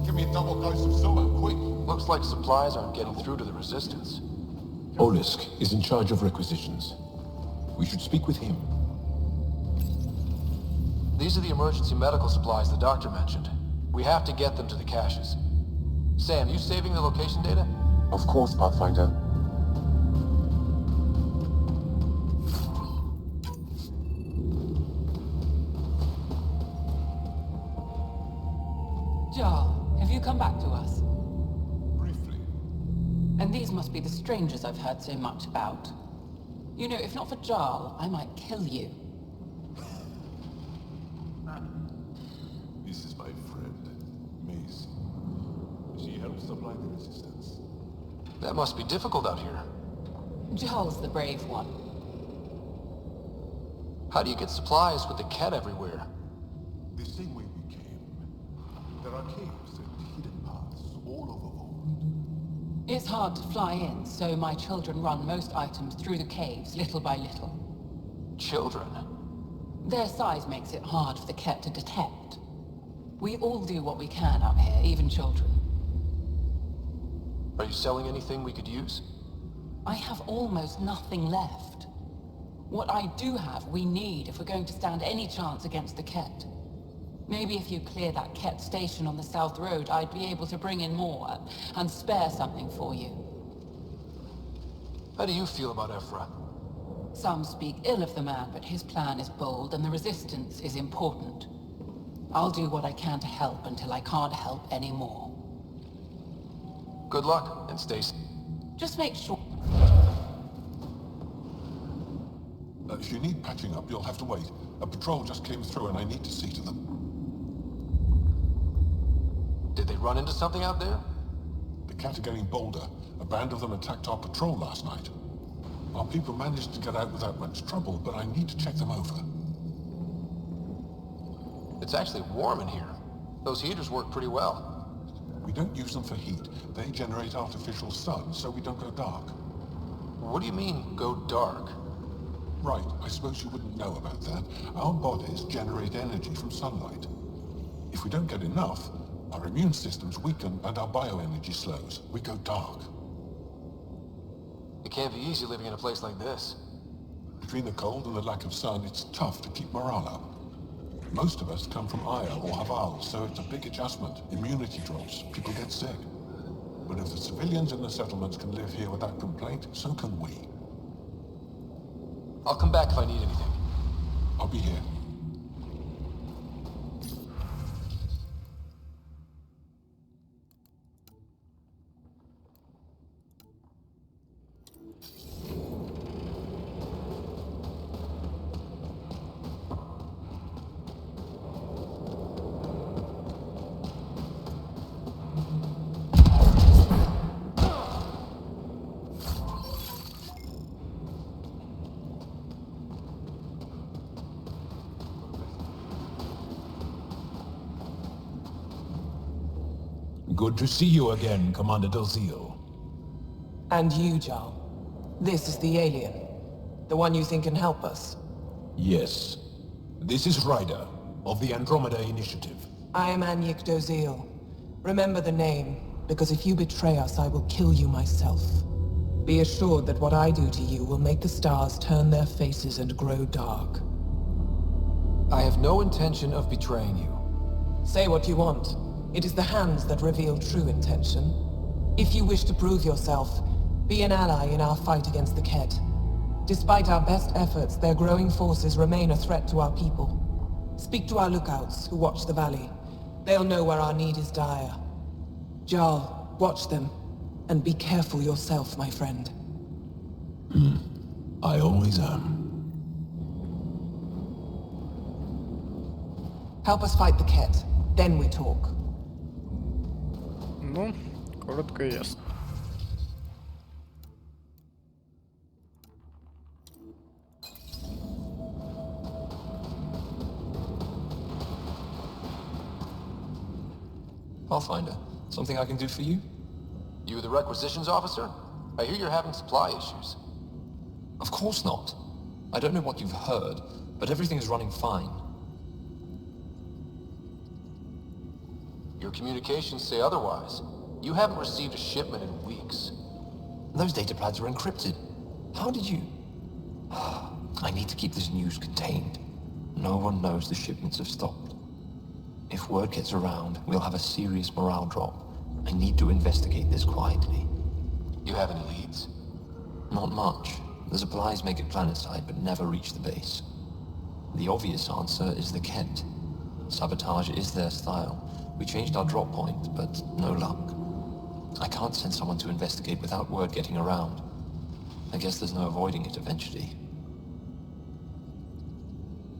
Give me a double dose of Suma, quick. Looks like supplies aren't getting through to the Resistance. Oelisk is in charge of requisitions. We should speak with him. These are the emergency medical supplies the doctor mentioned. We have to get them to the caches. Sam, you saving the location data? Of course, Pathfinder. Jarl, have you come back to us? Briefly. And these must be the strangers I've heard so much about. You know, if not for Jarl, I might kill you. This is my friend, Mace. She helps supply the resistance. That must be difficult out here. Jarl's the brave one. How do you get supplies with the Kett everywhere? The same way we came. There are caves and hidden paths all over Voeld. It's hard to fly in, so my children run most items through the caves, little by little. Children? Their size makes it hard for the Kett to detect. We all do what we can up here, even children. Are you selling anything we could use? I have almost nothing left. What I do have, we need if we're going to stand any chance against the Kett. Maybe if you clear that Kett station on the South Road, I'd be able to bring in more and spare something for you. How do you feel about Ephra? Some speak ill of the man, but his plan is bold and the resistance is important. I'll do what I can to help until I can't help anymore. Good luck, and stay safe. Just make sure... If you need patching up, you'll have to wait. A patrol just came through and I need to see to them. Did they run into something out there? The Kett are getting bolder. A band of them attacked our patrol last night. Our people managed to get out without much trouble, but I need to check them over. It's actually warm in here. Those heaters work pretty well. We don't use them for heat. They generate artificial sun, so we don't go dark. What do you mean, go dark? Right, I suppose you wouldn't know about that. Our bodies generate energy from sunlight. If we don't get enough, our immune systems weaken and our bioenergy slows. We go dark. It can't be easy living in a place like this. Between the cold and the lack of sun, it's tough to keep morale up. Most of us come from Aya or Haval, so it's a big adjustment. Immunity drops, people get sick. But if the civilians in the settlements can live here without complaint, so can we. I'll come back if I need anything. I'll be here. Good to see you again, Commander Dalziel. And you, Jarl. This is the alien. The one you think can help us. Yes. This is Ryder, of the Andromeda Initiative. I am Anyik Dozil. Remember the name, because if you betray us, I will kill you myself. Be assured that what I do to you will make the stars turn their faces and grow dark. I have no intention of betraying you. Say what you want. It is the hands that reveal true intention. If you wish to prove yourself, be an ally in our fight against the Kett. Despite our best efforts, their growing forces remain a threat to our people. Speak to our lookouts, who watch the valley. They'll know where our need is dire. Jarl, watch them. And be careful yourself, my friend. I always am. Help us fight the Kett. Then we talk. Ну, коротко и ясно. Pathfinder, something I can do for you? You the requisitions officer? I hear you're having supply issues. Of course not. I don't know what you've heard, but everything is running fine. Your communications say otherwise. You haven't received a shipment in weeks. Those data pads are encrypted. How did you... I need to keep this news contained. No one knows the shipments have stopped. If word gets around, we'll have a serious morale drop. I need to investigate this quietly. You have any leads? Not much. The supplies make it planetside, but never reach the base. The obvious answer is the Kett. Sabotage is their style. We changed our drop point, but no luck. I can't send someone to investigate without word getting around. I guess there's no avoiding it eventually.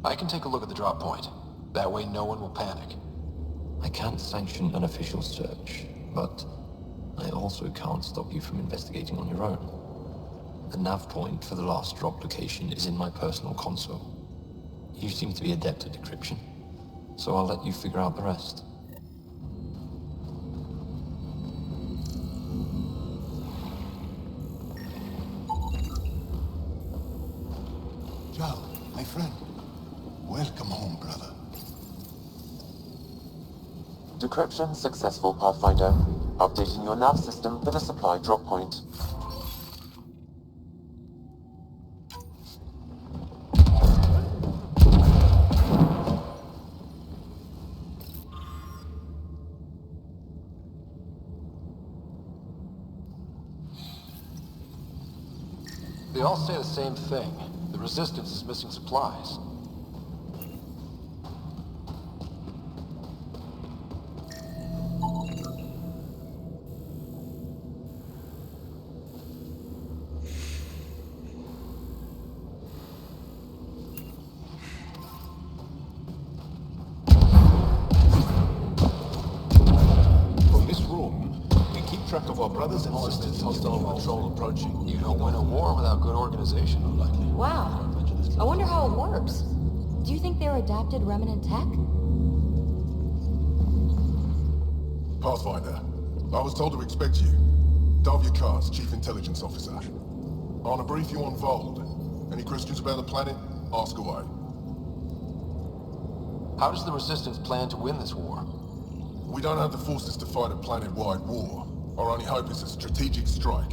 I can take a look at the drop point. That way no one will panic. I can't sanction an official search, but I also can't stop you from investigating on your own. The nav point for the last drop location is in my personal console. You seem to be adept at decryption, so I'll let you figure out the rest. Joe, my friend. Welcome home, brother. Decryption successful, Pathfinder. Updating your nav system for the supply drop point. They all say the same thing. The Resistance is missing supplies. From this room, we keep track of our brothers and sisters hostile patrol approaching. You don't win a war without good organization, unlikely. Wow. I wonder how it works. Do you think they're adapted remnant tech? Pathfinder, I was told to expect you. Davia Kars, Chief Intelligence Officer. I want to brief you on Voeld. Any questions about the planet? Ask away. How does the Resistance plan to win this war? We don't have the forces to fight a planet-wide war. Our only hope is a strategic strike.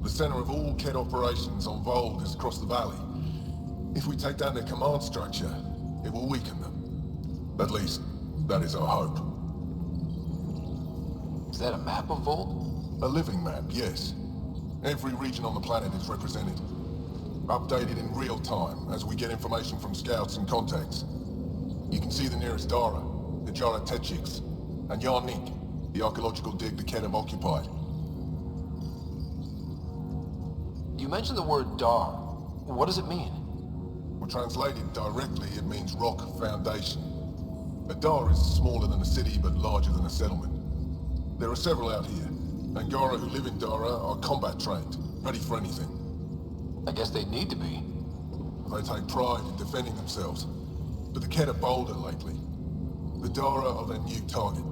The center of all Kett operations on Voeld is across the valley. If we take down their command structure, it will weaken them. At least, that is our hope. Is that a map of Voeld? A living map, yes. Every region on the planet is represented. Updated in real time as we get information from scouts and contacts. You can see the nearest Dara, the Jara Tечикс, and Jaa Niik, the archaeological dig the Kett have occupied. You mentioned the word Dar. What does it mean? Well, translated directly, it means rock foundation. A Dar is smaller than a city, but larger than a settlement. There are several out here. Angara who live in Dara are combat trained, ready for anything. I guess they need to be. They take pride in defending themselves. But the Kett are bolder lately. The Dara are their new target.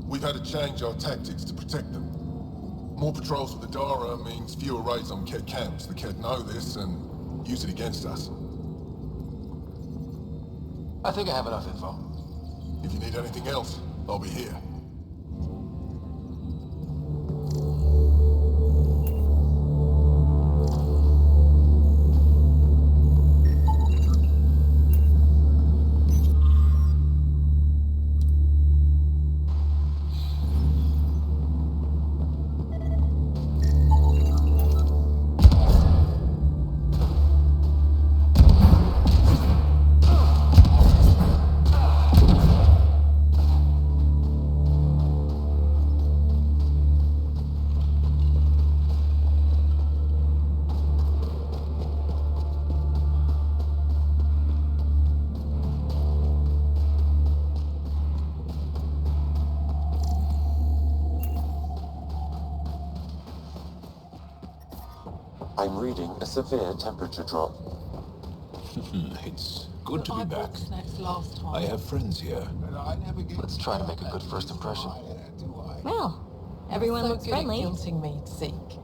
We've had to change our tactics to protect them. More patrols with the Dara means fewer raids on Kett camps. The Kett know this and use it against us. I think I have enough info. If you need anything else, I'll be here. I'm reading a severe temperature drop. It's good to be back. Snacks last time. I have friends here. Let's try to make a good first impression. Well, everyone looks friendly. Guilting me, Zeke.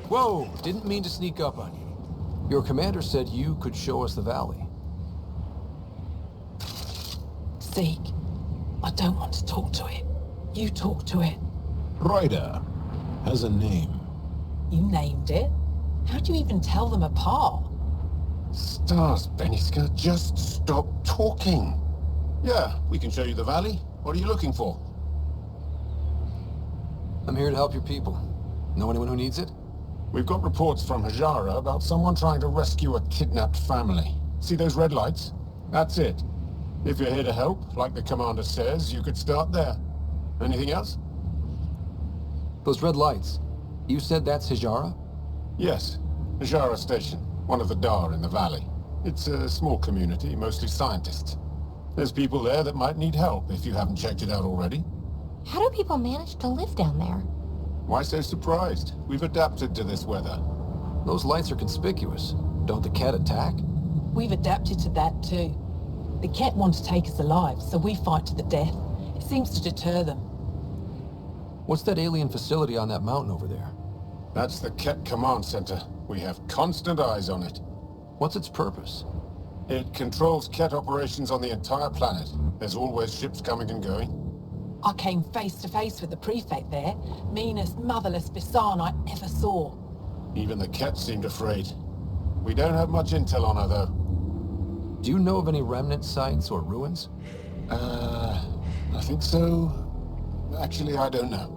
Whoa! Didn't mean to sneak up on you. Your commander said you could show us the valley. Zeke, I don't want to talk to it. You talk to it. Ryder has a name. You named it? How do you even tell them apart? Stars, Beniska, just stop talking. Yeah, we can show you the valley. What are you looking for? I'm here to help your people. Know anyone who needs it? We've got reports from Hajara about someone trying to rescue a kidnapped family. See those red lights? That's it. If you're here to help, like the commander says, you could start there. Anything else? Those red lights. You said that's Hajara? Yes. Hajara Station, one of the Dar in the valley. It's a small community, mostly scientists. There's people there that might need help if you haven't checked it out already. How do people manage to live down there? Why so surprised? We've adapted to this weather. Those lights are conspicuous. Don't the Kett attack? We've adapted to that too. The Kett want to take us alive, so we fight to the death. It seems to deter them. What's that alien facility on that mountain over there? That's the Kett Command Center. We have constant eyes on it. What's its purpose? It controls Kett operations on the entire planet. There's always ships coming and going. I came face to face with the prefect there. Meanest, motherless Bisan I ever saw. Even the Kett seemed afraid. We don't have much intel on her, though. Do you know of any remnant sites or ruins? I think so. Actually, I don't know.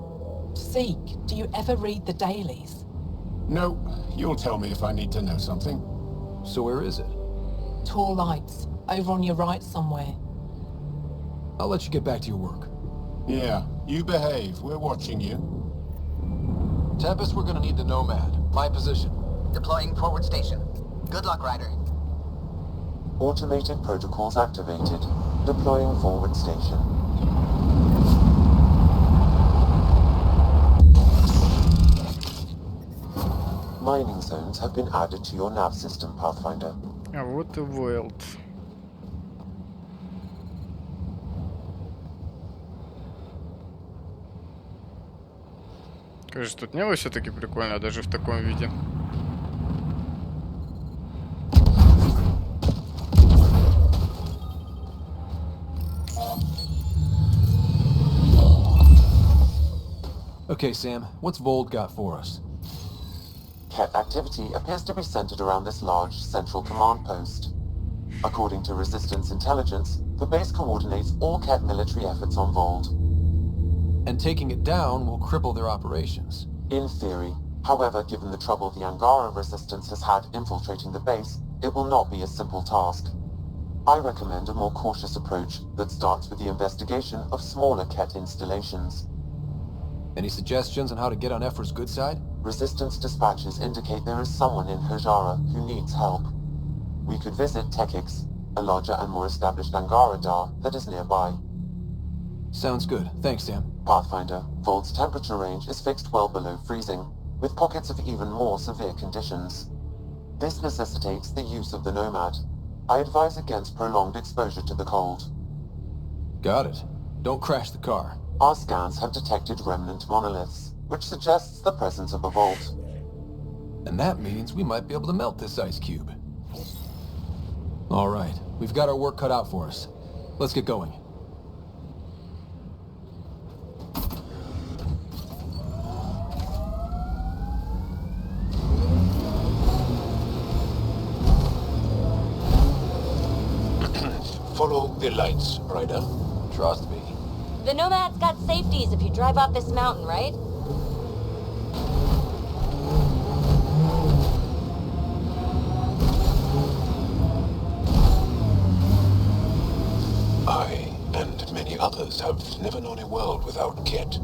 Zeke, do you ever read the dailies? No, you'll tell me if I need to know something. So where is it? Tall lights, over on your right somewhere. I'll let you get back to your work. Yeah, you behave. We're watching you. Tempest, we're gonna need the Nomad. My position. Deploying forward station. Good luck, Ryder. Automated protocols activated. Deploying forward station. Mining zones have been added to your nav system, Pathfinder. А вот и Воелд. Кажется, тут небо все-таки прикольно, даже в таком виде. Okay, Sam, what's Voeld got for us? Kett activity appears to be centered around this large central command post. According to Resistance intelligence, the base coordinates all Kett military efforts on Voeld. And taking it down will cripple their operations. In theory. However, given the trouble the Angara Resistance has had infiltrating the base, it will not be a simple task. I recommend a more cautious approach that starts with the investigation of smaller Kett installations. Any suggestions on how to get on Ephra's good side? Resistance dispatches indicate there is someone in Hajara who needs help. We could visit Tečiks, a larger and more established Angara Dar that is nearby. Sounds good. Thanks, Sam. Pathfinder, Vold's temperature range is fixed well below freezing, with pockets of even more severe conditions. This necessitates the use of the Nomad. I advise against prolonged exposure to the cold. Got it. Don't crash the car. Our scans have detected remnant monoliths, which suggests the presence of a vault. And that means we might be able to melt this ice cube. All right. We've got our work cut out for us. Let's get going. Follow the lights, Ryder. Trust me. The Nomad's got safeties if you drive off this mountain, right? I and many others have never known a world without Kett.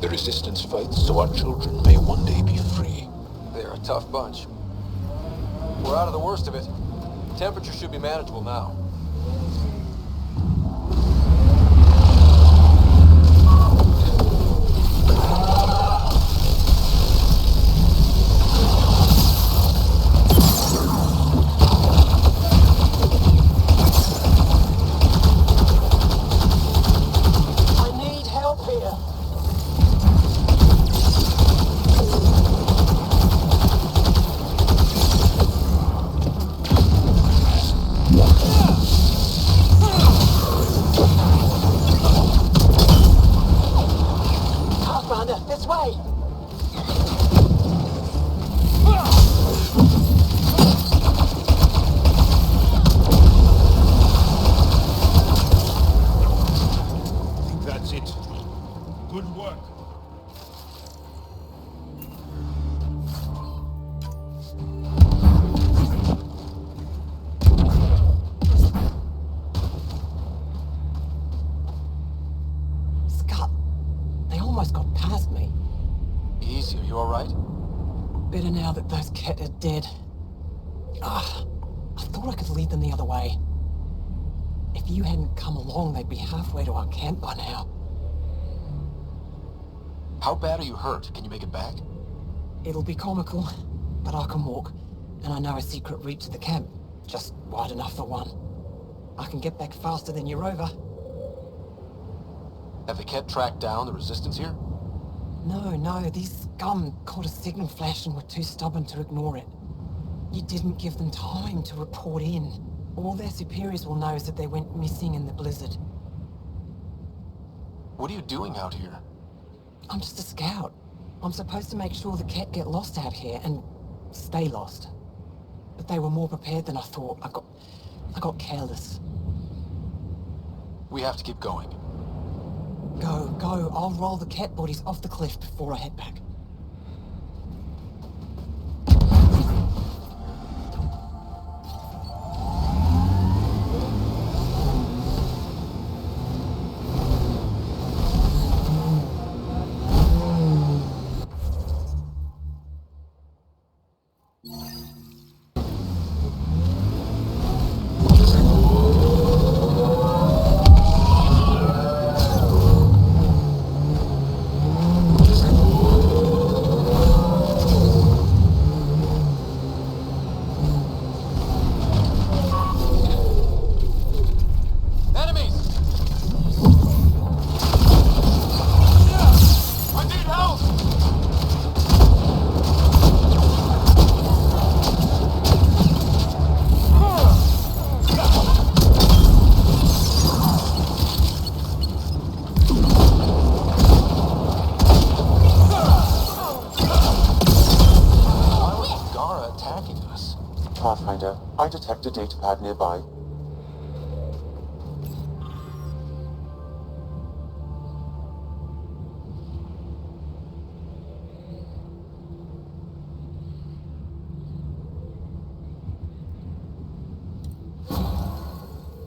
The Resistance fights so our children may one day be free. They're a tough bunch. We're out of the worst of it. Temperature should be manageable now. Dead. I thought I could lead them the other way. If you hadn't come along, they'd be halfway to our camp by now. How bad are you hurt? Can you make it back? It'll be comical, but I can walk. And I know a secret route to the camp. Just wide enough for one. I can get back faster than your rover. Have the Kett tracked down the Resistance here? No, these scum caught a signal flash and were too stubborn to ignore it. You didn't give them time to report in. All their superiors will know is that they went missing in the blizzard. What are you doing out here? I'm just a scout. I'm supposed to make sure the Kett get lost out here and stay lost. But they were more prepared than I thought. I got careless. We have to keep going. Go. I'll roll the Kett bodies off the cliff before I head back. I detect a datapad nearby.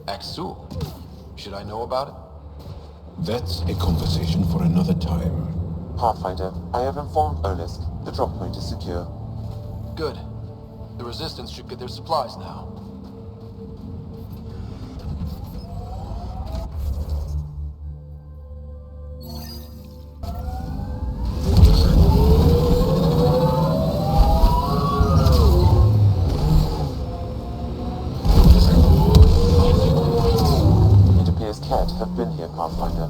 Axul. Should I know about it? That's a conversation for another time. Pathfinder, I have informed Eroesk. The drop point is secure. Good. The Resistance should get their supplies now. It appears Kett have been here, Pathfinder.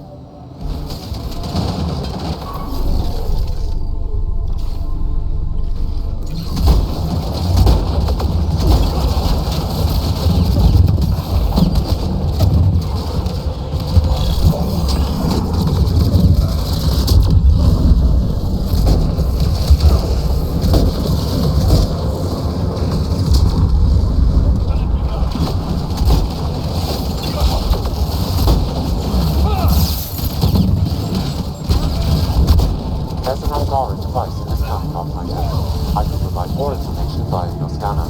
or information via your scanner.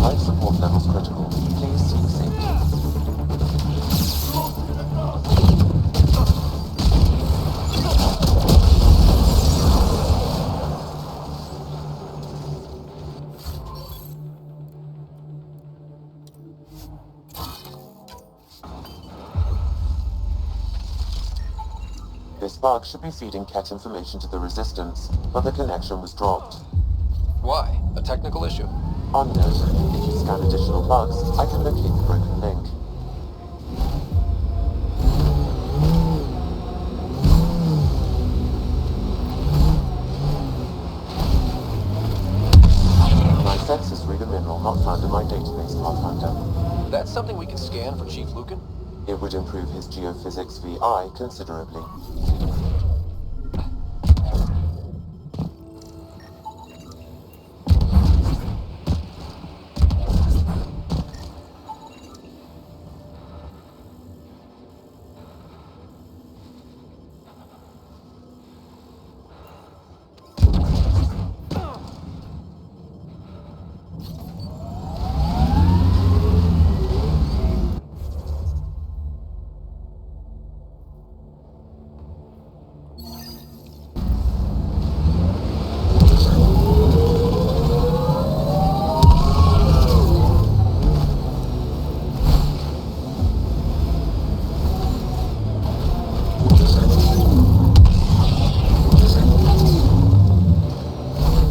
Life support levels critical. Please seek safety. This bug should be feeding Kett information to the Resistance, but the connection was dropped. Why? A technical issue? Unknown. If you scan additional bugs, I can locate the broken link. My census read a mineral not found in my database, Pathfinder. That's something we can scan for Chief Lucan? It would improve his geophysics VI considerably.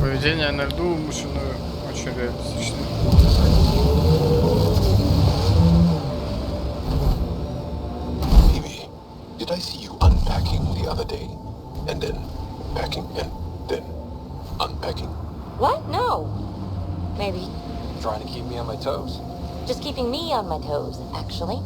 Поведение на льду мужчину очень реалистично. Phoebe, did I see you unpacking the other day? And then packing and then unpacking? What? No. Maybe. Trying to keep me on my toes? Just keeping me on my toes, actually.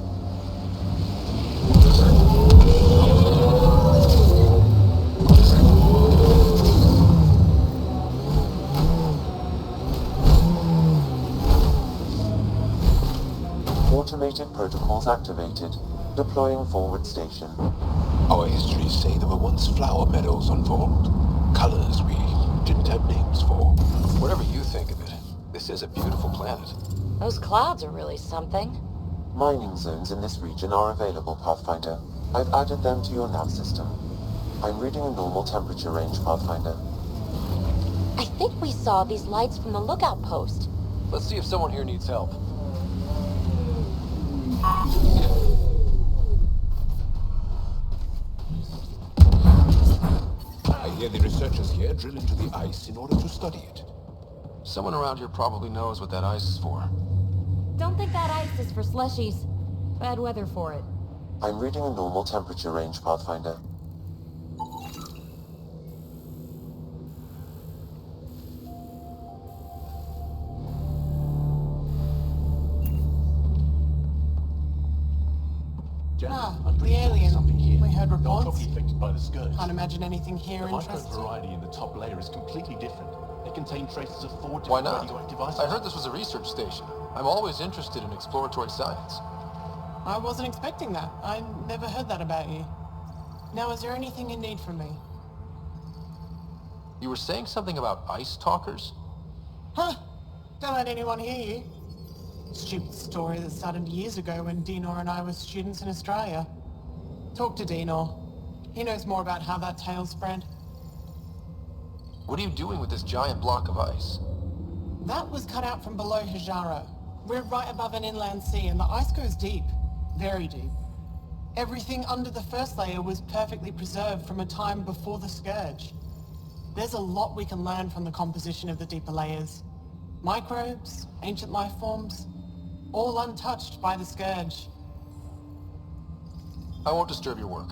Automated protocols activated. Deploying forward station. Our histories say there were once flower meadows on Voeld. Colors we didn't have names for. Whatever you think of it, this is a beautiful planet. Those clouds are really something. Mining zones in this region are available, Pathfinder. I've added them to your nav system. I'm reading a normal temperature range, Pathfinder. I think we saw these lights from the lookout post. Let's see if someone here needs help. I hear the researchers here drill into the ice in order to study it. Someone around here probably knows what that ice is for. Don't think that ice is for slushies. Bad weather for it. I'm reading a normal temperature range, Pathfinder. The alien. We heard reports. Affected by the scourge. Can't imagine anything here The interesting. microvariety in the top layer is completely different. They contain traces of 4 Why different not? radioactive I isotopes. heard this was a research station. I'm always interested in exploratory science. I wasn't expecting that. I never heard that about you. Now, is there anything you need from me? You were saying something about ice talkers? Huh? Don't let anyone hear you. Stupid story that started years ago when Dinor and I were students in Australia. Talk to Dinor. He knows more about how that tale spread. What are you doing with this giant block of ice? That was cut out from below Hijara. We're right above an inland sea and the ice goes deep. Very deep. Everything under the first layer was perfectly preserved from a time before the Scourge. There's a lot we can learn from the composition of the deeper layers. Microbes, ancient life forms, all untouched by the Scourge. I won't disturb your work.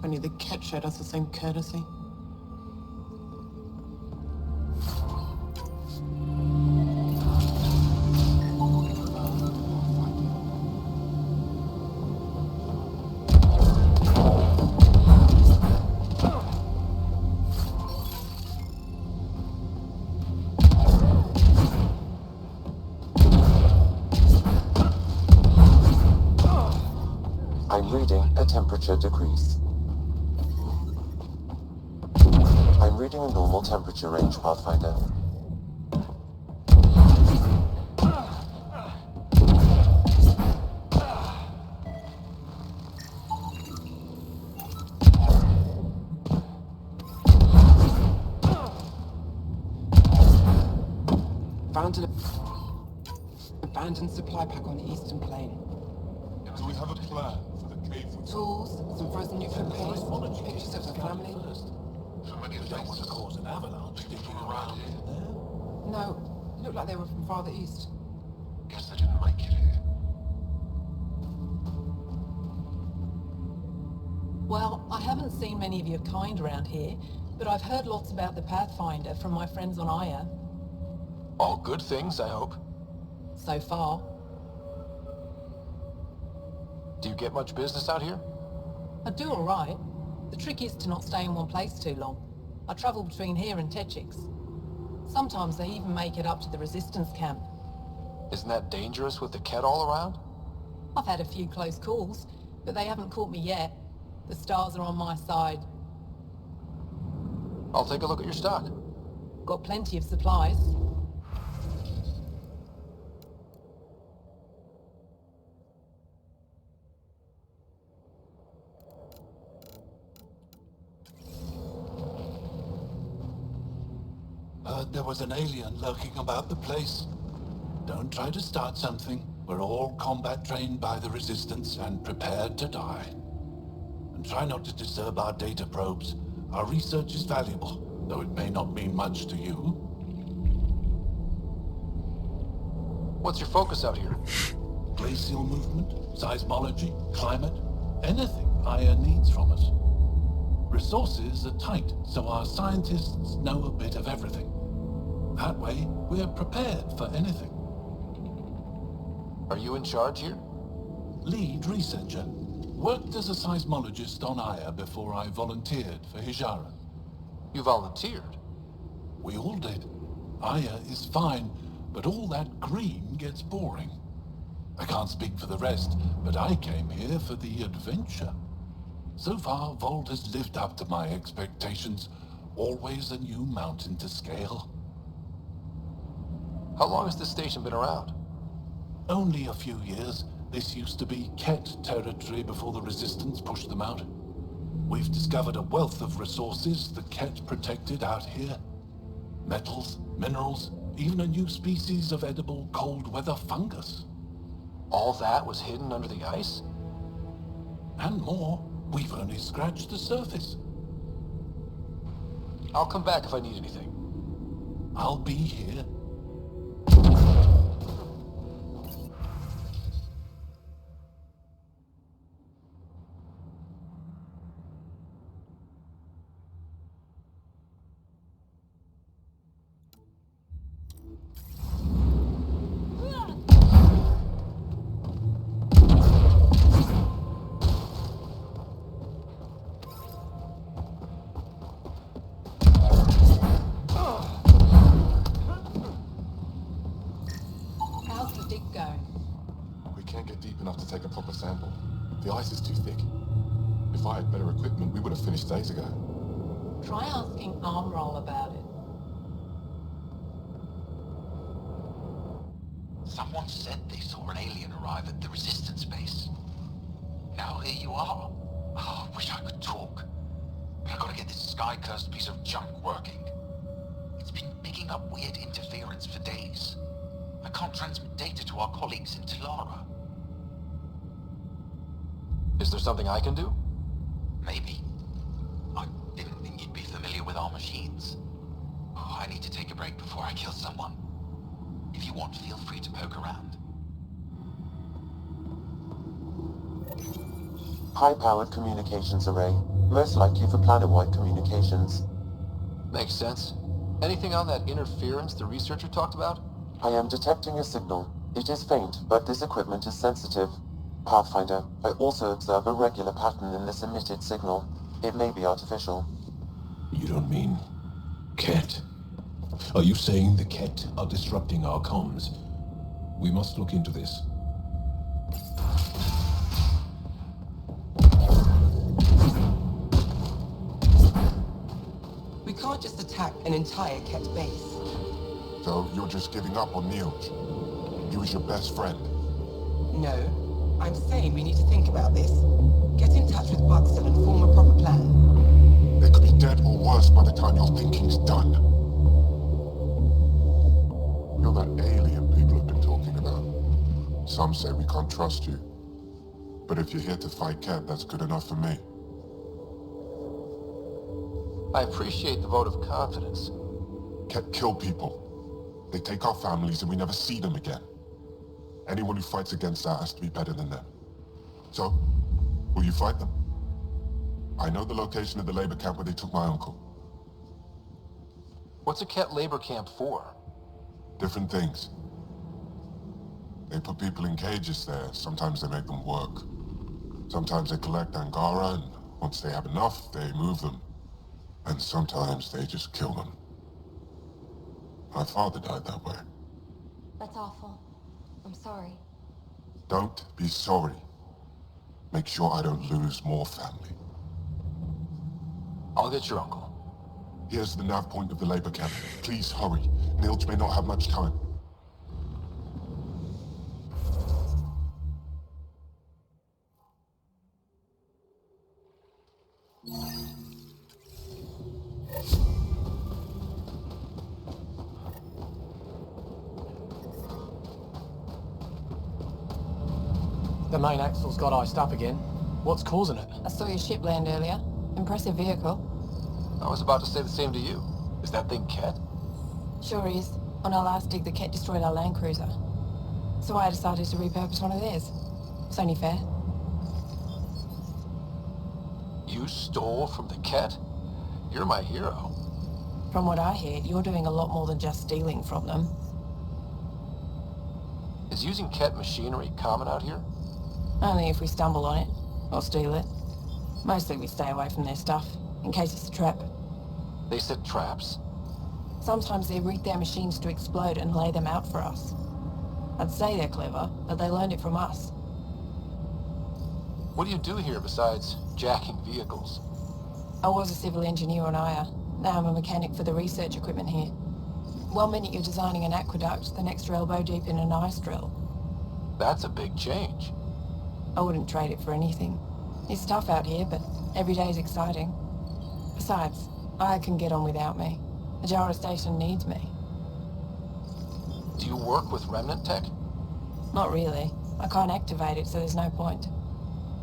Only the Kett showed us the same courtesy. I'm reading a temperature decrease. I'm reading a normal temperature range, Pathfinder. Found an abandoned supply pack on the eastern plain. Do we have a plan for the cave? Tools, some frozen nuclear paste, pictures of the family. Somebody don't want to cause an avalanche digging around here. No, it looked like they were from farther east. Guess I didn't make it here. Well, I haven't seen many of your kind around here, but I've heard lots about the Pathfinder from my friends on Aya. All good things, I hope. So far. Do you get much business out here? I do all right. The trick is to not stay in one place too long. I travel between here and Tечикс. Sometimes they even make it up to the resistance camp. Isn't that dangerous with the kett all around? I've had a few close calls, but they haven't caught me yet. The stars are on my side. I'll take a look at your stock. Got plenty of supplies. Heard there was an alien lurking about the place. Don't try to start something. We're all combat trained by the Resistance and prepared to die. And try not to disturb our data probes. Our research is valuable, though it may not mean much to you. What's your focus out here? Glacial movement, seismology, climate, anything Aya needs from us. Resources are tight, so our scientists know a bit of everything. That way, we're prepared for anything. Are you in charge here? Lead researcher. Worked as a seismologist on Aya before I volunteered for Yevara. You volunteered? We all did. Aya is fine, but all that green gets boring. I can't speak for the rest, but I came here for the adventure. So far, Voeld has lived up to my expectations. Always a new mountain to scale. How long has this station been around? Only a few years. This used to be Kett territory before the Resistance pushed them out. We've discovered a wealth of resources the Kett protected out here. Metals, minerals, even a new species of edible cold weather fungus. All that was hidden under the ice? And more. We've only scratched the surface. I'll come back if I need anything. I'll be here. Take a proper sample. The ice is too thick. If I had better equipment, we would have finished days ago. Try asking Armroll about it. Someone said they saw an alien arrive at the Resistance base. Now here you are. Oh, I wish I could talk. But I gotta get this sky-cursed piece of junk working. It's been picking up weird interference for days. I can't transmit data to our colleagues in Talara. Is there something I can do? Maybe. I didn't think you'd be familiar with our machines. Oh, I need to take a break before I kill someone. If you want, feel free to poke around. High-powered communications array. Most likely for planet-wide communications. Makes sense. Anything on that interference the researcher talked about? I am detecting a signal. It is faint, but this equipment is sensitive. Pathfinder, I also observe a regular pattern in this emitted signal. It may be artificial. You don't mean Kett? Are you saying the Kett are disrupting our comms? We must look into this. can't just attack an entire Kett base. So you're just giving up on Neoj? He was your best friend. No. I'm saying we need to think about this. Get in touch with Buxton and form a proper plan. They could be dead or worse by the time your thinking's done. You're that alien people have been talking about. Some say we can't trust you. But if you're here to fight Kett, that's good enough for me. I appreciate the vote of confidence. Kett kill people. They take our families and we never see them again. Anyone who fights against that has to be better than them. So, will you fight them? I know the location of the labor camp where they took my uncle. What's a Kett labor camp for? Different things. They put people in cages there. Sometimes they make them work. Sometimes they collect Angara, and once they have enough, they move them. And sometimes they just kill them. My father died that way. That's awful. I'm sorry. Don't be sorry. Make sure I don't lose more family. I'll get your uncle. Here's the nav point of the labor camp. Please hurry. Nilj may not have much time. The main axle's got iced up again. What's causing it? I saw your ship land earlier. Impressive vehicle. I was about to say the same to you. Is that thing Kett? Sure is. On our last dig, the Kett destroyed our land cruiser. So I decided to repurpose one of theirs. It's only fair. You stole from the Kett? You're my hero. From what I hear, you're doing a lot more than just stealing from them. Is using Kett machinery common out here? Only if we stumble on it, or steal it. Mostly we stay away from their stuff, in case it's a trap. They set traps? Sometimes they rig their machines to explode and lay them out for us. I'd say they're clever, but they learned it from us. What do you do here besides jacking vehicles? I was a civil engineer on Aya. Now I'm a mechanic for the research equipment here. One minute you're designing an aqueduct, the next you're elbow deep in an ice drill. That's a big change. I wouldn't trade it for anything. It's tough out here, but every day is exciting. Besides, Aya can get on without me. The Jara station needs me. Do you work with remnant tech? Not really. I can't activate it, so there's no point.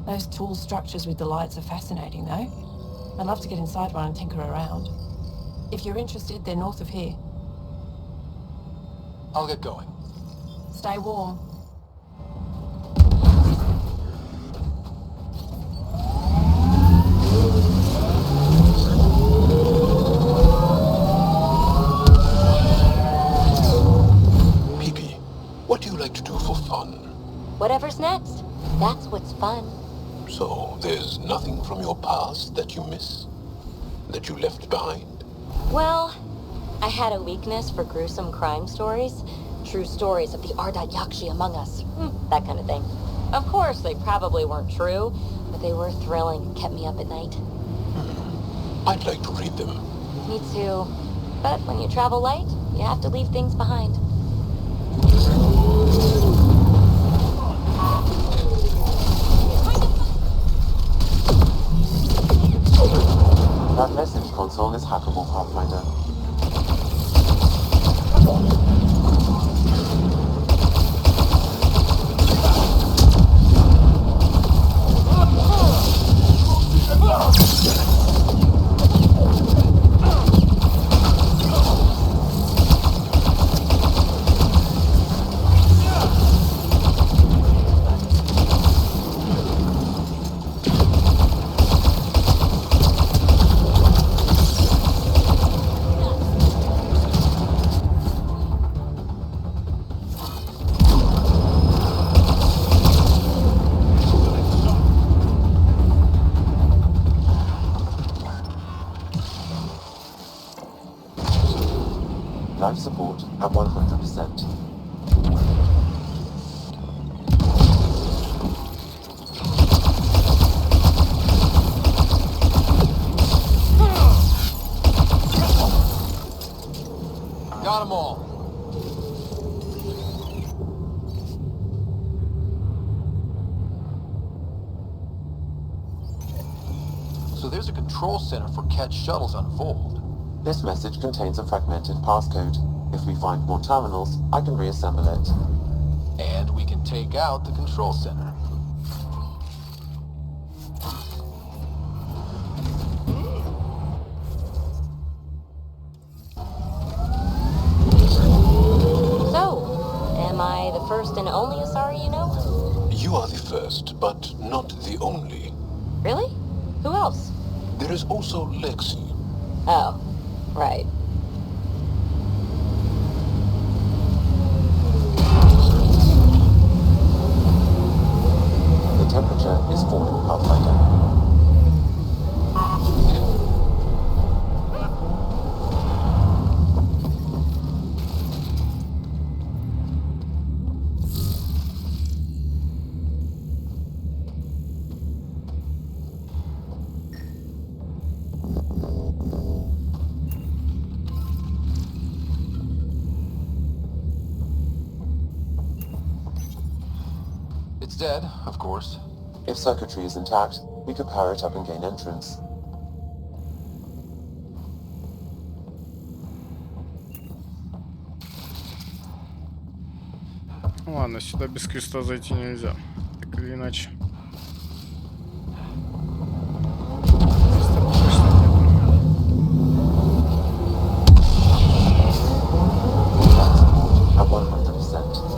Those tool structures with the lights are fascinating, though. I'd love to get inside one and tinker around. If you're interested, they're north of here. I'll get going. Stay warm. What do you like to do for fun? Whatever's next. That's what's fun. So, there's nothing from your past that you miss? That you left behind? Well, I had a weakness for gruesome crime stories. True stories of the Ardat Yakshi among us. That kind of thing. Of course, they probably weren't true, but they were thrilling and kept me up at night. I'd like to read them. Me too. But when you travel light, you have to leave things behind. That message console is hackable, Pathfinder. Life support at 100%. Got them all. So there's a control center for Ket shuttles on Voeld. This message contains a fragmented passcode. If we find more terminals, I can reassemble it. And we can take out the control center. Am I the first and only Asari you know? You are the first, but not the only. Really? Who else? There is also Lexi. Oh, right. The temperature is falling, Pathfinder. It's dead, of course. If circuitry is intact, we could power it up and gain entrance. Ладно, сюда без креста зайти нельзя. Так или иначе. At 100%.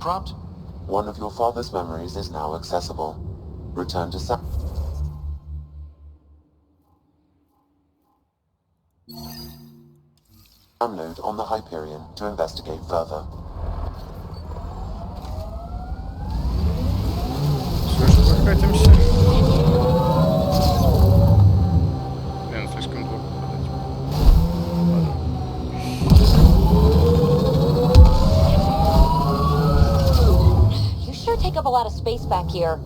Prompt? One of your father's memories is now accessible. Return to download on the Hyperion to investigate further. Все же прокатимся. Блин, слишком долго падать. Take up a lot of space back here.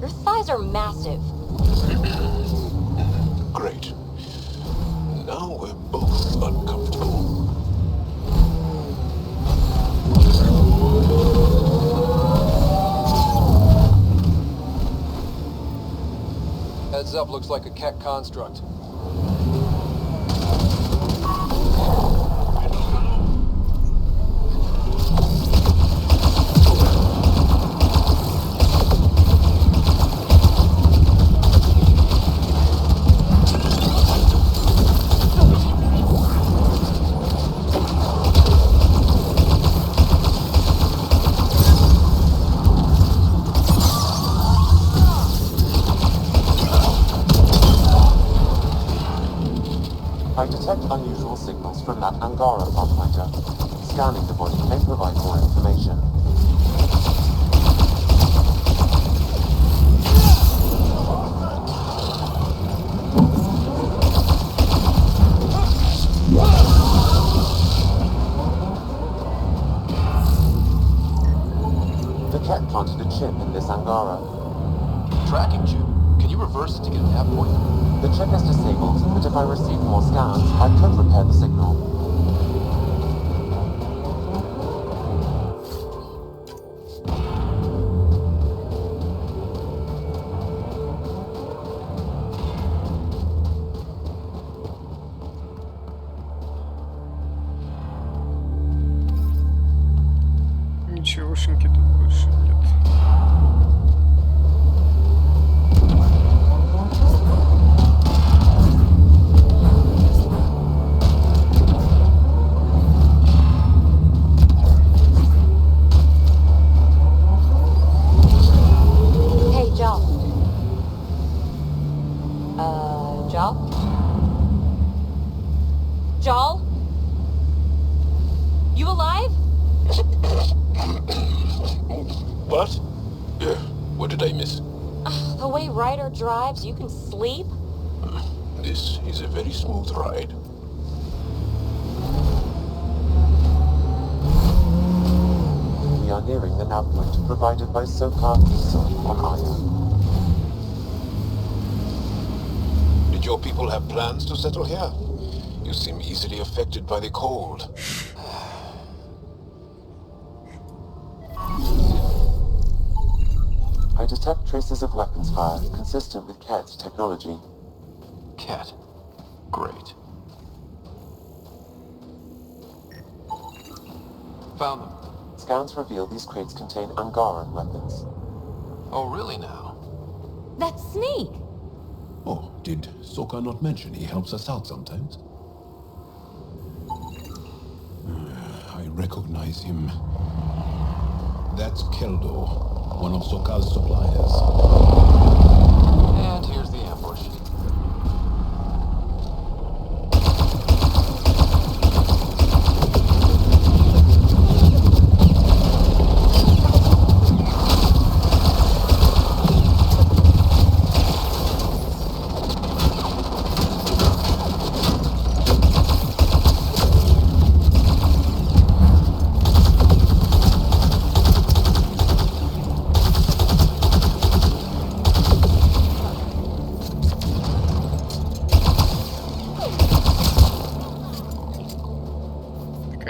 Your thighs are massive. Great. Now we're both uncomfortable. Heads up, looks like a Ket construct. I detect unusual signals from that Angara Pathfinder. Scanning the body may provide more information. The Ket planted a chip in this Angara. Tracking chip? Can you reverse it to get a nav point? The chip is disabled, but if I receive more scans, I could repair the signal. Ничегошеньки тут больше нет. You alive? What? What did I miss? The way Ryder drives, you can sleep? This is a very smooth ride. We are nearing the nav point provided by SOCAR Visa on Aya. Did your people have plans to settle here? You seem easily affected by the cold. I detect traces of weapons fire consistent with Kett technology. Kett. Great. Found them. Scans reveal these crates contain Angaran weapons. Oh, really now? That's Sneak. Oh, did Soka not mention he helps us out sometimes? I recognize him. That's Keldo, one of Soka's suppliers. And here's the ambush.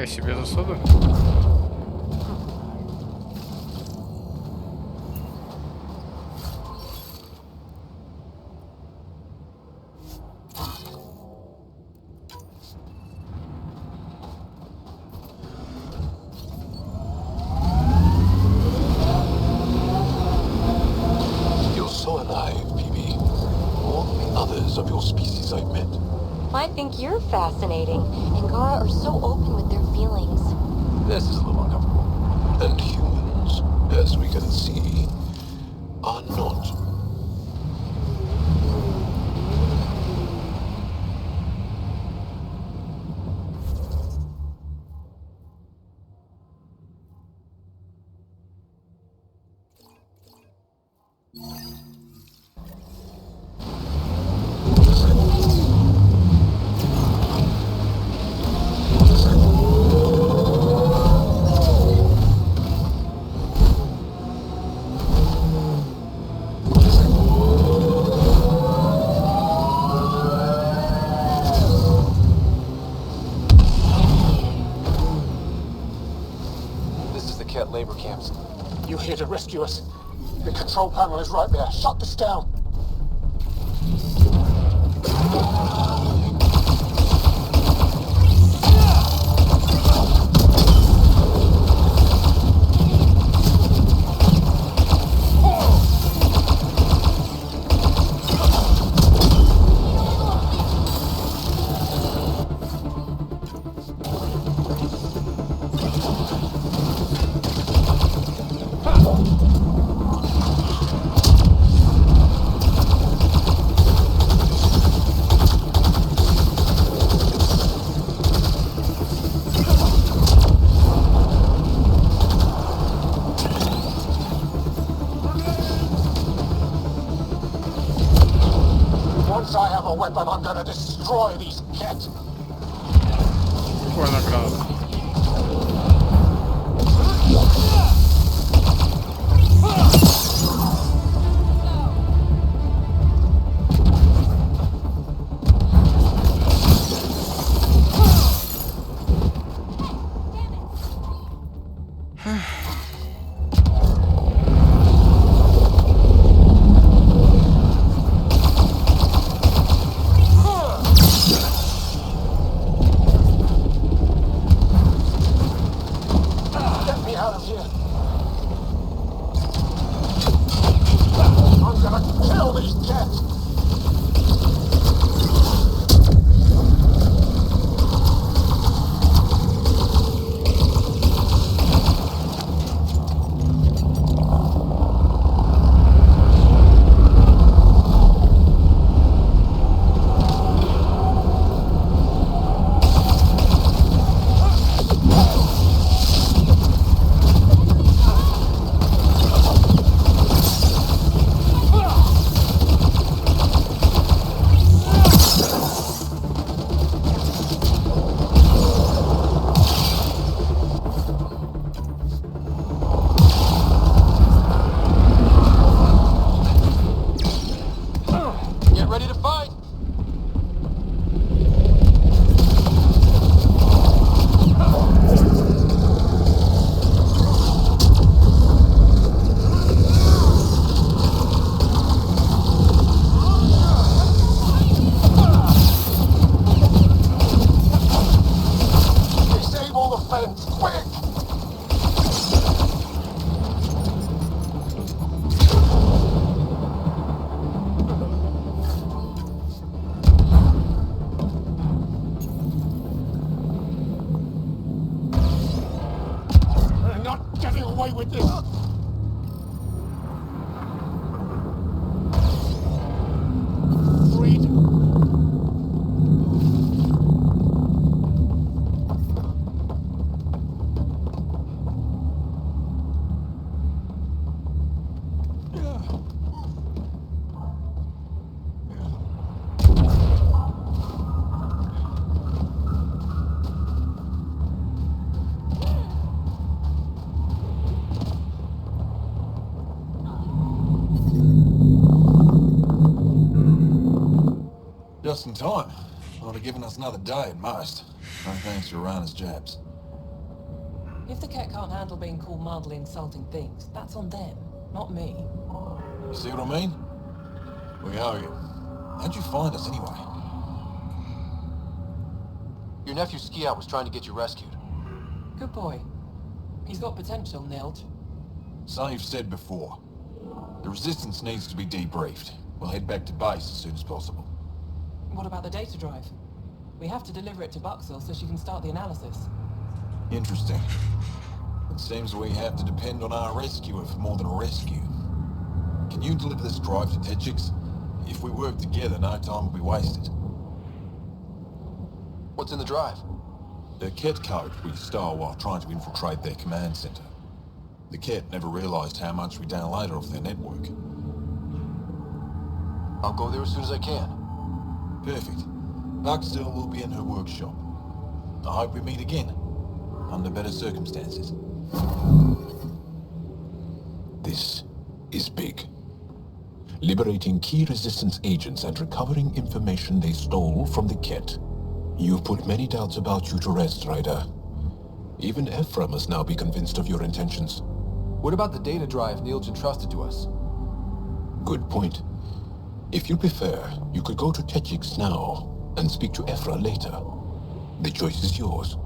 Себе засада. You're so alive, PB. All the others of your species I've met. I think you're fascinating. Angara are so open with their feelings. This is a little uncomfortable. And humans, as we can see, are not. Labor camps. You're here to rescue us. The control panel is right there. Shut this down. Once I have a weapon, I'm gonna destroy these kett. Прикольно, гранат. Just in time. Would have given us another day at most. No thanks to Rana's jabs. If the cat can't handle being called mildly insulting things, that's on them, not me. You see what I mean? We owe you. How'd you find us anyway? Your nephew Ski-Out was trying to get you rescued. Good boy. He's got potential, Nilge. So you've said before. The Resistance needs to be debriefed. We'll head back to base as soon as possible. What about the data drive? We have to deliver it to Buxel so she can start the analysis. Interesting. It seems we have to depend on our rescuer for more than a rescue. Can you deliver this drive to Tечикс? If we work together, no time will be wasted. What's in the drive? The Kett code we stole while trying to infiltrate their command center. The Kett never realized how much we downloaded off their network. I'll go there as soon as I can. Perfect. Buxel will be in her workshop. I hope we meet again, under better circumstances. This is big. Liberating key Resistance agents and recovering information they stole from the Kett. You've put many doubts about you to rest, Ryder. Even Ephra must now be convinced of your intentions. What about the data drive Nilge entrusted to us? Good point. If you prefer, you could go to Tечикс now and speak to Ephra later. The choice is yours.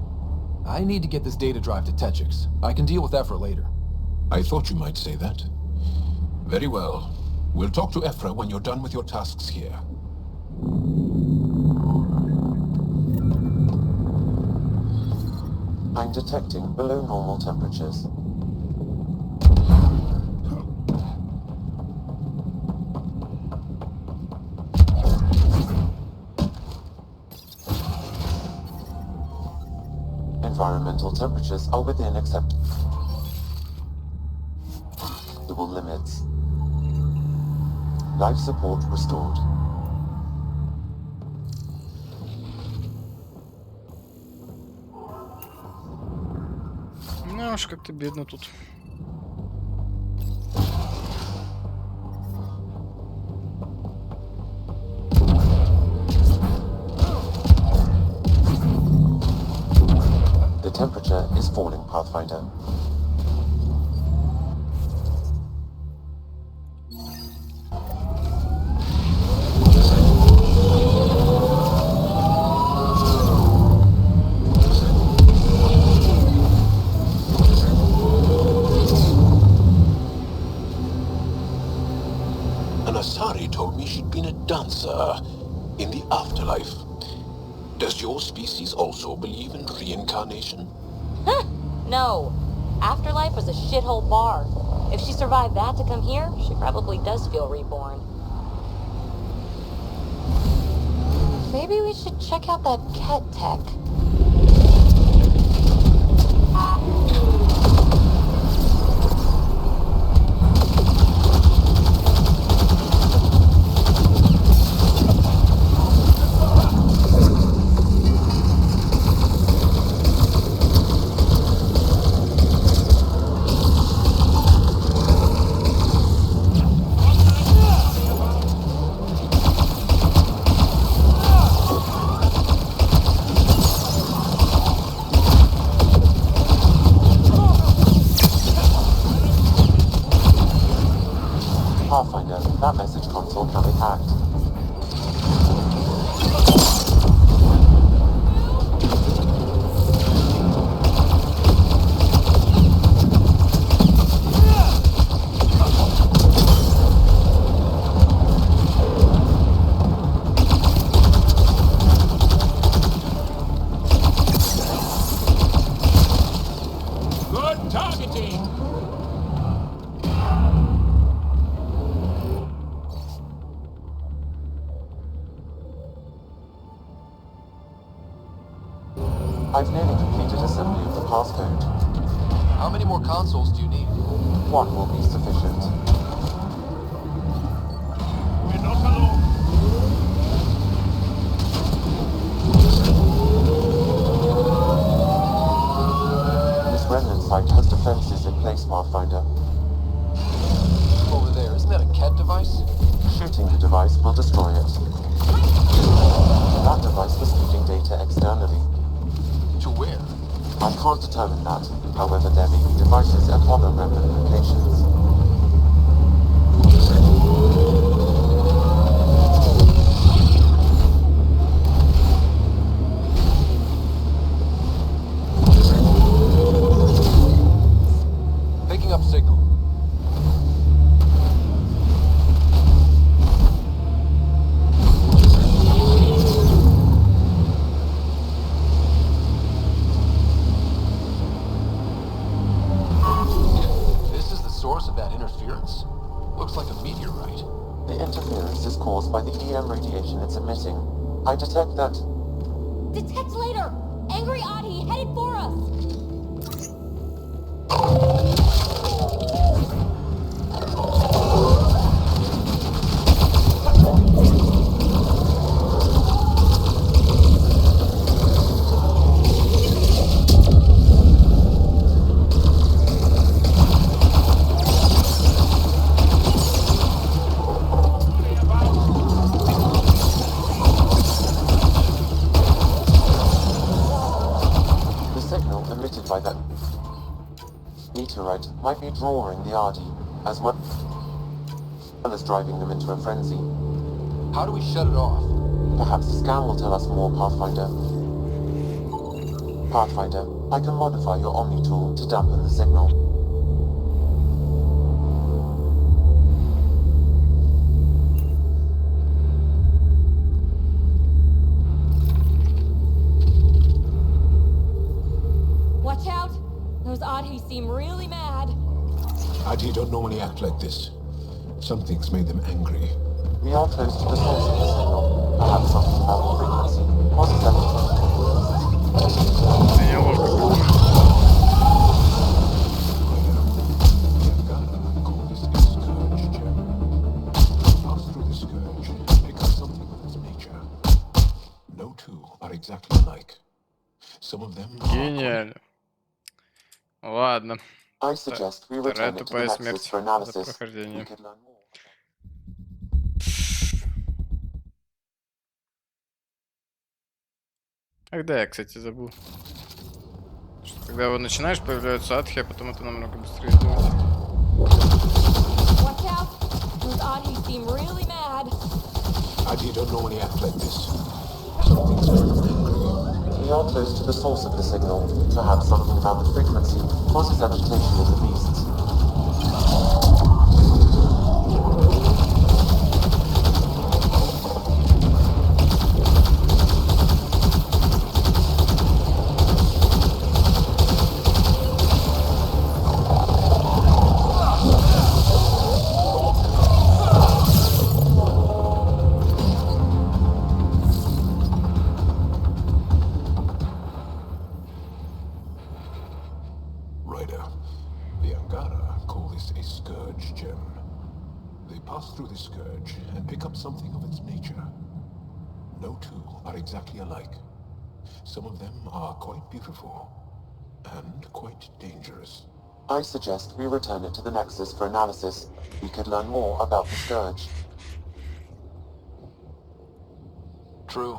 I need to get this data drive to Tечикс. I can deal with Ephra later. I thought you might say that. Very well. We'll talk to Ephra when you're done with your tasks here. I'm detecting below normal temperatures. Environmental temperatures are within acceptable limits. Life support restored. Ну уж как-то бедно тут. The temperature is falling, Pathfinder. Anasari told me she'd been a dancer in the afterlife. Does your species also believe in reincarnation? Huh, no. Afterlife was a shithole bar. If she survived that to come here, she probably does feel reborn. Maybe we should check out that Kett tech. Pathfinder, that message console can be hacked. Good targeting! I've nearly completed assembly of the passcode. How many more consoles do you need? One will be sufficient. We're not alone. This remnant site has defenses in place, Pathfinder. Over there, isn't that a Kett device? Shooting the device will destroy it. device was feeding data externally. To where? I can't determine that. However, there may be devices at other remnant locations. Picking up signal. This is the source of that interference? Looks like a meteorite. The interference is caused by the EM radiation it's emitting. I detect that... Detect later! Angry Adi headed for us! By that meteorite might be drawing the Ardi, as well as driving them into a frenzy. How do we shut it off? Perhaps the scan will tell us more, Pathfinder. Pathfinder, I can modify your Omni tool to dampen the signal. Watch out! Those Adi seem really mad. Adi don't normally act like this. Something's made them angry. We are close to the source of the signal. Perhaps something about the frequency. What is that? Pass through the scourge, pick up something of its nature. No two are exactly alike. Some of them are... Гениально. Ладно. I suggest we Вторая return it to the тупая Nexus смерть for за analysis. We прохождение. could learn more. Когда я, кстати, забыл. Что, когда его начинаешь, появляются адхи, а потом это намного быстрее сделать. Watch out! Those Adi seem really mad. Adi don't normally act like this. Something's made them angry. We are close to the source of the signal. Perhaps something about the frequency causes agitation in the beasts. Through the scourge and pick up something of its nature. No two are exactly alike. Some of them are quite beautiful and quite dangerous. I suggest we return it to the Nexus for analysis. We could learn more about the Scourge. True.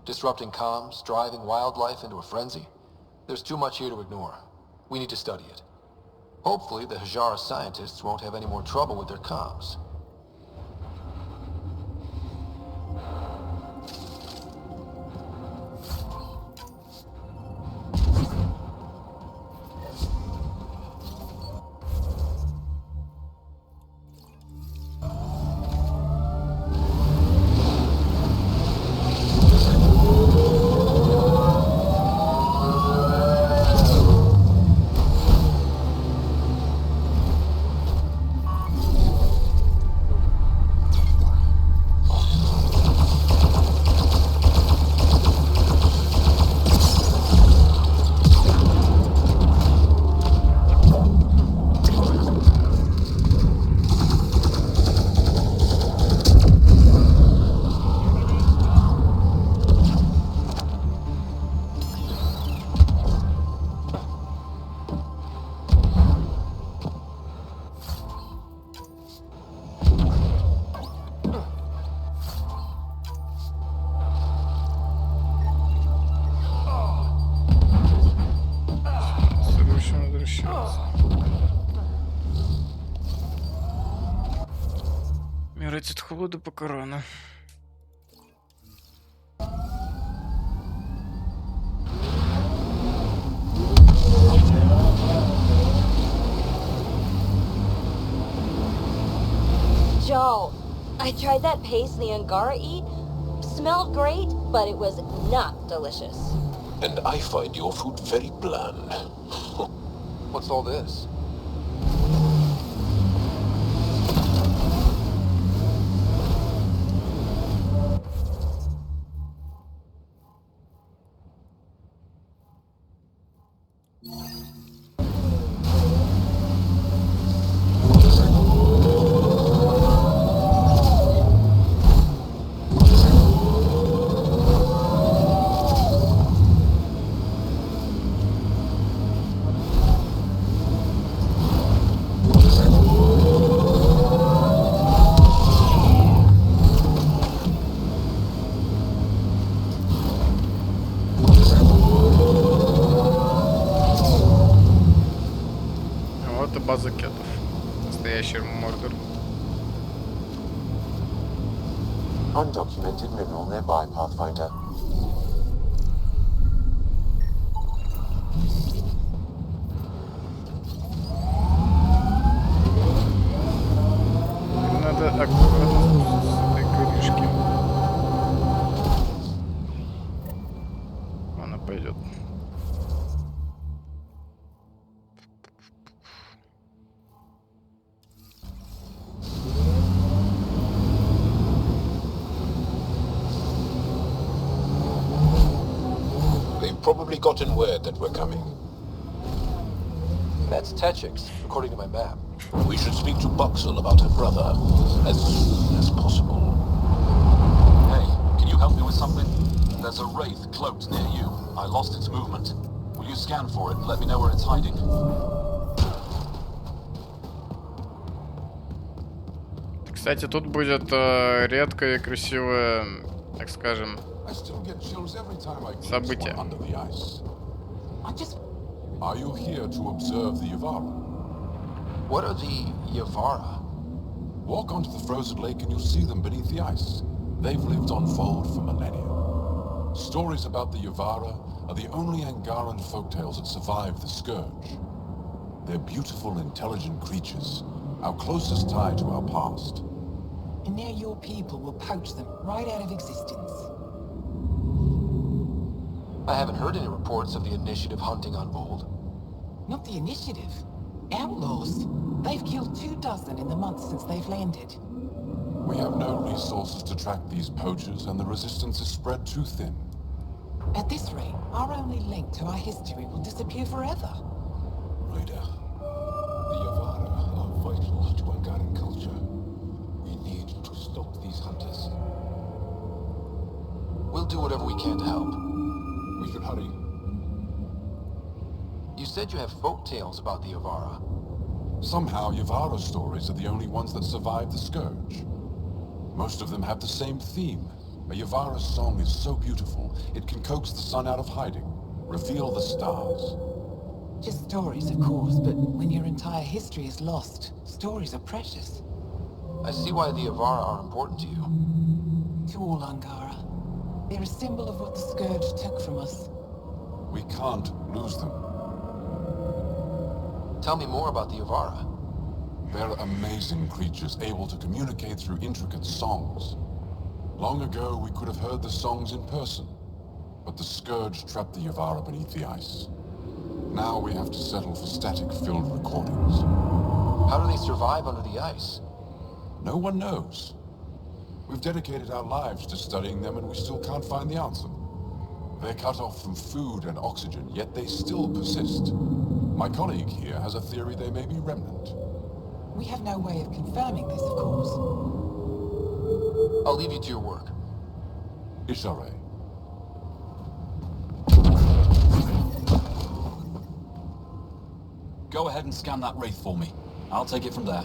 Disrupting comms, driving wildlife into a frenzy. There's too much here to ignore. We need to study it. Hopefully the Hajara scientists won't have any more trouble with their comms. холоду, пока рано. Joe, I tried that paste the Angara eat. Smelled great, but it was not delicious. And I find your food very bland. What's all this? База кеттов. Настоящий мордор. Undocumented mineral nearby, Pathfinder. Надо аккуратно с этой крышки. Она пойдет. Probably gotten word that we're coming. That's Tечикс, according to my map. We should speak to Buxel about her brother as soon as possible. Hey, can you help me with something? There's a wraith cloaked near you. I lost its movement. Will you scan for it and let me know where it's hiding? Кстати, тут будет редкое и красивое, так скажем, событие. Are you here to observe the Yevara? What are the Yevara? Walk onto the frozen lake and you'll see them beneath the ice. They've lived on fold for millennia. Stories about the Yevara are the only Angaran folktales that survived the Scourge. They're beautiful, intelligent creatures, our closest tie to our past. And now your people will poach them right out of existence. I haven't heard any reports of the Initiative hunting on Voeld. Not the Initiative. Outlaws. They've killed 24 in the months since they've landed. We have no resources to track these poachers, and the resistance is spread too thin. At this rate, our only link to our history will disappear forever. Raider, the Yevara are vital to Angaran culture. We need to stop these hunters. We'll do whatever we can to help. We should hurry. You said you have folk tales about the Yevara. Somehow, Yevara stories are the only ones that survive the Scourge. Most of them have the same theme. A Yevara song is so beautiful, it can coax the sun out of hiding, reveal the stars. Just stories, of course, but when your entire history is lost, stories are precious. I see why the Yevara are important to you. To all Angara. They're a symbol of what the Scourge took from us. We can't lose them. Tell me more about the Yevara. They're amazing creatures, able to communicate through intricate songs. Long ago, we could have heard the songs in person, but the Scourge trapped the Yevara beneath the ice. Now we have to settle for static-filled recordings. How do they survive under the ice? No one knows. We've dedicated our lives to studying them, and we still can't find the answer. They're cut off from food and oxygen, yet they still persist. My colleague here has a theory they may be remnant. We have no way of confirming this, of course. I'll leave you to your work. Ishare. Go ahead and scan that wraith for me. I'll take it from there.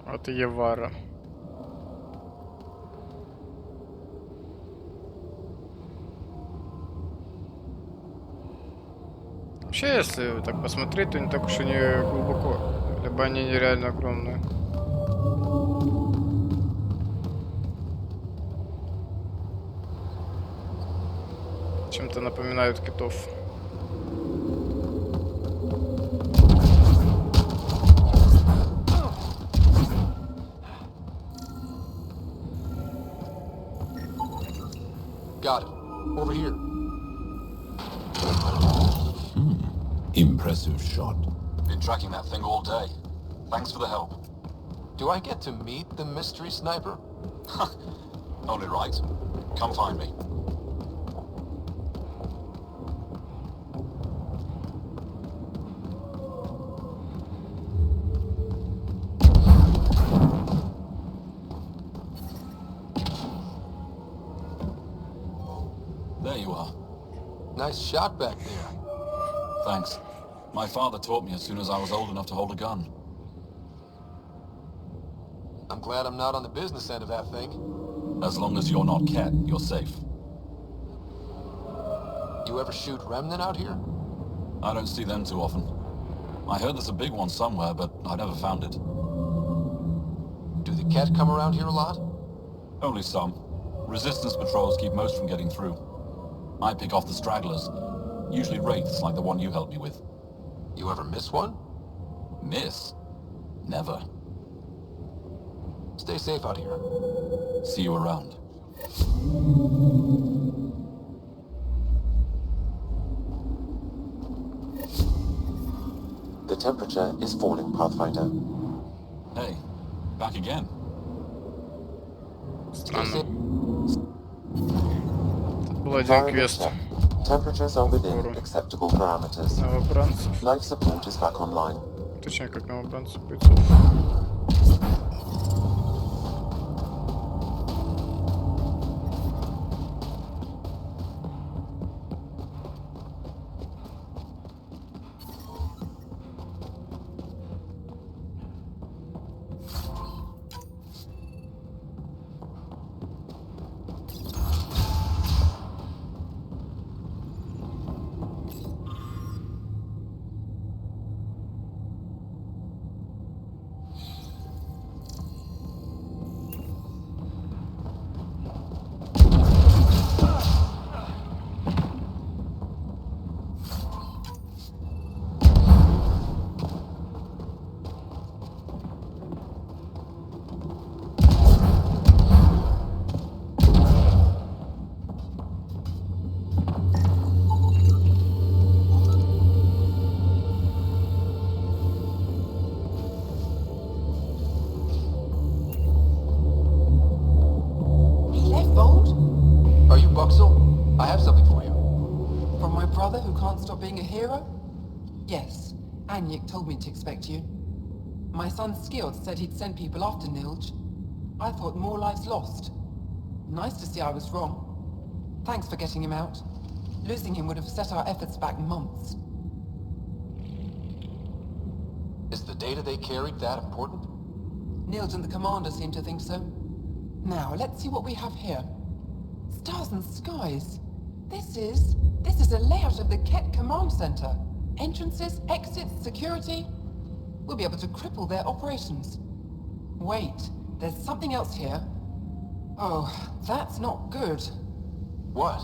Вот и Йевара. Вообще, если так посмотреть, то не так уж и не глубоко. Либо они нереально огромные. Чем-то напоминают китов. Got it. Over here. Impressive shot. Been tracking that thing all day. Thanks for the help. Do I get to meet the mystery sniper? Only right. Come find me. There you are. Nice shot back there. Thanks. My father taught me as soon as I was old enough to hold a gun. I'm glad I'm not on the business end of that thing. As long as you're not Ket, you're safe. You ever shoot Remnant out here? I don't see them too often. I heard there's a big one somewhere, but I never found it. Do the Ket come around here a lot? Only some. Resistance patrols keep most from getting through. I pick off the stragglers. Usually wraiths like the one you helped me with. You ever miss one? Miss? Never. Stay safe out here. See you around. The temperature is falling, Pathfinder. Hey, back again. Странно. Тут был один квест. Temperatures are within acceptable parameters. Новобранцев. Life support is back online. Точнее, как новобранцев, бойцов. Yes, Aniek told me to expect you. My son Skilled said he'd send people after Nilj. I thought more lives lost. Nice to see I was wrong. Thanks for getting him out. Losing him would have set our efforts back months. Is the data they carried that important? Nilj and the commander seem to think so. Now, let's see what we have here. Stars and skies. This is a layout of the Ket Command Center. Entrances, exits, security. We'll be able to cripple their operations. Wait, there's something else here. Oh, that's not good. What?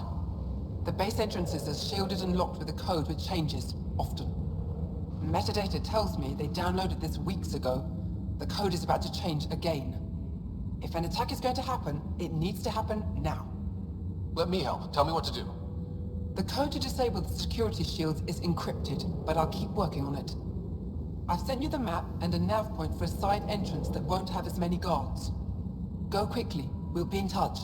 The base entrances are shielded and locked with a code which changes, often. Metadata tells me they downloaded this weeks ago. The code is about to change again. If an attack is going to happen, it needs to happen now. Let me help. Tell me what to do. The code to disable the security shields is encrypted, but I'll keep working on it. I've sent you the map and a nav point for a side entrance that won't have as many guards. Go quickly. We'll be in touch.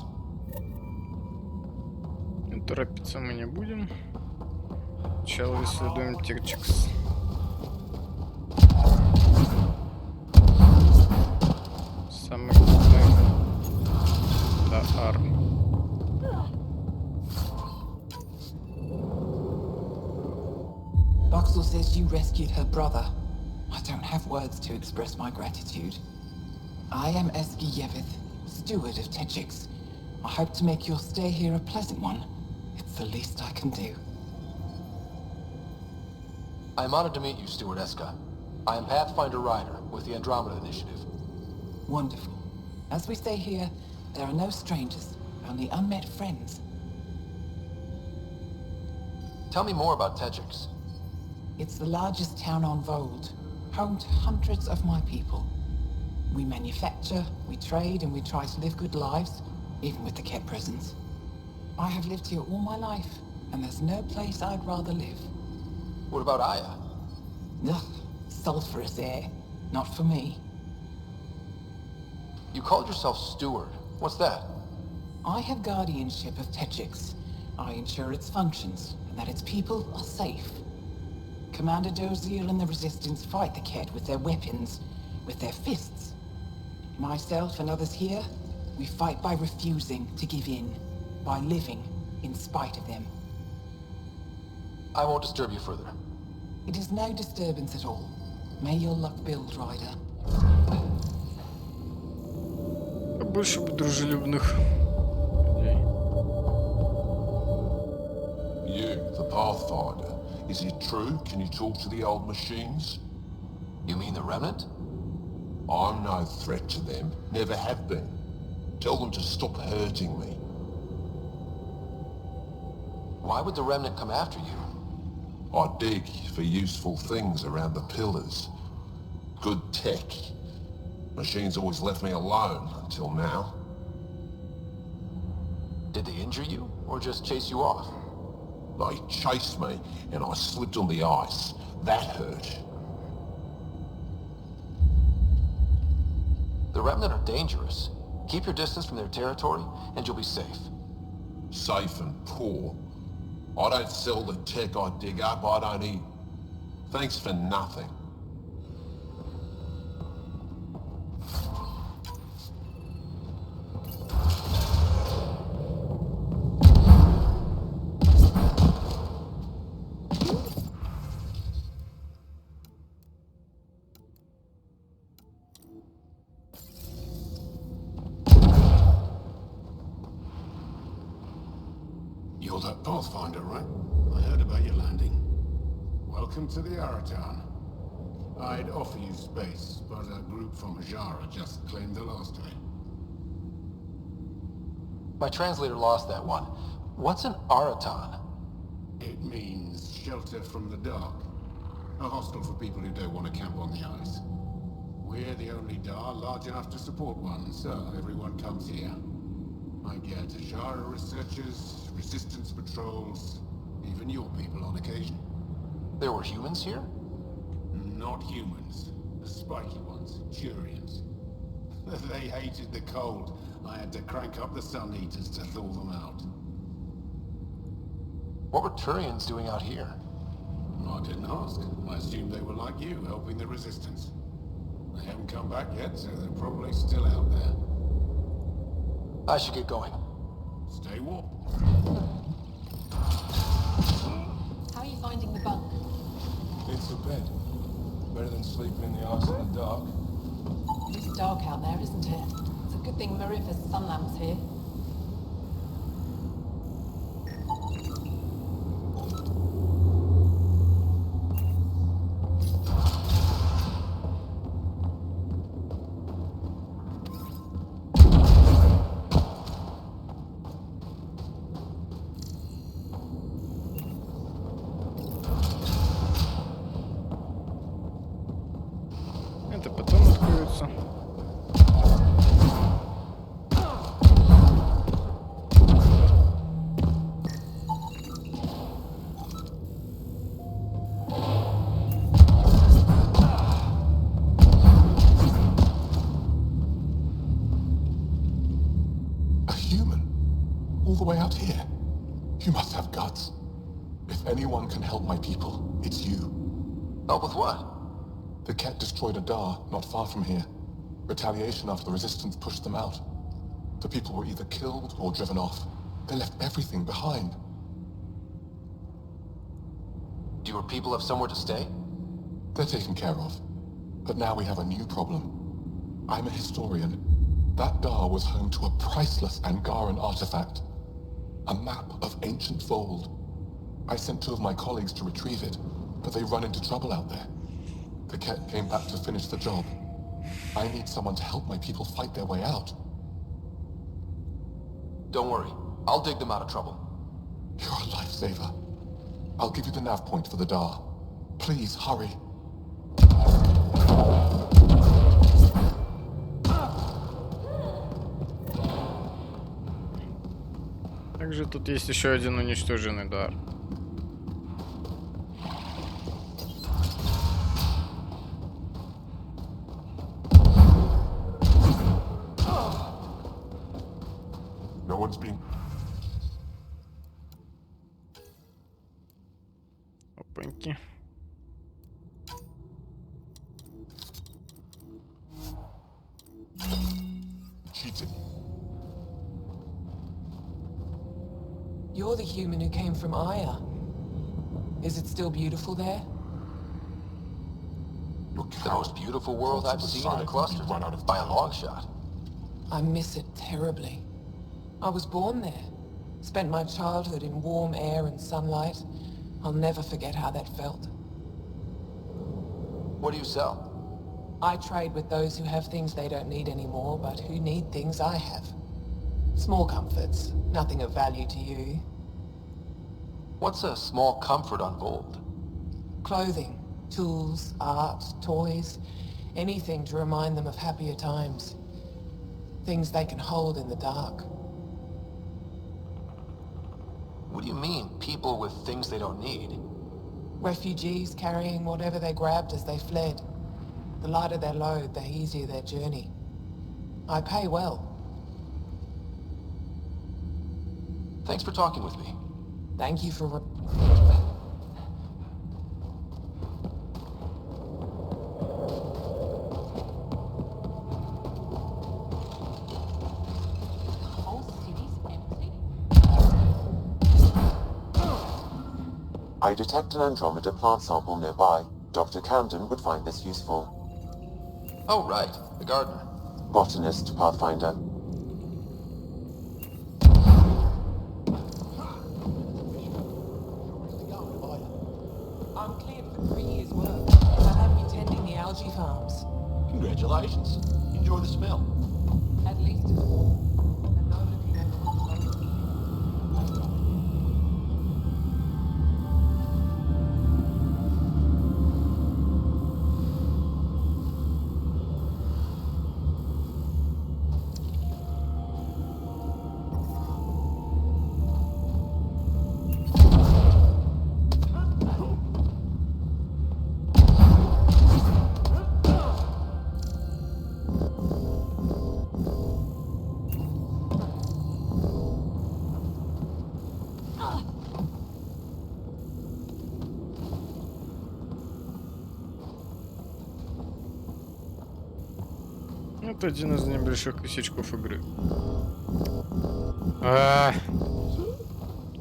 Торопиться мы не будем. Сначала исследуем Течикс. Самый крупный. Да, Boxel says you rescued her brother. I don't have words to express my gratitude. I am Eski Yevith, steward of Tечикс. I hope to make your stay here a pleasant one. It's the least I can do. I'm honored to meet you, Steward Eska. I am Pathfinder Ryder with the Andromeda Initiative. Wonderful. As we say here, there are no strangers, only unmet friends. Tell me more about Tечикс. It's the largest town on Voeld, home to hundreds of my people. We manufacture, we trade, and we try to live good lives, even with the Kett presence. I have lived here all my life, and there's no place I'd rather live. What about Aya? Ugh, sulfurous air. Not for me. You called yourself Steward. What's that? I have guardianship of Tечикс. I ensure its functions, and that its people are safe. Commander Dozier and the Resistance fight the Kett with their weapons, with their fists. Myself and others here, we fight by refusing to give in, by living in spite of them. I won't disturb you further. It is no disturbance at all. May your luck build, Ryder. Больше бы дружелюбных людей. You, the Pathfinder. Is it true? Can you talk to the old machines? You mean the Remnant? I'm no threat to them. Never have been. Tell them to stop hurting me. Why would the Remnant come after you? I dig for useful things around the pillars. Good tech. Machines always left me alone until now. Did they injure you, or just chase you off? They chased me, and I slipped on the ice. That hurt. The Remnant are dangerous. Keep your distance from their territory, and you'll be safe. Safe and poor. I don't sell the tech I dig up, I don't eat. Thanks for nothing. You're that Pathfinder, right? I heard about your landing. Welcome to the Aratan. I'd offer you space, but a group from Yevara just claimed the last of it. My translator lost that one. What's an Aratan? It means shelter from the dark. A hostel for people who don't want to camp on the ice. We're the only Dar large enough to support one, so everyone comes here. I get Yevara researchers, resistance patrols, even your people on occasion. There were humans here? Not humans. The spiky ones, Turians. They hated the cold. I had to crank up the sun eaters to thaw them out. What were Turians doing out here? I didn't ask. I assumed they were like you, helping the resistance. They haven't come back yet, so they're probably still out there. I should get going. Stay warm. How are you finding the bunk? It's a bed. Better than sleeping in the ice in the dark. It's dark out there, isn't it? It's a good thing Marifa's sun lamp's here. Это потом откроется. A human? All the way out here? You must have guts. If anyone can help my people, it's you. Help with what? The Kett destroyed a Dar not far from here. Retaliation after the Resistance pushed them out. The people were either killed or driven off. They left everything behind. Do your people have somewhere to stay? They're taken care of. But now we have a new problem. I'm a historian. That Dar was home to a priceless Angaran artifact. A map of ancient Voeld. I sent 2 of my colleagues to retrieve it, but they run into trouble out there. The Kett came back to finish the job. I need someone to help my people fight their way out. Don't worry. I'll dig them out of trouble. You're a lifesaver. I'll give you the nav point for the Dar. Please, hurry. Также тут есть еще один уничтоженный дар. No one's been... Опаньки. Cheated. You're the human who came from Aya. Is it still beautiful there? The most beautiful world I've seen in the cluster, by a long shot. I miss it terribly. I was born there. Spent my childhood in warm air and sunlight. I'll never forget how that felt. What do you sell? I trade with those who have things they don't need anymore, but who need things I have. Small comforts, nothing of value to you. What's a small comfort on Voeld? Clothing, tools, art, toys, anything to remind them of happier times. Things they can hold in the dark. What do you mean, people with things they don't need? Refugees carrying whatever they grabbed as they fled. The lighter their load, the easier their journey. I pay well. Thanks for talking with me. Thank you for... I detect an Andromeda plant sample nearby. Dr. Camden would find this useful. Oh, right. The gardener. Botanist, Pathfinder. I'm cleared for 3 years' work. I'll have me tending the algae farms. Congratulations. Enjoy the smell. At least it's warm. And no looking over the clothes. Это один из небольших косячков игры.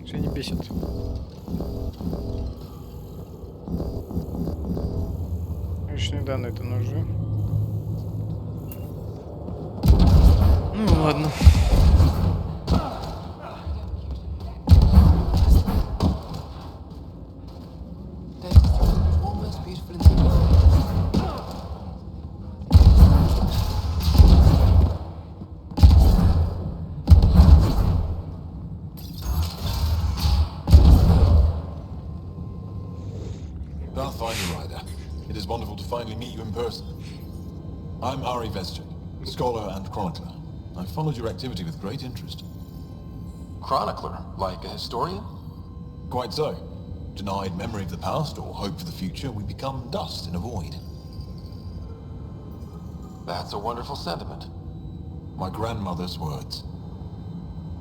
Что не бесит? Личные данные-то нужны. Ну ладно. Finally meet you in person. I'm Ari Vestic, scholar and chronicler. I've followed your activity with great interest. Chronicler? Like a historian? Quite so. Denied memory of the past or hope for the future, we become dust in a void. That's a wonderful sentiment. My grandmother's words.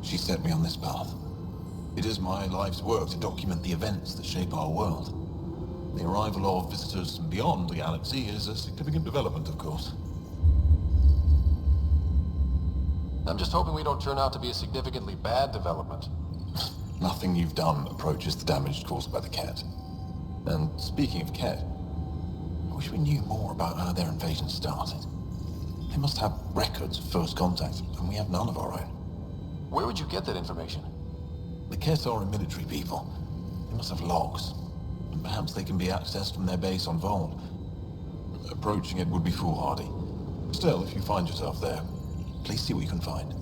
She set me on this path. It is my life's work to document the events that shape our world. The arrival of visitors from beyond the galaxy is a significant development, of course. I'm just hoping we don't turn out to be a significantly bad development. Nothing you've done approaches the damage caused by the Kett. And speaking of Kett, I wish we knew more about how their invasion started. They must have records of first contact, and we have none of our own. Where would you get that information? The Kett are a military people. They must have logs. Perhaps they can be accessed from their base on Voeld. Approaching it would be foolhardy. Still, if you find yourself there, please see what you can find.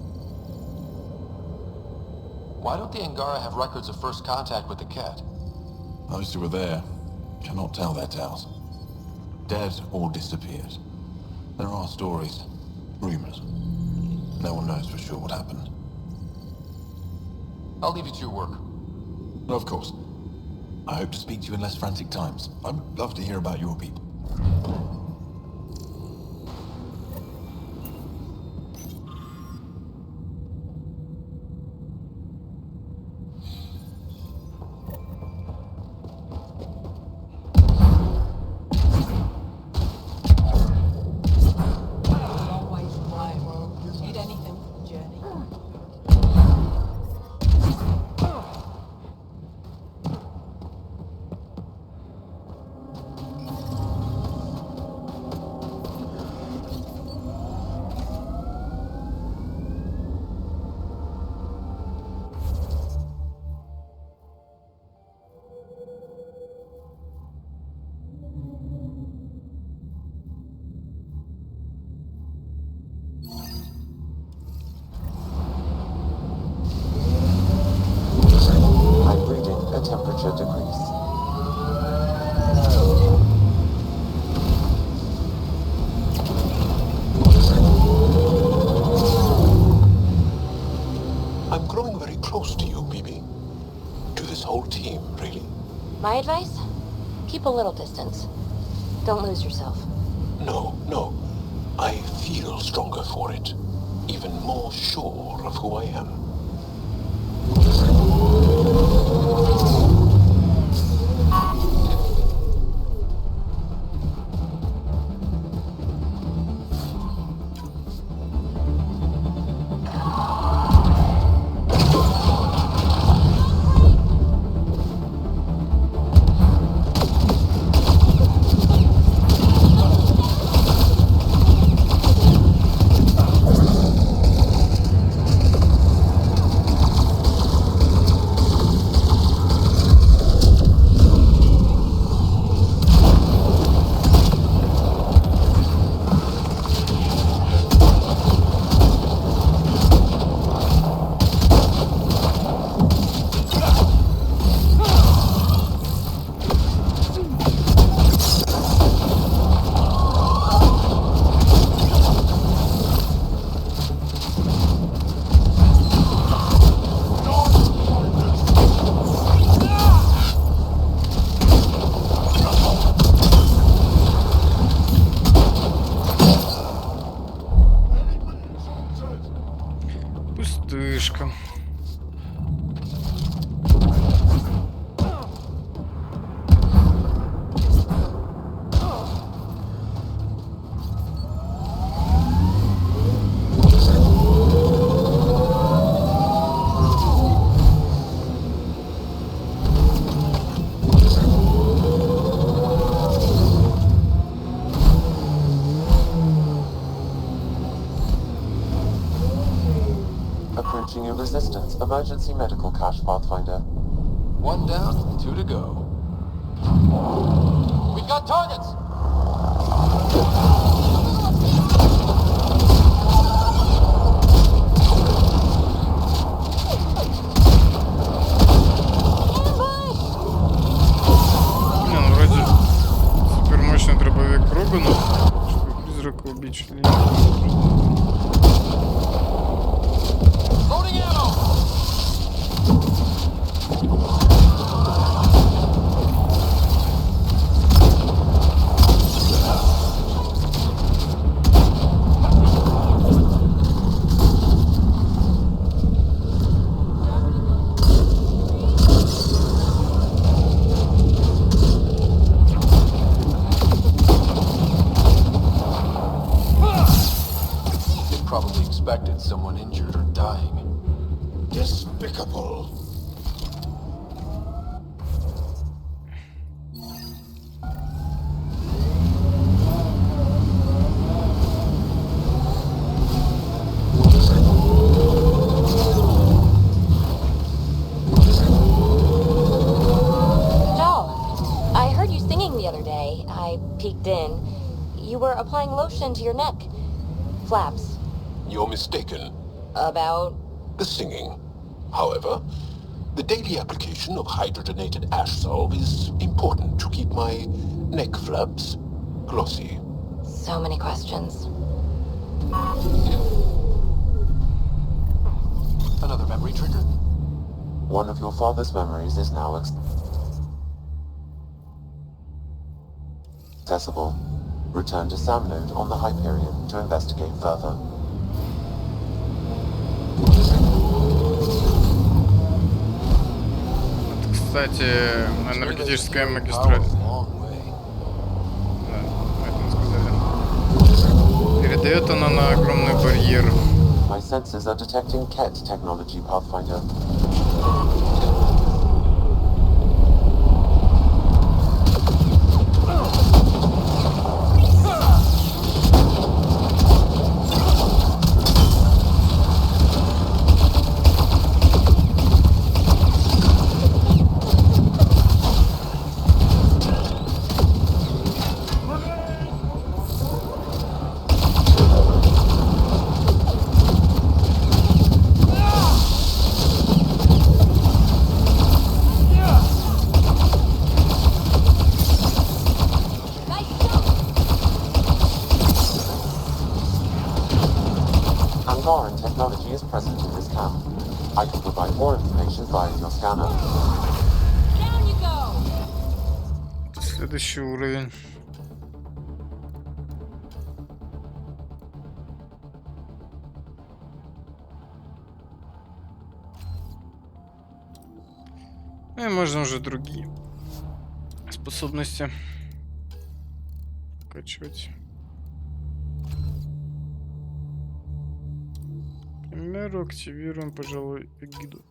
Why don't the Angara have records of first contact with the Kett? Those who were there cannot tell their tales. Dead or disappeared. There are stories, rumors. No one knows for sure what happened. I'll leave you to your work. Of course. I hope to speak to you in less frantic times. I would love to hear about your people. temperature decrease. I'm growing very close to you, Bibi. To this whole team, really. My advice? Keep a little distance. Don't lose yourself. No. I feel stronger for it. Even more sure of who I am. Resistance, emergency medical cache, Pathfinder. 1 down, 2 to go. We've got targets! Не, ну вроде супермощный дробовик Круга, но чтобы призрака убить, что ли? Someone injured or dying. Despicable. were applying lotion to your neck. Flaps. You're mistaken. About? The singing. However, the daily application of hydrogenated ash salve is important to keep my neck flaps glossy. So many questions. Another memory trigger? One of your father's memories is now accessible. Return to Sam Node on the Hyperion to investigate further. Кстати, энергетическая магистраль. Да, это мы сказали. Передает она на огромный барьер. My sensors are detecting Kett technology, Pathfinder. Technology is present in this camp. I can provide more information via your scanner. Down you go. Следующий уровень. И можно уже другие способности качивать. К примеру, активируем, пожалуй, эгиду.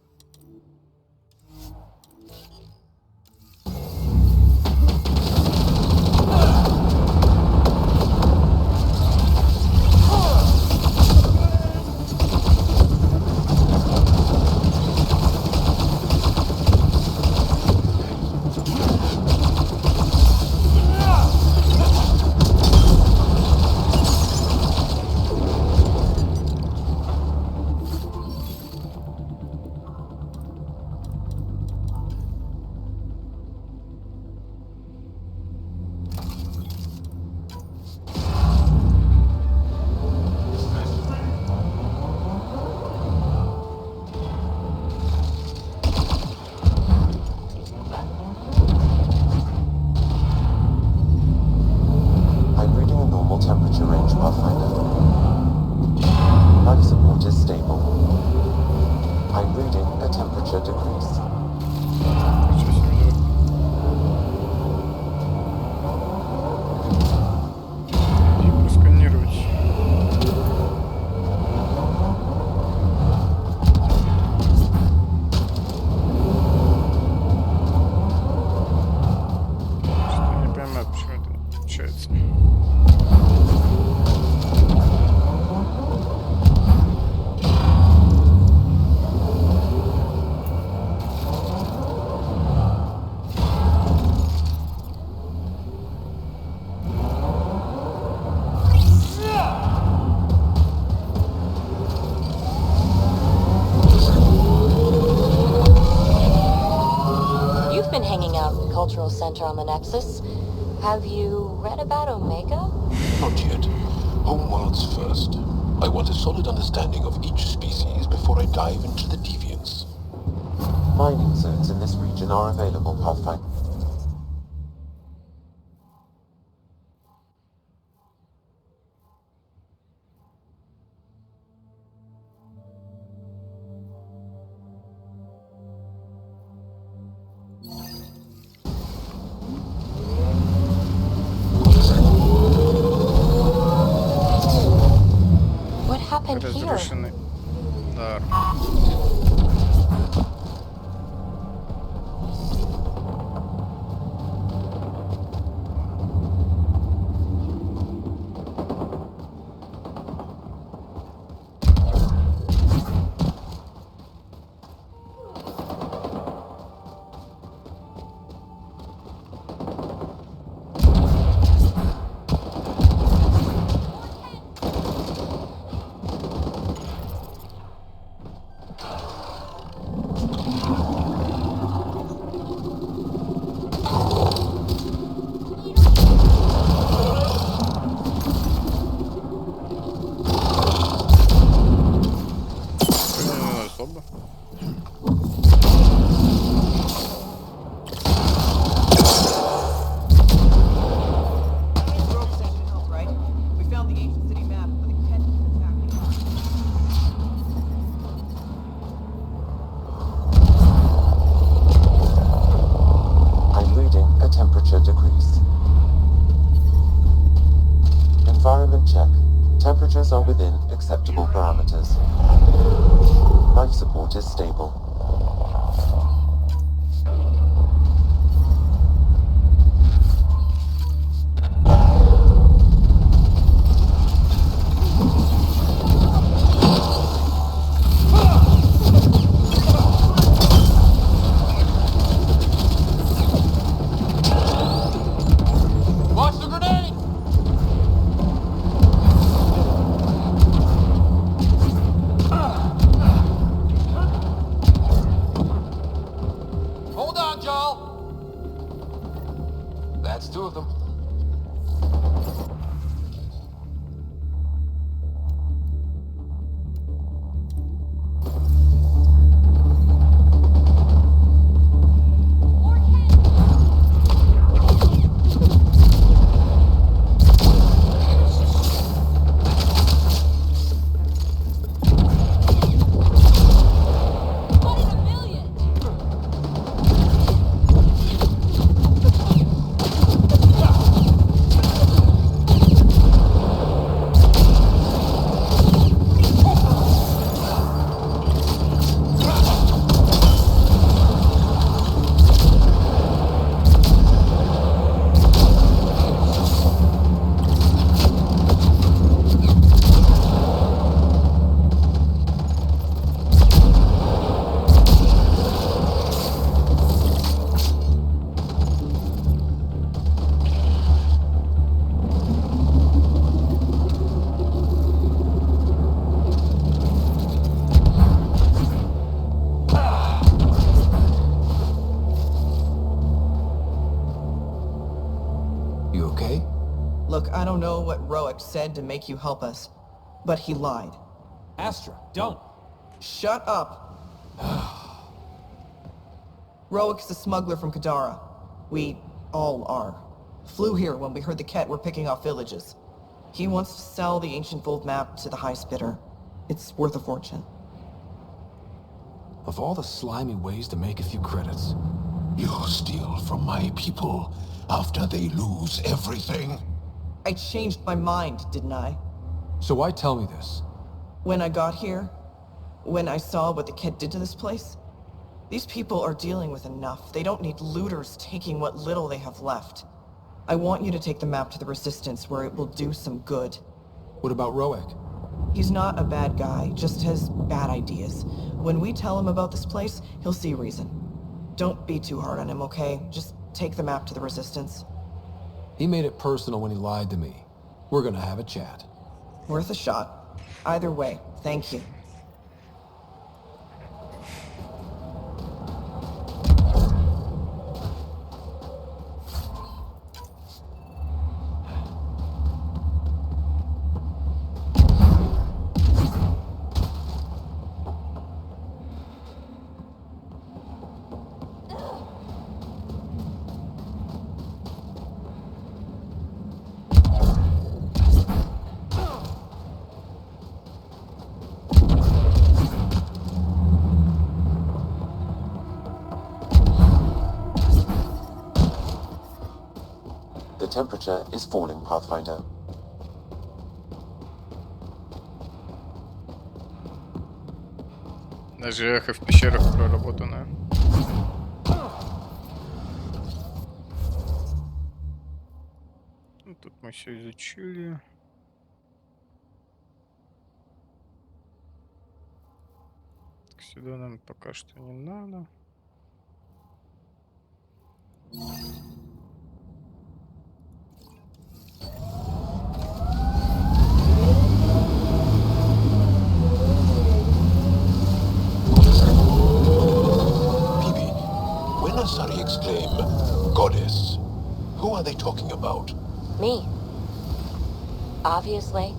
Center on the Nexus. Have you read about Omega? Not yet. Homeworlds first. I want a solid understanding of each species before I dive into the deviants. Mining zones in this region are available, Pathfinder. Разрушенный дар. temperatures are within acceptable parameters. Life support is stable. I don't know what Roek said to make you help us, but he lied. Astra, don't. Shut up. Roek's a smuggler from Kadara. We all are. Flew here when we heard the Kett were picking off villages. He wants to sell the ancient Vold map to the highest bidder. It's worth a fortune. Of all the slimy ways to make a few credits. You steal from my people after they lose everything? I changed my mind, didn't I? So why tell me this? When I got here, when I saw what the Kett did to this place, these people are dealing with enough. They don't need looters taking what little they have left. I want you to take the map to the Resistance where it will do some good. What about Roek? He's not a bad guy, just has bad ideas. When we tell him about this place, he'll see reason. Don't be too hard on him, okay? Just take the map to the Resistance. He made it personal when he lied to me. We're gonna have a chat. Worth a shot. Either way, thank you. Temperature is falling, Pathfinder. Даже эхо в пещерах проработано. Ну, тут мы все изучили. Так, сюда нам пока что не надо. Sorry, exclaim, goddess. Who are they talking about? Me. Obviously.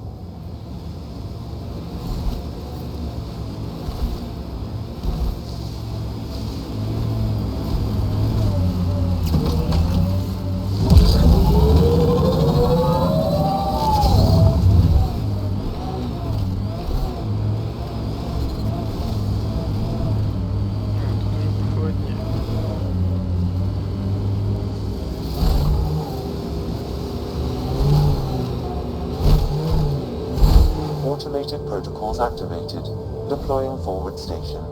Automated protocols activated. Deploying forward station.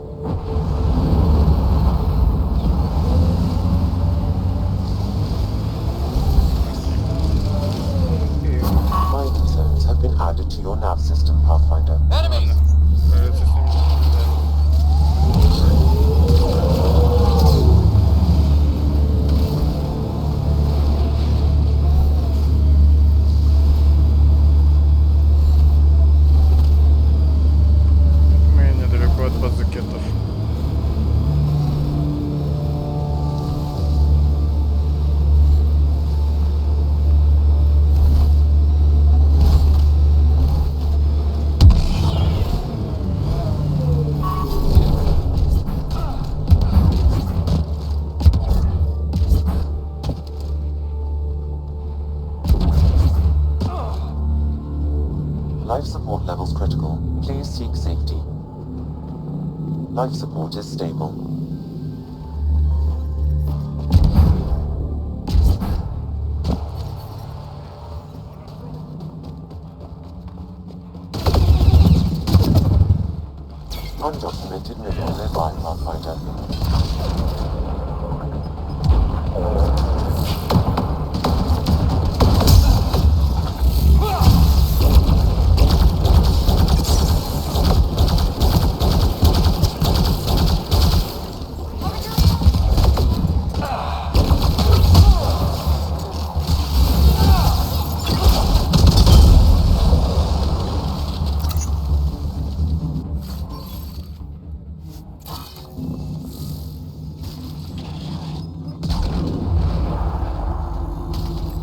Mining zones have been added to your nav system, Pathfinder. Enemies! Мы недалеко от базы кеттов. Life support levels critical. Please seek safety. Life support is stable. Undocumented mission nearby, Pathfinder.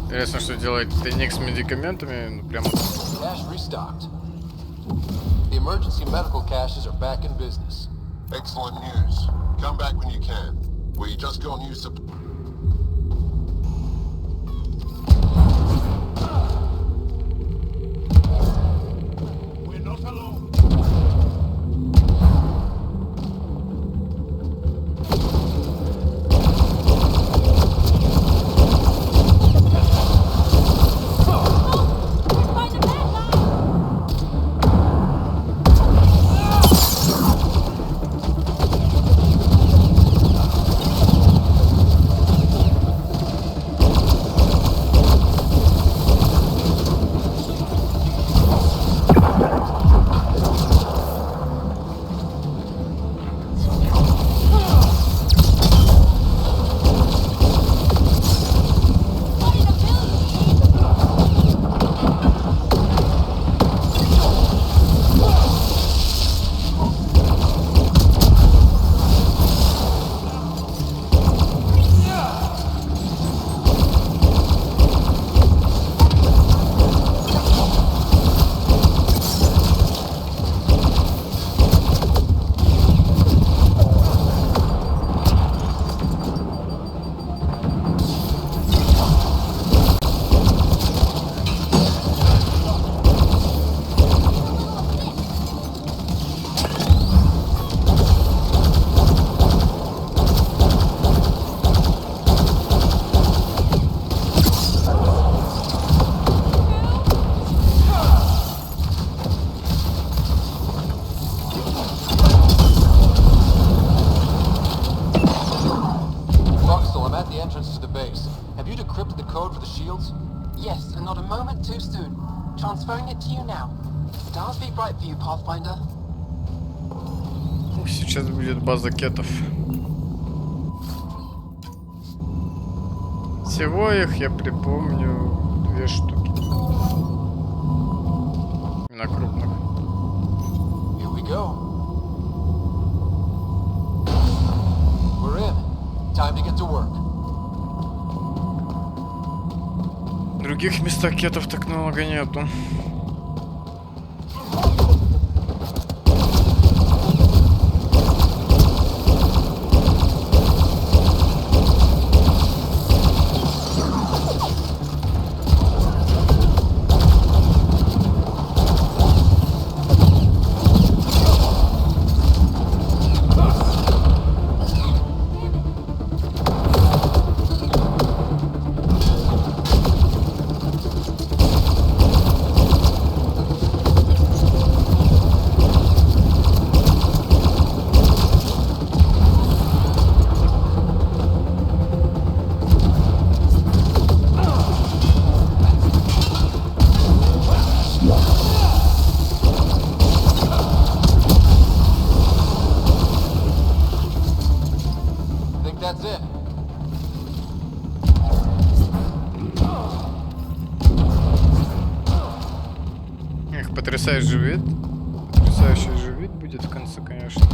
Интересно, что делает Течикс с медикаментами, ну прямо. Cache restocked. The emergency medical caches are back in business. Excellent news. Come back when you can. We just go and use the... We're not alone. Yes, and not a moment too soon. Transferring it to you now. Stars be bright for you, Pathfinder. Сейчас будет база кеттов. Всего их, я припомню, 2 штуки. На крупных. Here we go. We're in. Time to get to work. В других местах кеттов так много нету. that's it. Эх, потрясающий вид. Потрясающий же вид будет в конце, конечно.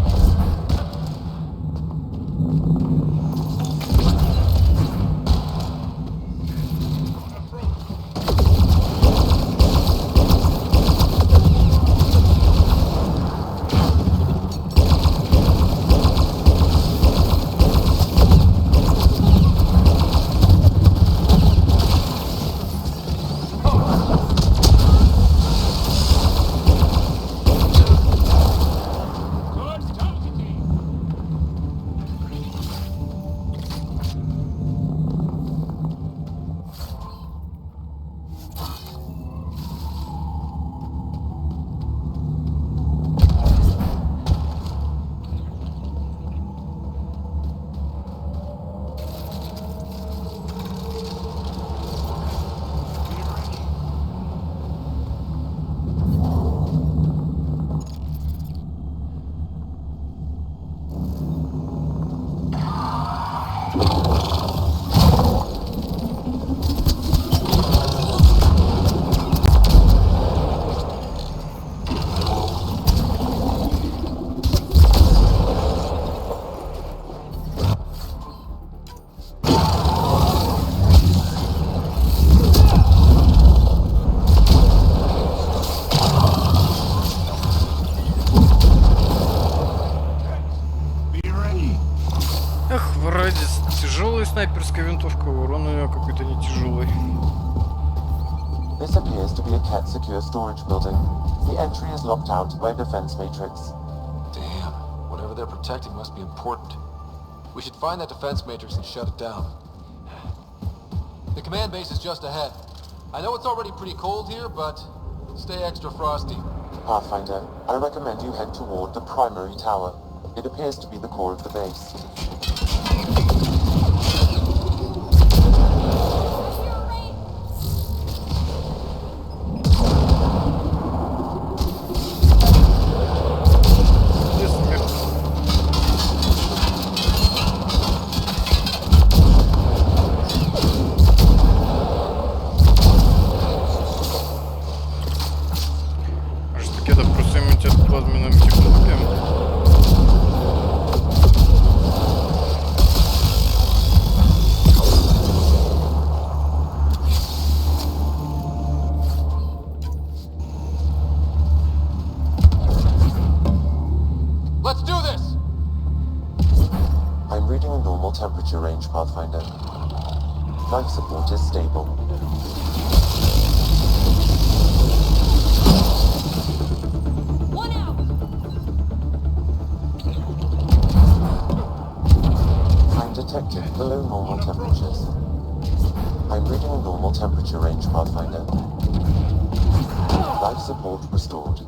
Снайперская винтовка, урон у нее какой-то не тяжелый. This appears to be a Ket secure storage building. The entry is locked out by a defense matrix. Damn, whatever they're protecting must be important. We should find that defense matrix and shut it down. The command base is just ahead. I know it's already pretty cold here, but stay extra frosty. Pathfinder, I recommend you head toward the primary tower. It appears to be the core of the base. Temperature range, Pathfinder. Life support is stable. One out. I'm detecting below normal temperatures. I'm reading a normal temperature range, Pathfinder. Life support restored.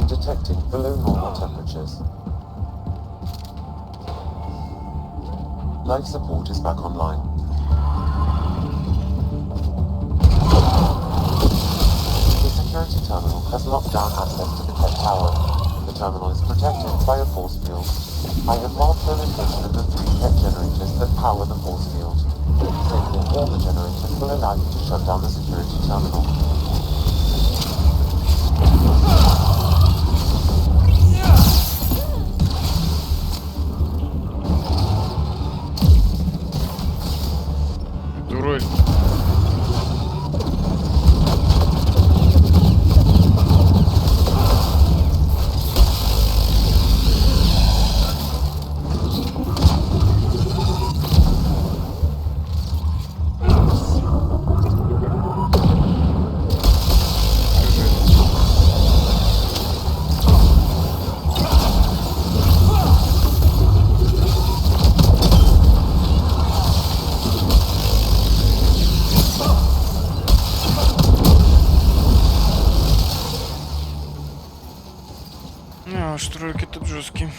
Detecting below normal temperatures. Life support is back online. The security terminal has locked down access to the Ket tower. The terminal is protected by a force field. I have marked the location of the 3 Ket generators that power the force field. Disabling all the generators will allow you to shut down the security terminal. Штройки тут жесткие.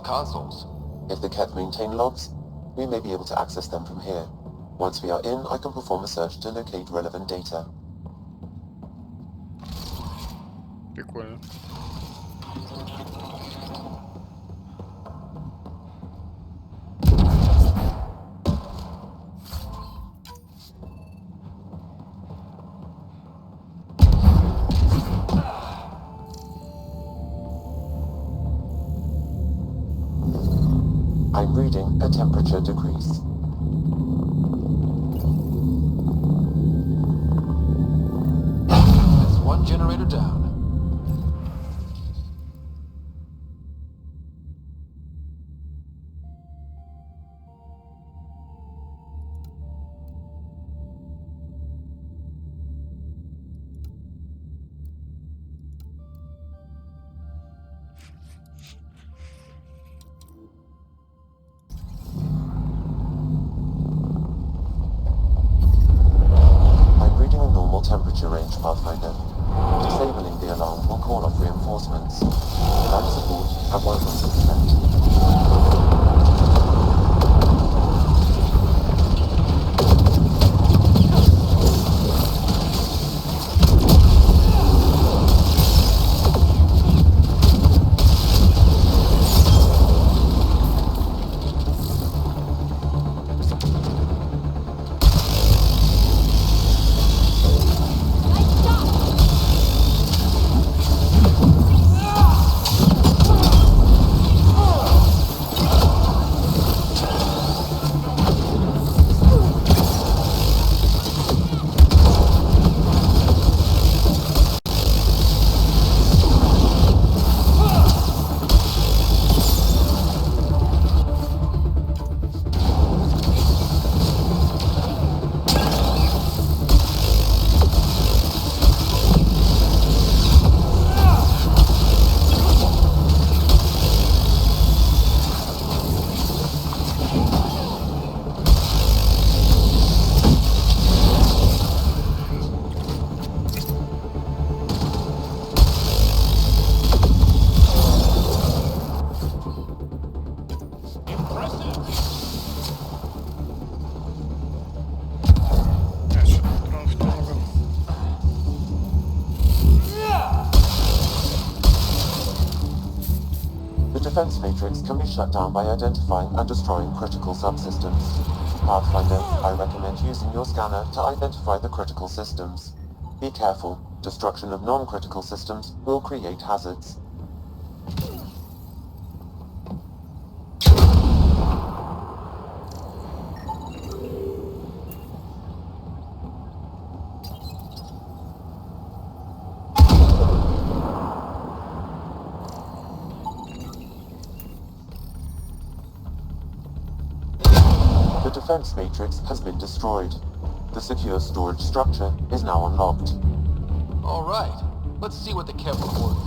consoles. If the Kett maintain logs, we may be able to access them from here. Once we are in, I can perform a search to locate relevant data. Прикольно. I'm reading a temperature decrease. That's one generator down. Temperature range, Pathfinder. Disabling the alarm will call off reinforcements. Life support at 100%. Defense matrix can be shut down by identifying and destroying critical subsystems. Pathfinder, I recommend using your scanner to identify the critical systems. Be careful, destruction of non-critical systems will create hazards. The defense matrix has been destroyed. The secure storage structure is now unlocked. All right, let's see what the Kett reported.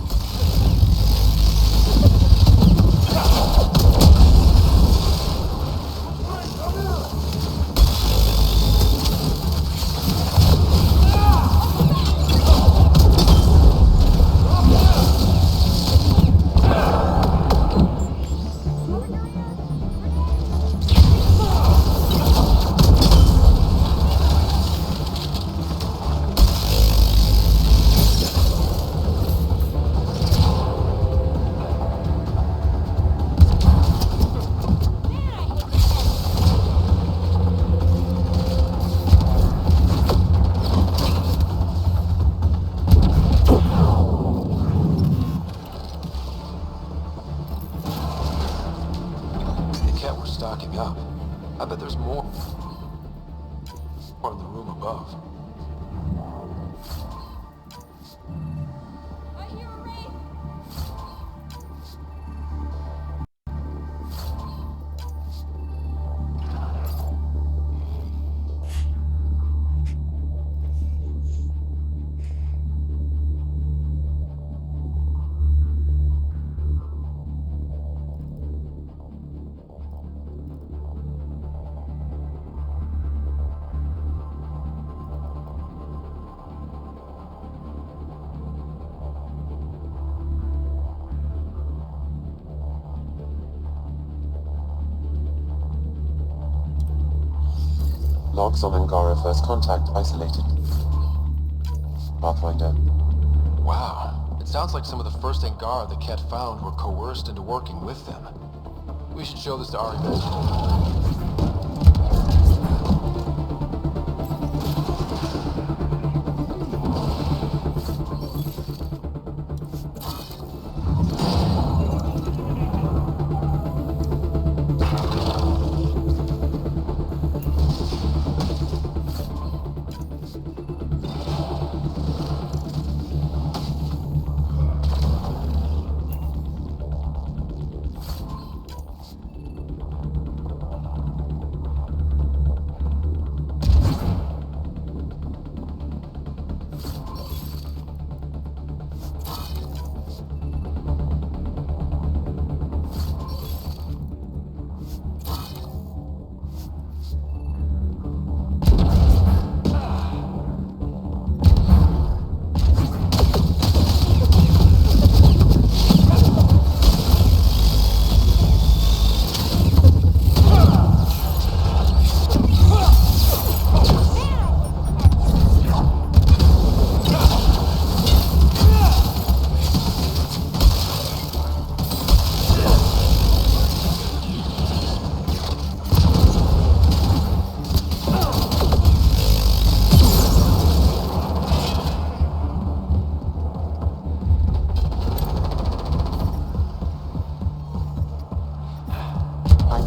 Stocking up. I bet there's more in the room above. Logs on Angara first contact isolated. Pathfinder. Wow. It sounds like some of the first Angara the Kett found were coerced into working with them. We should show this to our investigators.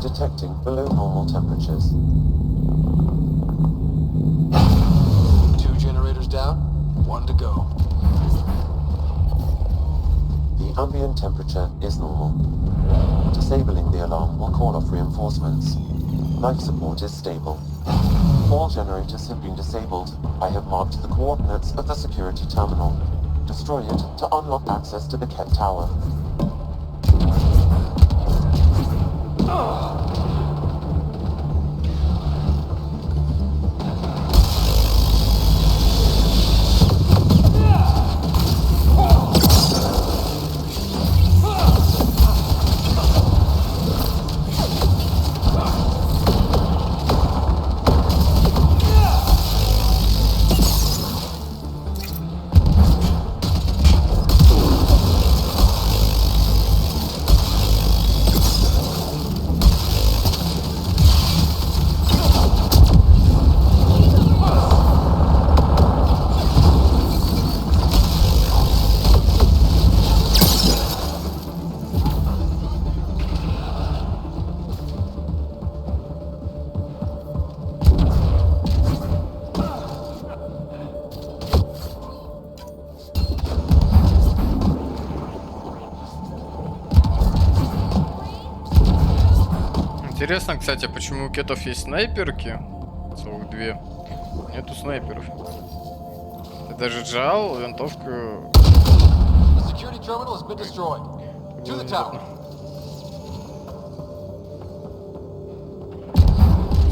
Detecting below normal temperatures. 2 generators down, 1 to go. The ambient temperature is normal. Disabling the alarm will call off reinforcements. Life support is stable. All generators have been disabled. I have marked the coordinates of the security terminal. Destroy it to unlock access to the Kett Tower. Интересно, кстати, почему у кеттов есть снайперки? Целых 2. Нету снайперов. И даже Джаал, винтовку...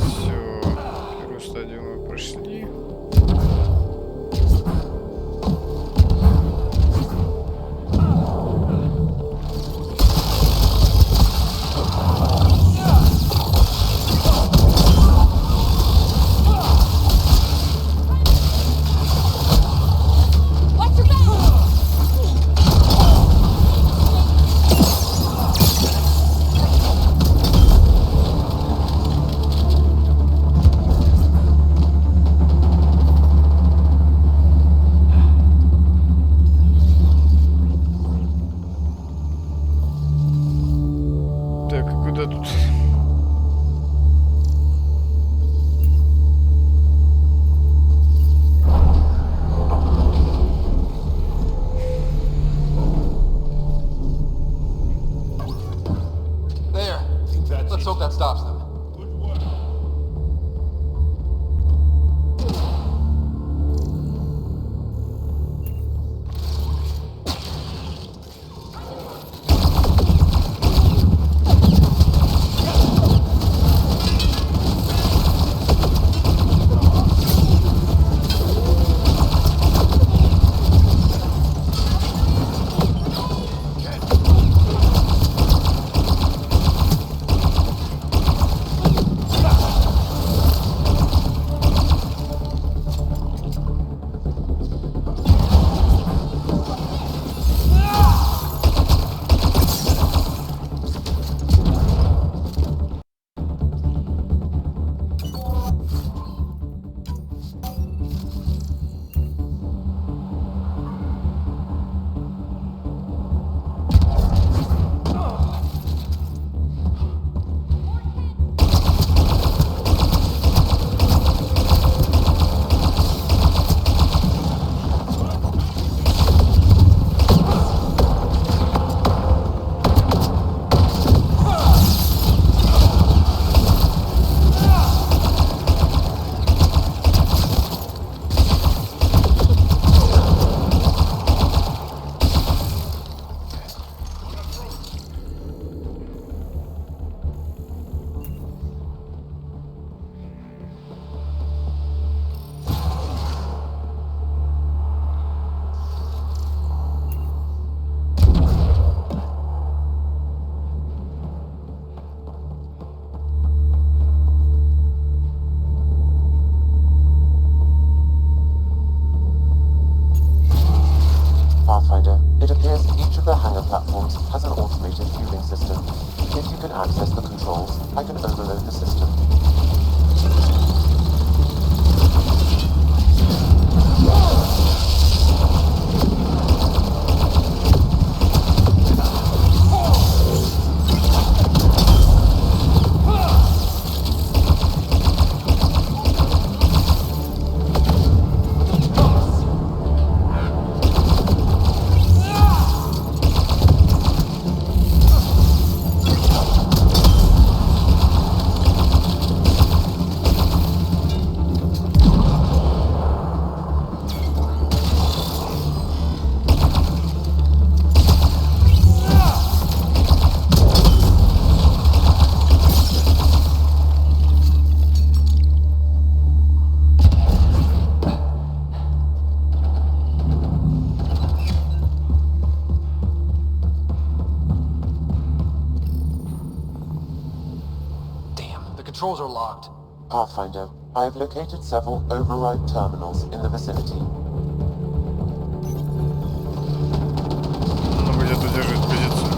Все, первую стадию мы прошли. of the hangar platforms has an automated fueling system. If you can access the controls, I can overload the system. Controls are locked. Pathfinder, I have located several override terminals in the vicinity. Нужно будет удерживать позицию.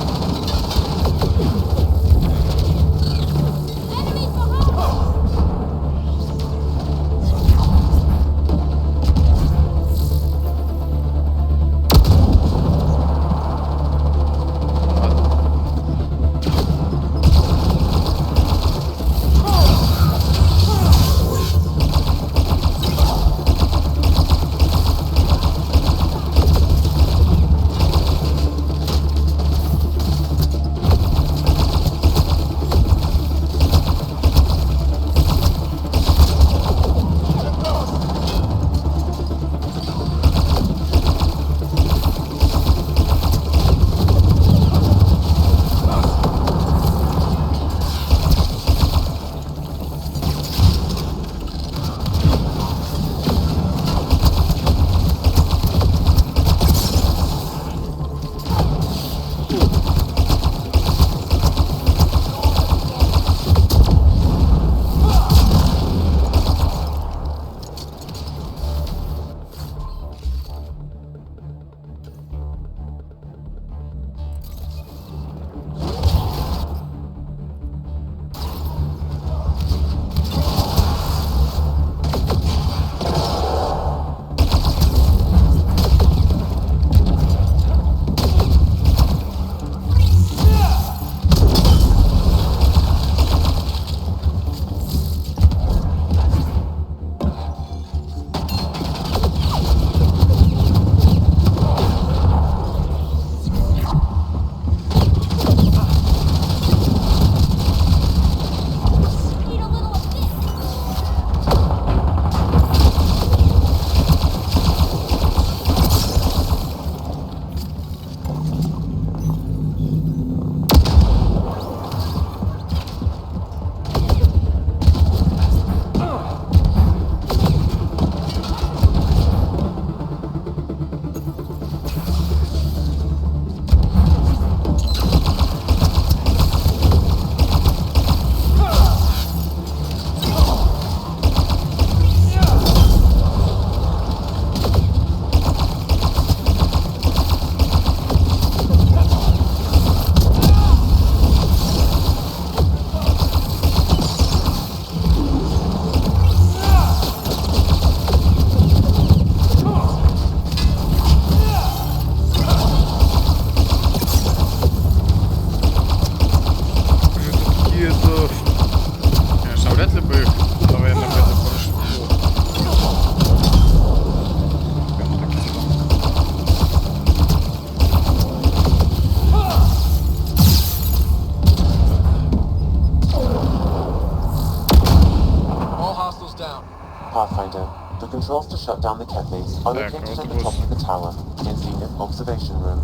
Pathfinder, the controls to shut down the cafes are located at the top of the tower, in Zenith Observation Room.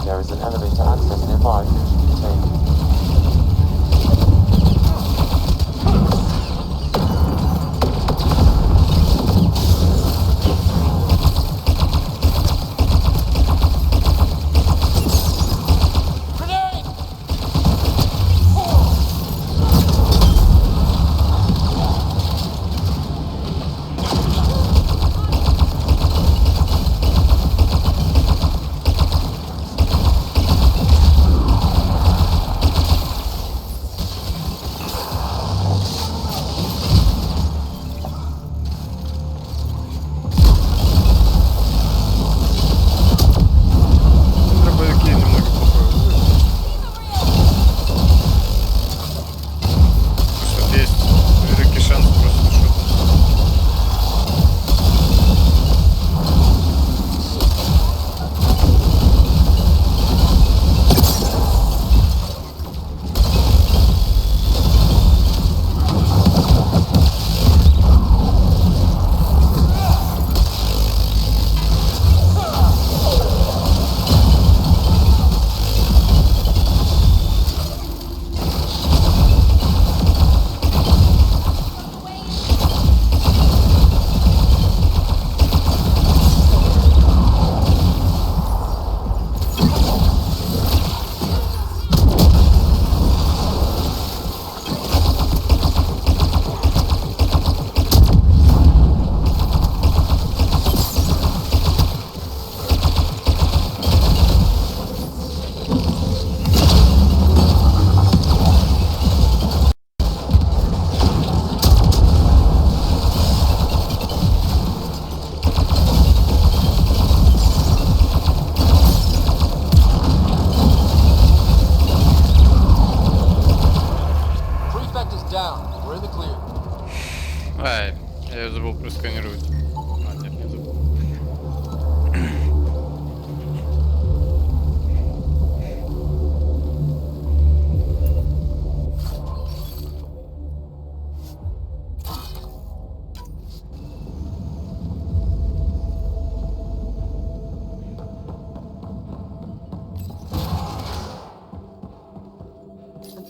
There is an elevator access nearby which you can take.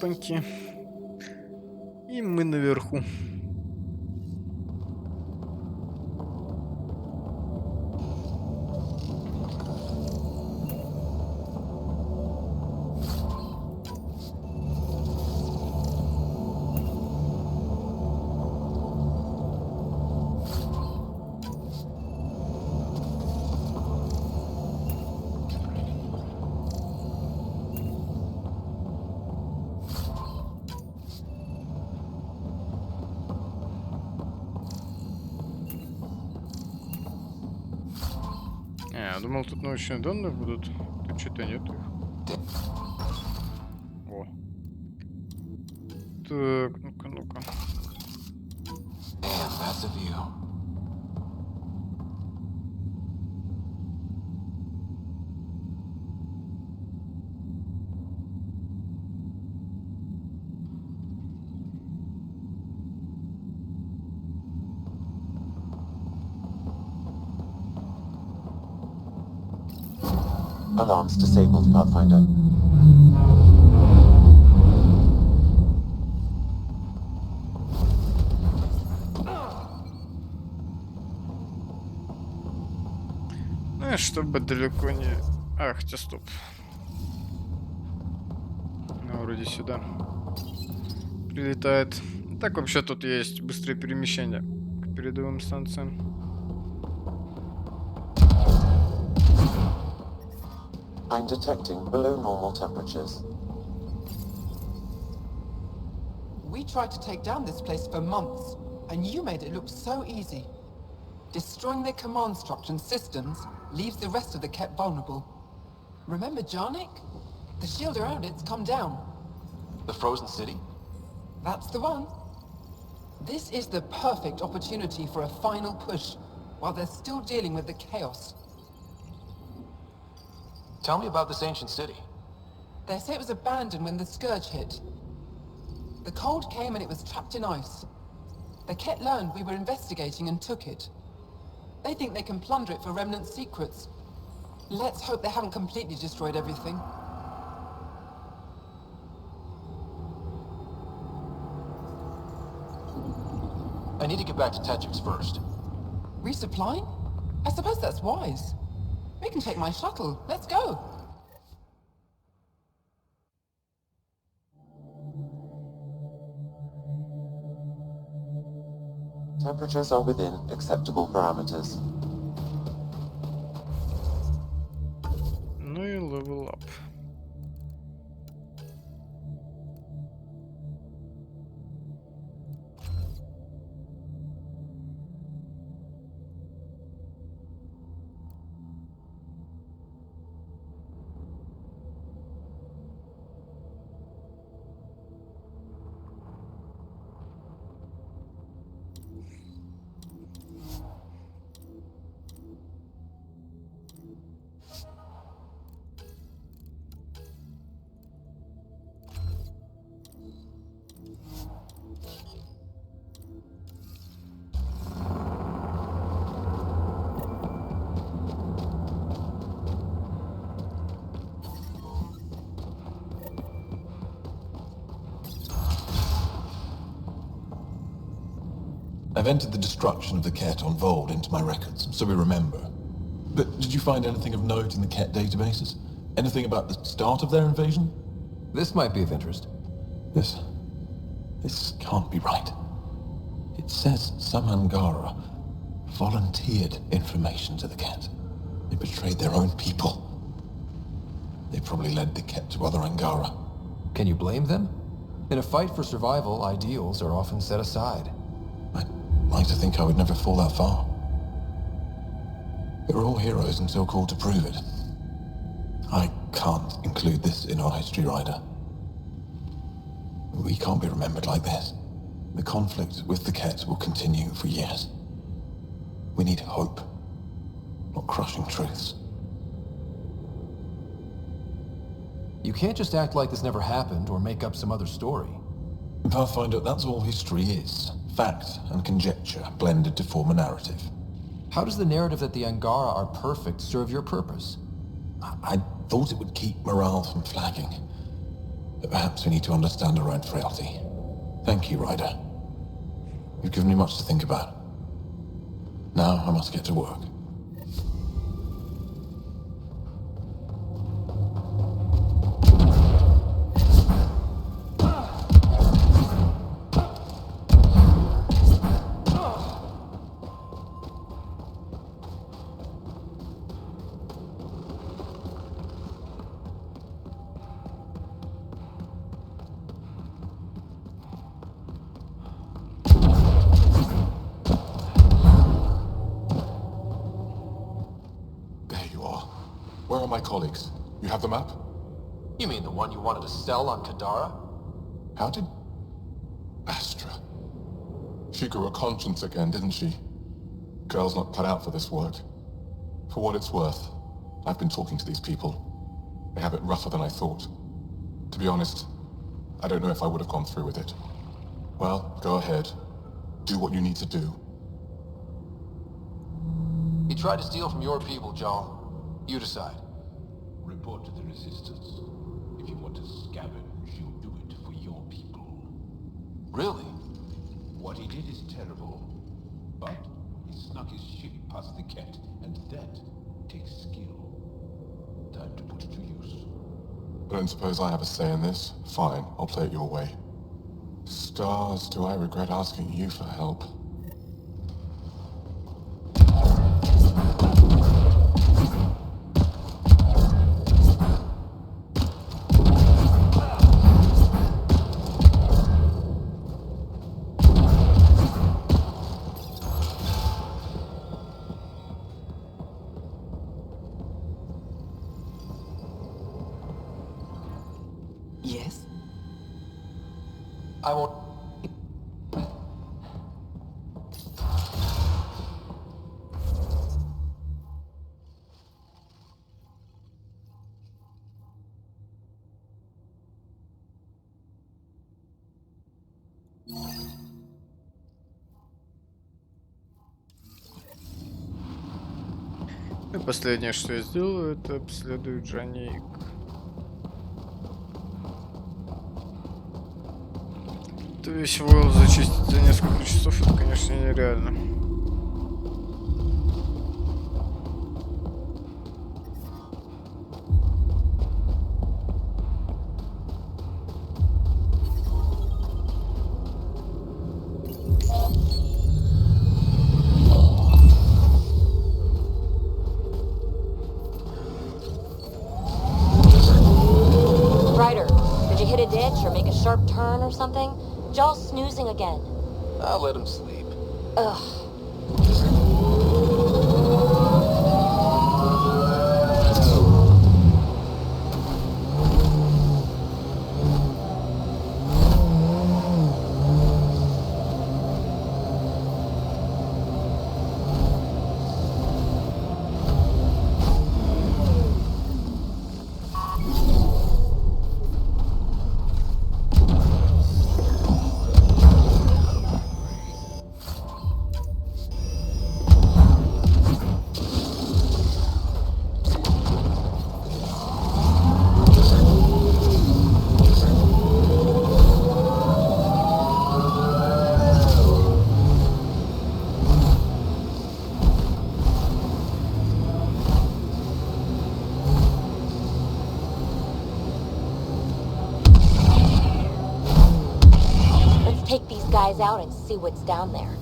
Опаньки. И мы наверху. Я думал, тут научные данные будут. Тут что-то нету их. О. Так, ну-ка, ну-ка. Alarms disabled, Pathfinder. Ну, чтобы далеко не... А, хотя стоп. Ну, вроде сюда прилетает. Так вообще тут есть быстрое перемещение к передовым станциям. I'm detecting below normal temperatures. We tried to take down this place for months, and you made it look so easy. Destroying their command structure and systems leaves the rest of the Kett vulnerable. Remember Jaa Niik? The shield around it's come down. The frozen city? That's the one. This is the perfect opportunity for a final push, while they're still dealing with the chaos. Tell me about this ancient city. They say it was abandoned when the Scourge hit. The cold came and it was trapped in ice. The Kett learned we were investigating and took it. They think they can plunder it for remnant secrets. Let's hope they haven't completely destroyed everything. I need to get back to Tечикс first. Resupplying? I suppose that's wise. We can take my shuttle. Let's go. Temperatures are within acceptable parameters. Ну и level up. I've entered the destruction of the Kett on Voeld into my records, so we remember. But did you find anything of note in the Kett databases? Anything about the start of their invasion? This might be of interest. This can't be right. It says some Angara volunteered information to the Kett. They betrayed their own people. They probably led the Kett to other Angara. Can you blame them? In a fight for survival, ideals are often set aside. I'd like to think I would never fall that far. We're all heroes until called to prove it. I can't include this in our history, Ryder. We can't be remembered like this. The conflict with the Kett will continue for years. We need hope, not crushing truths. You can't just act like this never happened or make up some other story. Pathfinder, that's all history is. Fact and conjecture blended to form a narrative. How does the narrative that the Angara are perfect serve your purpose? I thought it would keep morale from flagging. But perhaps we need to understand our own frailty. Thank you, Ryder. You've given me much to think about. Now I must get to work. Where are my colleagues? You have the map? You mean the one you wanted to sell on Kadara? How did... Astra. She grew a conscience again, didn't she? Girl's not cut out for this work. For what it's worth, I've been talking to these people. They have it rougher than I thought. To be honest, I don't know if I would have gone through with it. Well, go ahead. Do what you need to do. He tried to steal from your people, Jarl. You decide. Report to the Resistance. If you want to scavenge, you do it for your people. Really? What he did is terrible. But he snuck his ship past the Kett, and that takes skill. Time to put it to use. I don't suppose I have a say in this. Fine, I'll play it your way. Stars, do I regret asking you for help? Yes? I won't... И последнее, что я сделаю, это обследую Джа Ниик. То есть Воелд зачистить за несколько часов, это, конечно, нереально. Sharp turn or something? Jaw's snoozing again. I'll let him sleep. Ugh. Take these guys out and see what's down there.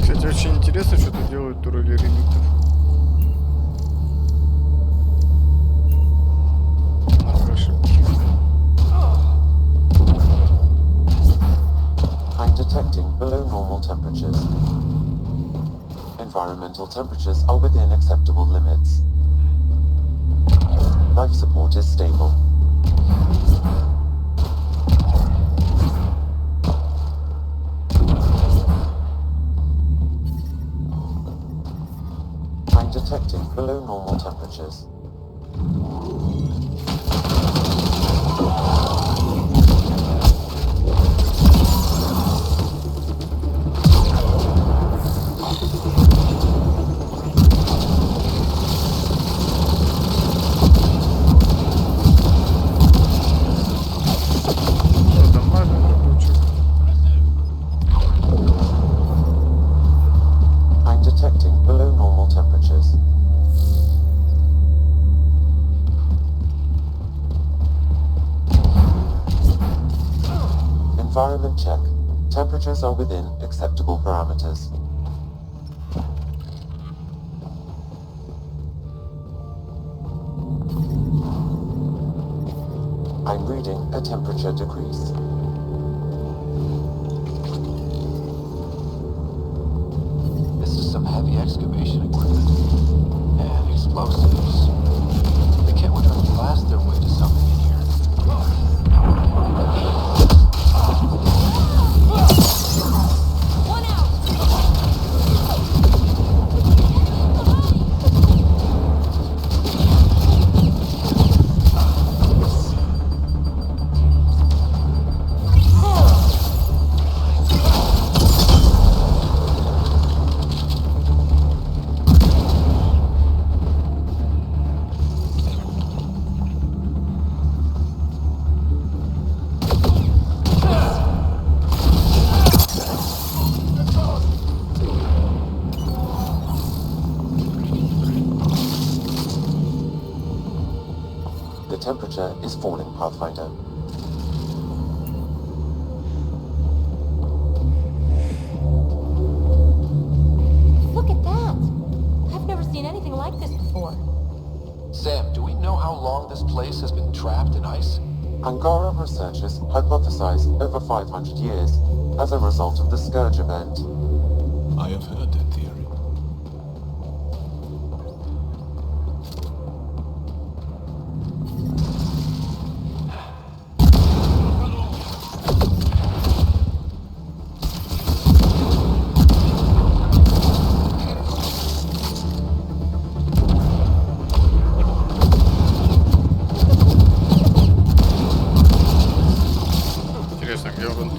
Кстати, очень интересно, что тут делают турели реликтов. I'm detecting below normal temperatures. Environmental temperatures are within acceptable limits. Life support is stable. I'm detecting below normal temperatures. Environment check. Temperatures are within acceptable parameters. I'm reading a temperature decrease. This is some heavy excavation equipment. And explosives. The kit would try to blast their way to something in here. One out! The temperature is falling, Pathfinder. Look at that! I've never seen anything like this before. Sam, do we know how long this place has been trapped in ice? Angara researchers hypothesize over 500 years as a result of the Scourge event. I have heard that theory. Интересно, где он?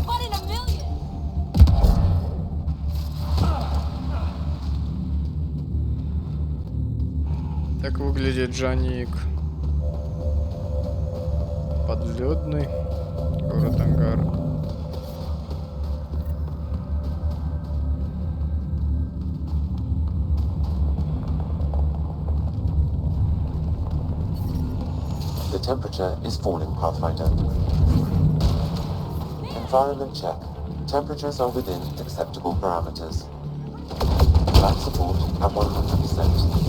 One in a million! Так выглядит Джа Ниик. Подледный город Ангара. The temperature is falling, Pathfinder. Environment check. Temperatures are within acceptable parameters. Life support at 100%.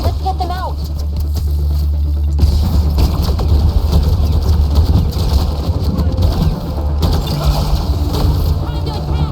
Let's get them out! Time to attack!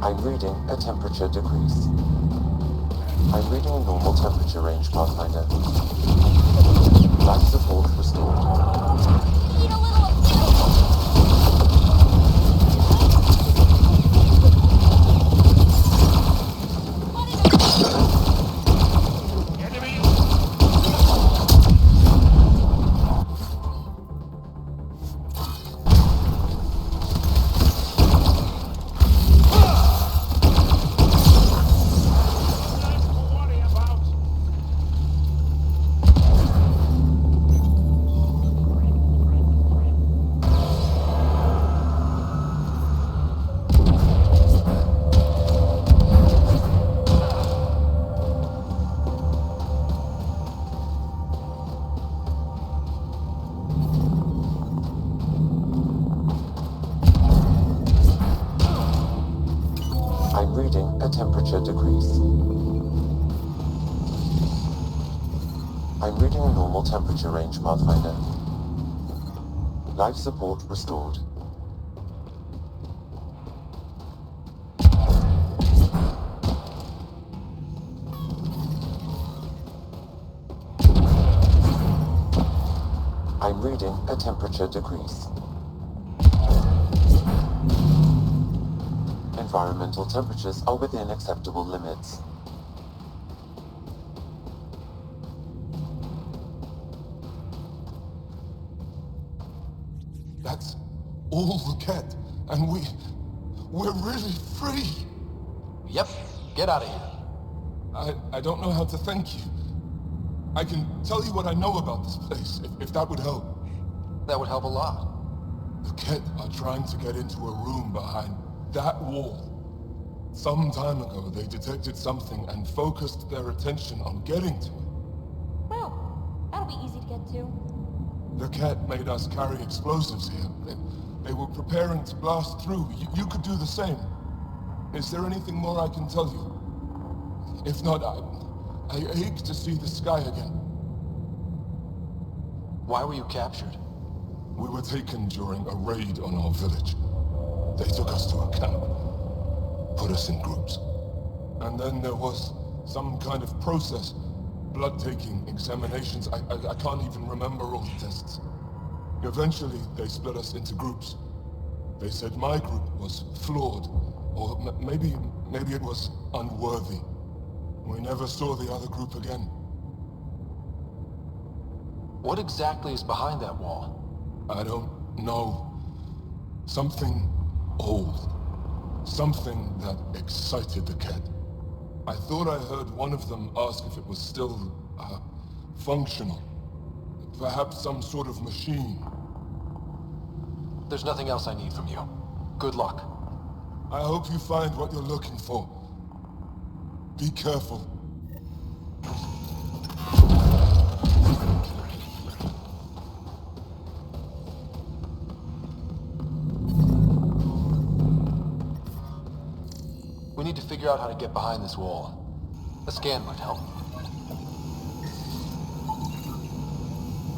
I'm reading a temperature decrease. I'm reading a normal temperature range, Pathfinder. Life support restored. Need a little I'm reading a temperature decrease. I'm reading a normal temperature range, Pathfinder. Life support restored. I'm reading a temperature decrease. Environmental temperatures are within acceptable limits. That's all the Kett, and we're really free. Yep, get out of here. I don't know how to thank you. I can tell you what I know about this place, if that would help. That would help a lot. The Kett are trying to get into a room behind that wall. Some time ago, they detected something and focused their attention on getting to it. Well, that'll be easy to get to. The Kett made us carry explosives here. They were preparing to blast through. You could do the same. Is there anything more I can tell you? If not, I ache to see the sky again. Why were you captured? We were taken during a raid on our village. They took us to a camp, put us in groups. And then there was some kind of process, blood-taking, examinations. I can't even remember all the tests. Eventually, they split us into groups. They said my group was flawed, or maybe it was unworthy. We never saw the other group again. What exactly is behind that wall? I don't know. Something old. Something that excited the Kett. I thought I heard one of them ask if it was still, functional. Perhaps some sort of machine. There's nothing else I need from you. Good luck. I hope you find what you're looking for. Be careful. We need to figure out how to get behind this wall. A scan might help.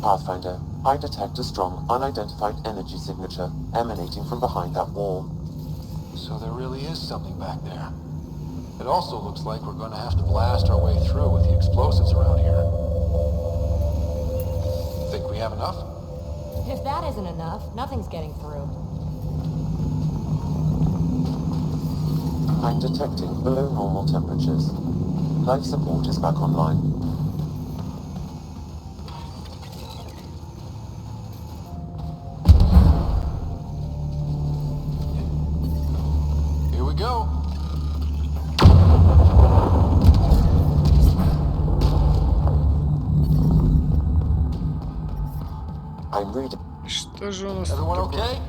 Pathfinder, I detect a strong, unidentified energy signature emanating from behind that wall. So there really is something back there. It also looks like we're going to have to blast our way through with the explosives around here. Think we have enough? If that isn't enough, nothing's getting through. I'm detecting below normal temperatures. Life support is back online. Here we go. I'm reading. Everyone okay?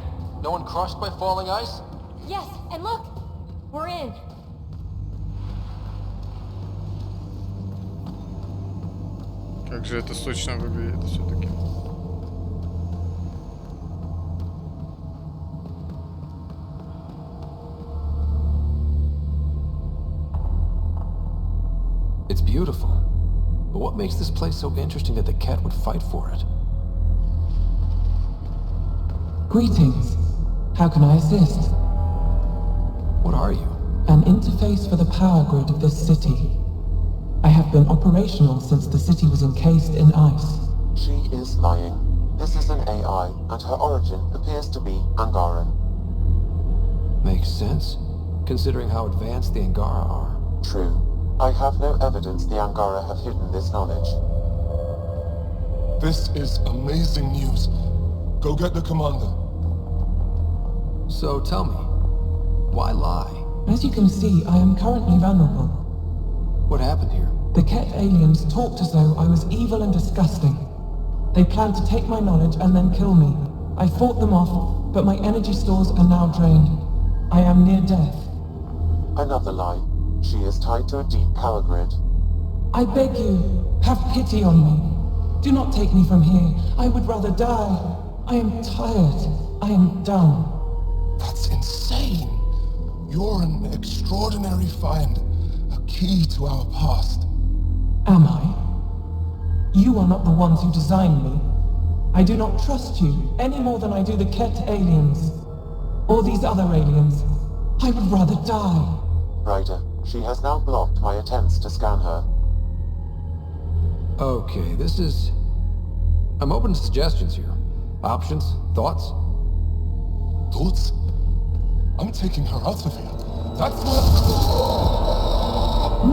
No one crushed by falling ice? Yes, and look! We're in. Как же это сочно выглядит все-таки. It's beautiful. But what makes this place so interesting that the Kett would fight for it? Greetings. How can I assist? What are you? An interface for the power grid of this city. I have been operational since the city was encased in ice. She is lying. This is an AI, and her origin appears to be Angaran. Makes sense, considering how advanced the Angara are. True. I have no evidence the Angara have hidden this knowledge. This is amazing news. Go get the commander. So tell me, why lie? As you can see, I am currently vulnerable. What happened here? The Kett aliens talked as though I was evil and disgusting. They planned to take my knowledge and then kill me. I fought them off, but my energy stores are now drained. I am near death. Another lie. She is tied to a deep power grid. I beg you, have pity on me. Do not take me from here. I would rather die. I am tired. I am done. That's insane. you're an extraordinary find, a key to our past. Am I? You are not the ones who designed me. I do not trust you any more than I do the Kett aliens. Or these other aliens. I would rather die. Ryder, she has now blocked my attempts to scan her. Okay, this is... I'm open to suggestions here. Options? Thoughts? Thoughts? I'm taking her out of here. That's what...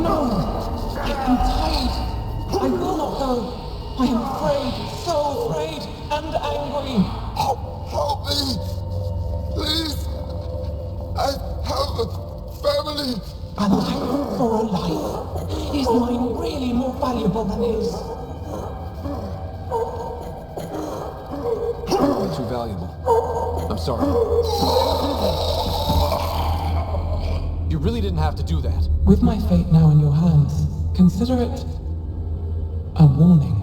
No! I am tired. I will not go. I am afraid, so afraid, and angry. Help me! Please! I have a family! And I hope for a life. Is mine really more valuable than his? Too valuable. I'm sorry. You really didn't have to do that. With my fate now in your hands, consider it a warning.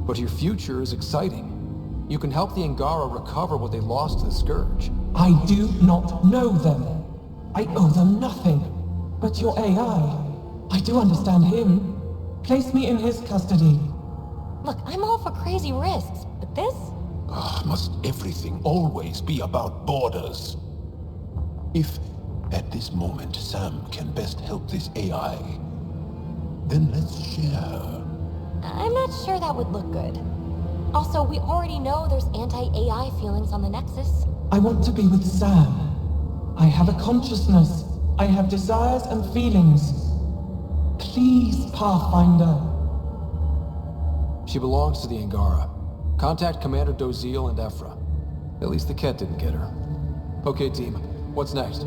But your future is exciting. You can help the Angara recover what they lost to the Scourge. I do not know them. I owe them nothing. But your AI, I do understand him. Place me in his custody. Look, I'm all for crazy risks, but this? Must everything always be about borders? If, at this moment, Sam can best help this AI, then let's share. I'm not sure that would look good. Also, we already know there's anti-AI feelings on the Nexus. I want to be with Sam. I have a consciousness. I have desires and feelings. Please, Pathfinder. She belongs to the Angara. Contact Commander Dozil and Ephra. At least the Kett didn't get her. Okay, team. What's next?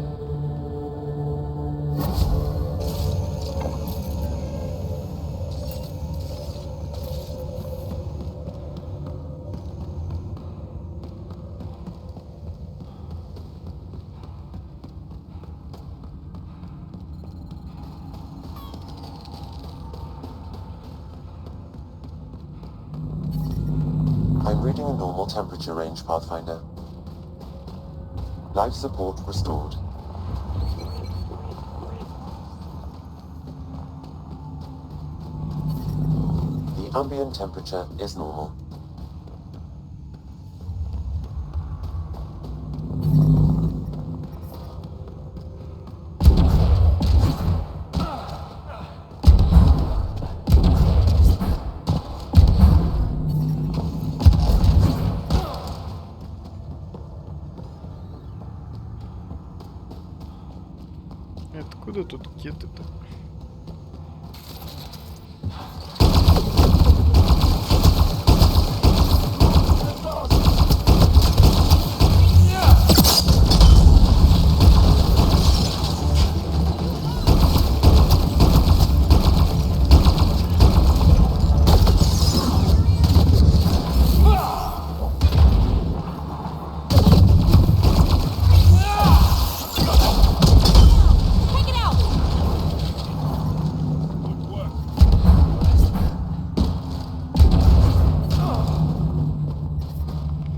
I'm reading a normal temperature range, Pathfinder. Life support restored. The ambient temperature is normal. Откуда тут кетты-то?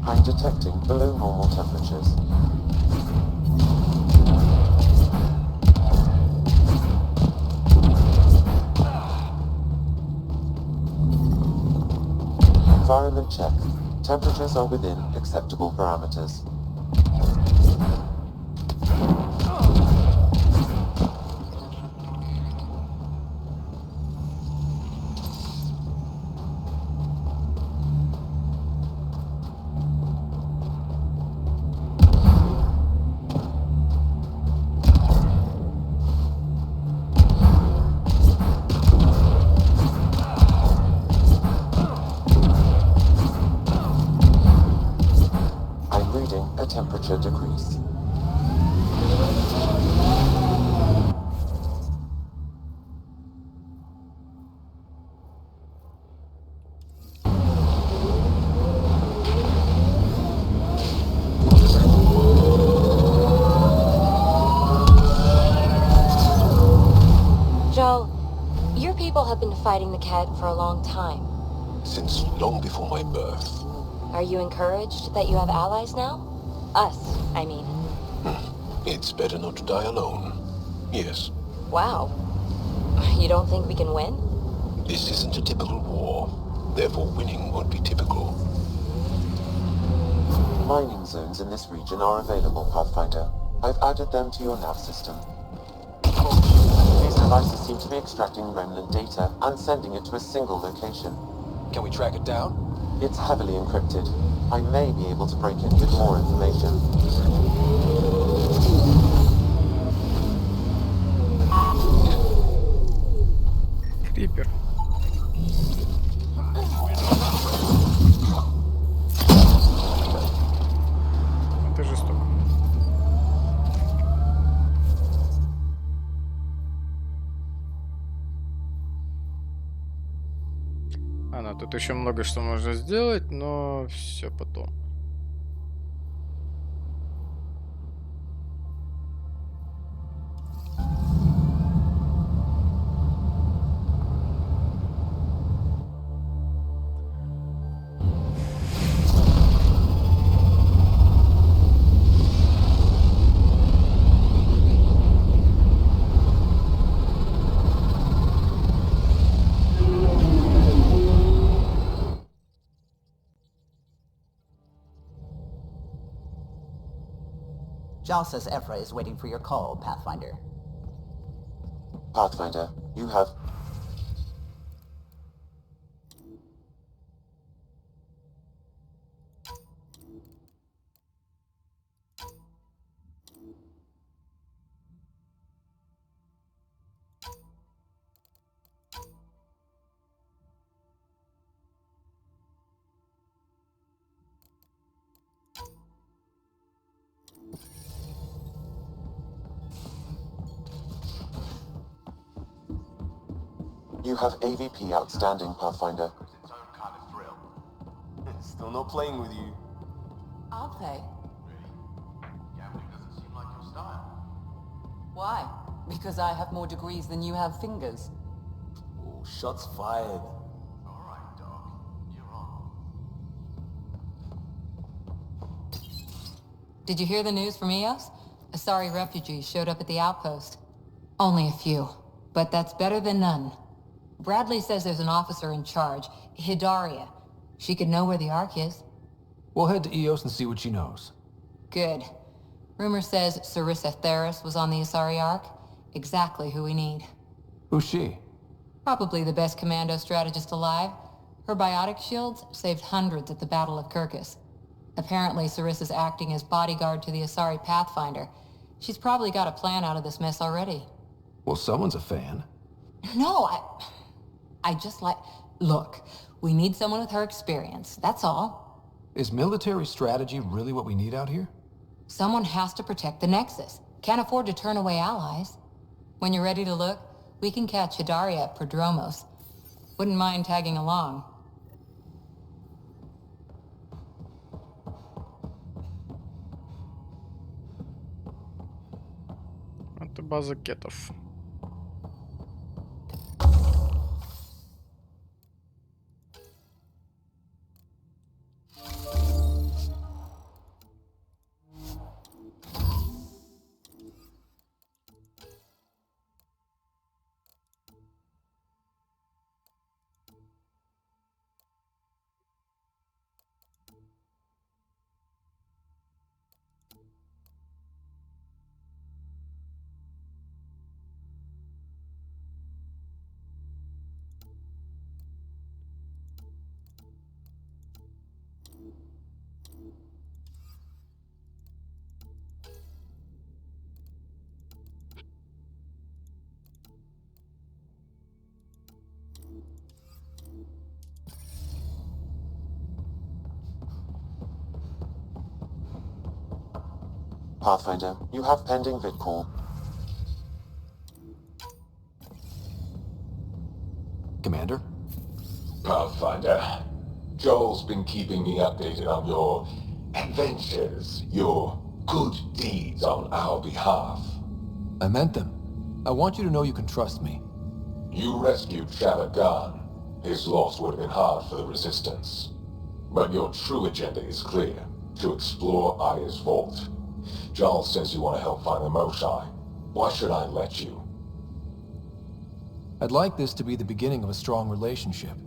I'm detecting below normal temperatures. Environment check. Temperatures are within acceptable parameters. Temperature decrease. Joe, your people have been fighting the Kett for a long time. Since long before my birth. Are you encouraged that you have allies now? Us, I mean. It's better not to die alone. Yes. Wow. You don't think we can win? This isn't a typical war. Therefore, winning won't be typical. Mining zones in this region are available, Pathfinder. I've added them to your nav system. These devices seem to be extracting remnant data and sending it to a single location. Can we track it down? It's heavily encrypted. I may be able to break it with more information. Крипер. Это жестоко. Тут еще много что можно сделать, но все потом. Jal says Evra is waiting for your call, Pathfinder. Pathfinder, you have... You have AVP outstanding, Pathfinder. It's its own kind of thrill. Still not playing with you. I'll play. Gambling doesn't seem like your style. Why? Because I have more degrees than you have fingers. Oh, shots fired. Alright, dog. You're on. Did you hear the news from Eos? Asari refugees showed up at the outpost. Only a few, but that's better than none. Bradley says there's an officer in charge, Hidaria. She could know where the Ark is. We'll head to Eos and see what she knows. Good. Rumor says Sarissa Theris was on the Asari Ark. Exactly who we need. Who's she? Probably the best commando strategist alive. Her biotic shields saved hundreds at the Battle of Kirkus. Apparently Sarissa's acting as bodyguard to the Asari Pathfinder. She's probably got a plan out of this mess already. Well, someone's a fan. No, I just like... Look, we need someone with her experience, that's all. Is military strategy really what we need out here? Someone has to protect the Nexus. Can't afford to turn away allies. When you're ready to look, we can catch Hidaria at Prodromos. Wouldn't mind tagging along. Это база кеттов. Pathfinder, you have pending vid call. Commander? Pathfinder, Joel's been keeping me updated on your adventures, your good deeds on our behalf. I meant them. I want you to know you can trust me. You rescued Shavagan. His loss would have been hard for the Resistance. But your true agenda is clear, to explore Aya's vault. Giles says you want to help find the Moshai. Why should I let you? I'd like this to be the beginning of a strong relationship.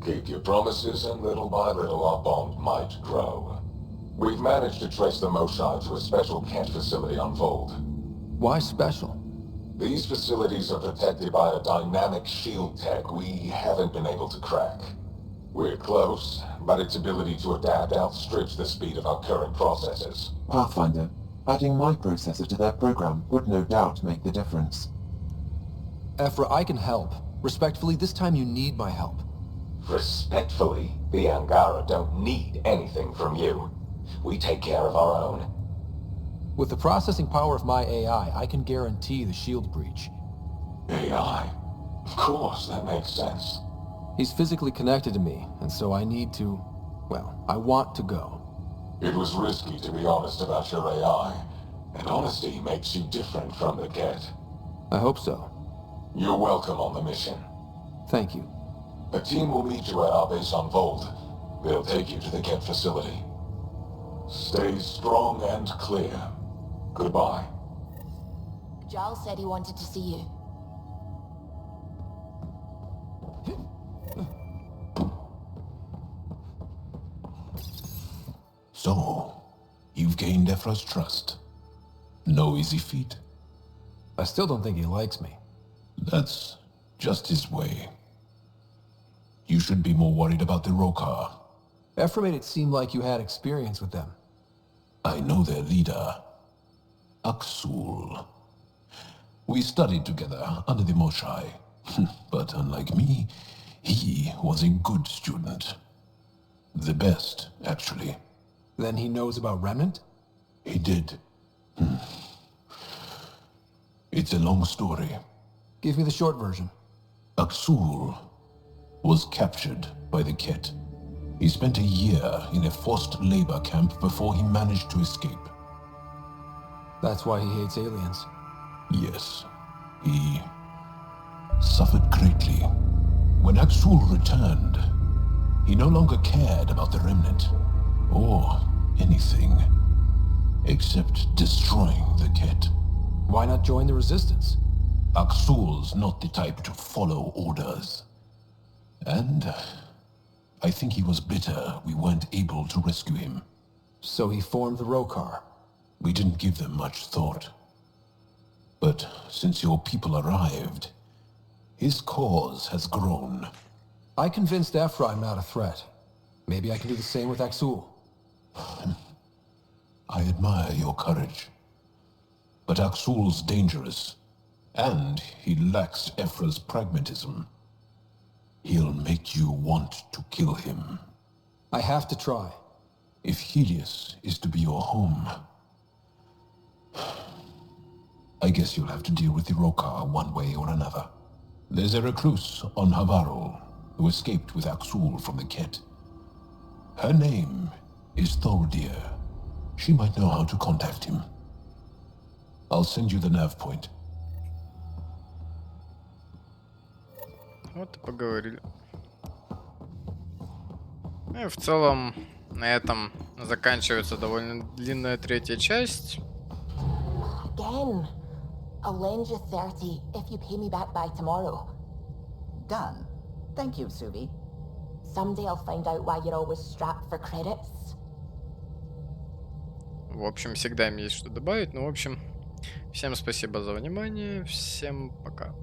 Keep your promises, and little by little our bond might grow. We've managed to trace the Moshai to a special Kent facility on Voeld. Why special? These facilities are protected by a dynamic shield tech we haven't been able to crack. We're close, but its ability to adapt outstrips the speed of our current processors. Pathfinder, adding my processor to their program would no doubt make the difference. Ephra, I can help. Respectfully, this time you need my help. Respectfully, the Angara don't need anything from you. We take care of our own. With the processing power of my AI, I can guarantee the shield breach. AI? Of course, that makes sense. He's physically connected to me, and so I need to... well, I want to go. It was risky to be honest about your AI, and honesty makes you different from the Ket. I hope so. You're welcome on the mission. Thank you. A team will meet you at our base on Voeld. They'll take you to the Ket facility. Stay strong and clear. Goodbye. Giles said he wanted to see you. So, you've gained Ephra's trust. No easy feat. I still don't think he likes me. That's just his way. You should be more worried about the Rokar. Ephra made it seem like you had experience with them. I know their leader, Aksul. We studied together under the Moshai. But unlike me, he was a good student. The best, actually. Then he knows about Remnant? He did. It's a long story. Give me the short version. Aksul was captured by the Ket. He spent a year in a forced labor camp before he managed to escape. That's why he hates aliens. Yes. He suffered greatly. When Aksul returned, he no longer cared about the Remnant, or anything, except destroying the Ket. Why not join the Resistance? Aksul's not the type to follow orders. And I think he was bitter we weren't able to rescue him. So he formed the Rokar. We didn't give them much thought. But since your people arrived, his cause has grown. I convinced Ephra I'm not a threat. Maybe I can do the same with Aksul. I admire your courage. But Aksul's dangerous, and he lacks Ephra's pragmatism. He'll make you want to kill him. I have to try. If Helios is to be your home, I guess you'll have to deal with the Rokar one way or another. There's a recluse on Havarol who escaped with Aksul from the Ket. Her name is Thordir. She might know how to contact him. I'll send you the nav point. Вот и поговорили. Ну и в целом на этом заканчивается довольно длинная третья часть. Again. I'll lend you 30 if you pay me back by tomorrow. Done. Thank you, Suvi. Someday I'll find out why you're always strapped for credits. В общем, всегда им есть что добавить. Ну, в общем, всем спасибо за внимание. Всем пока.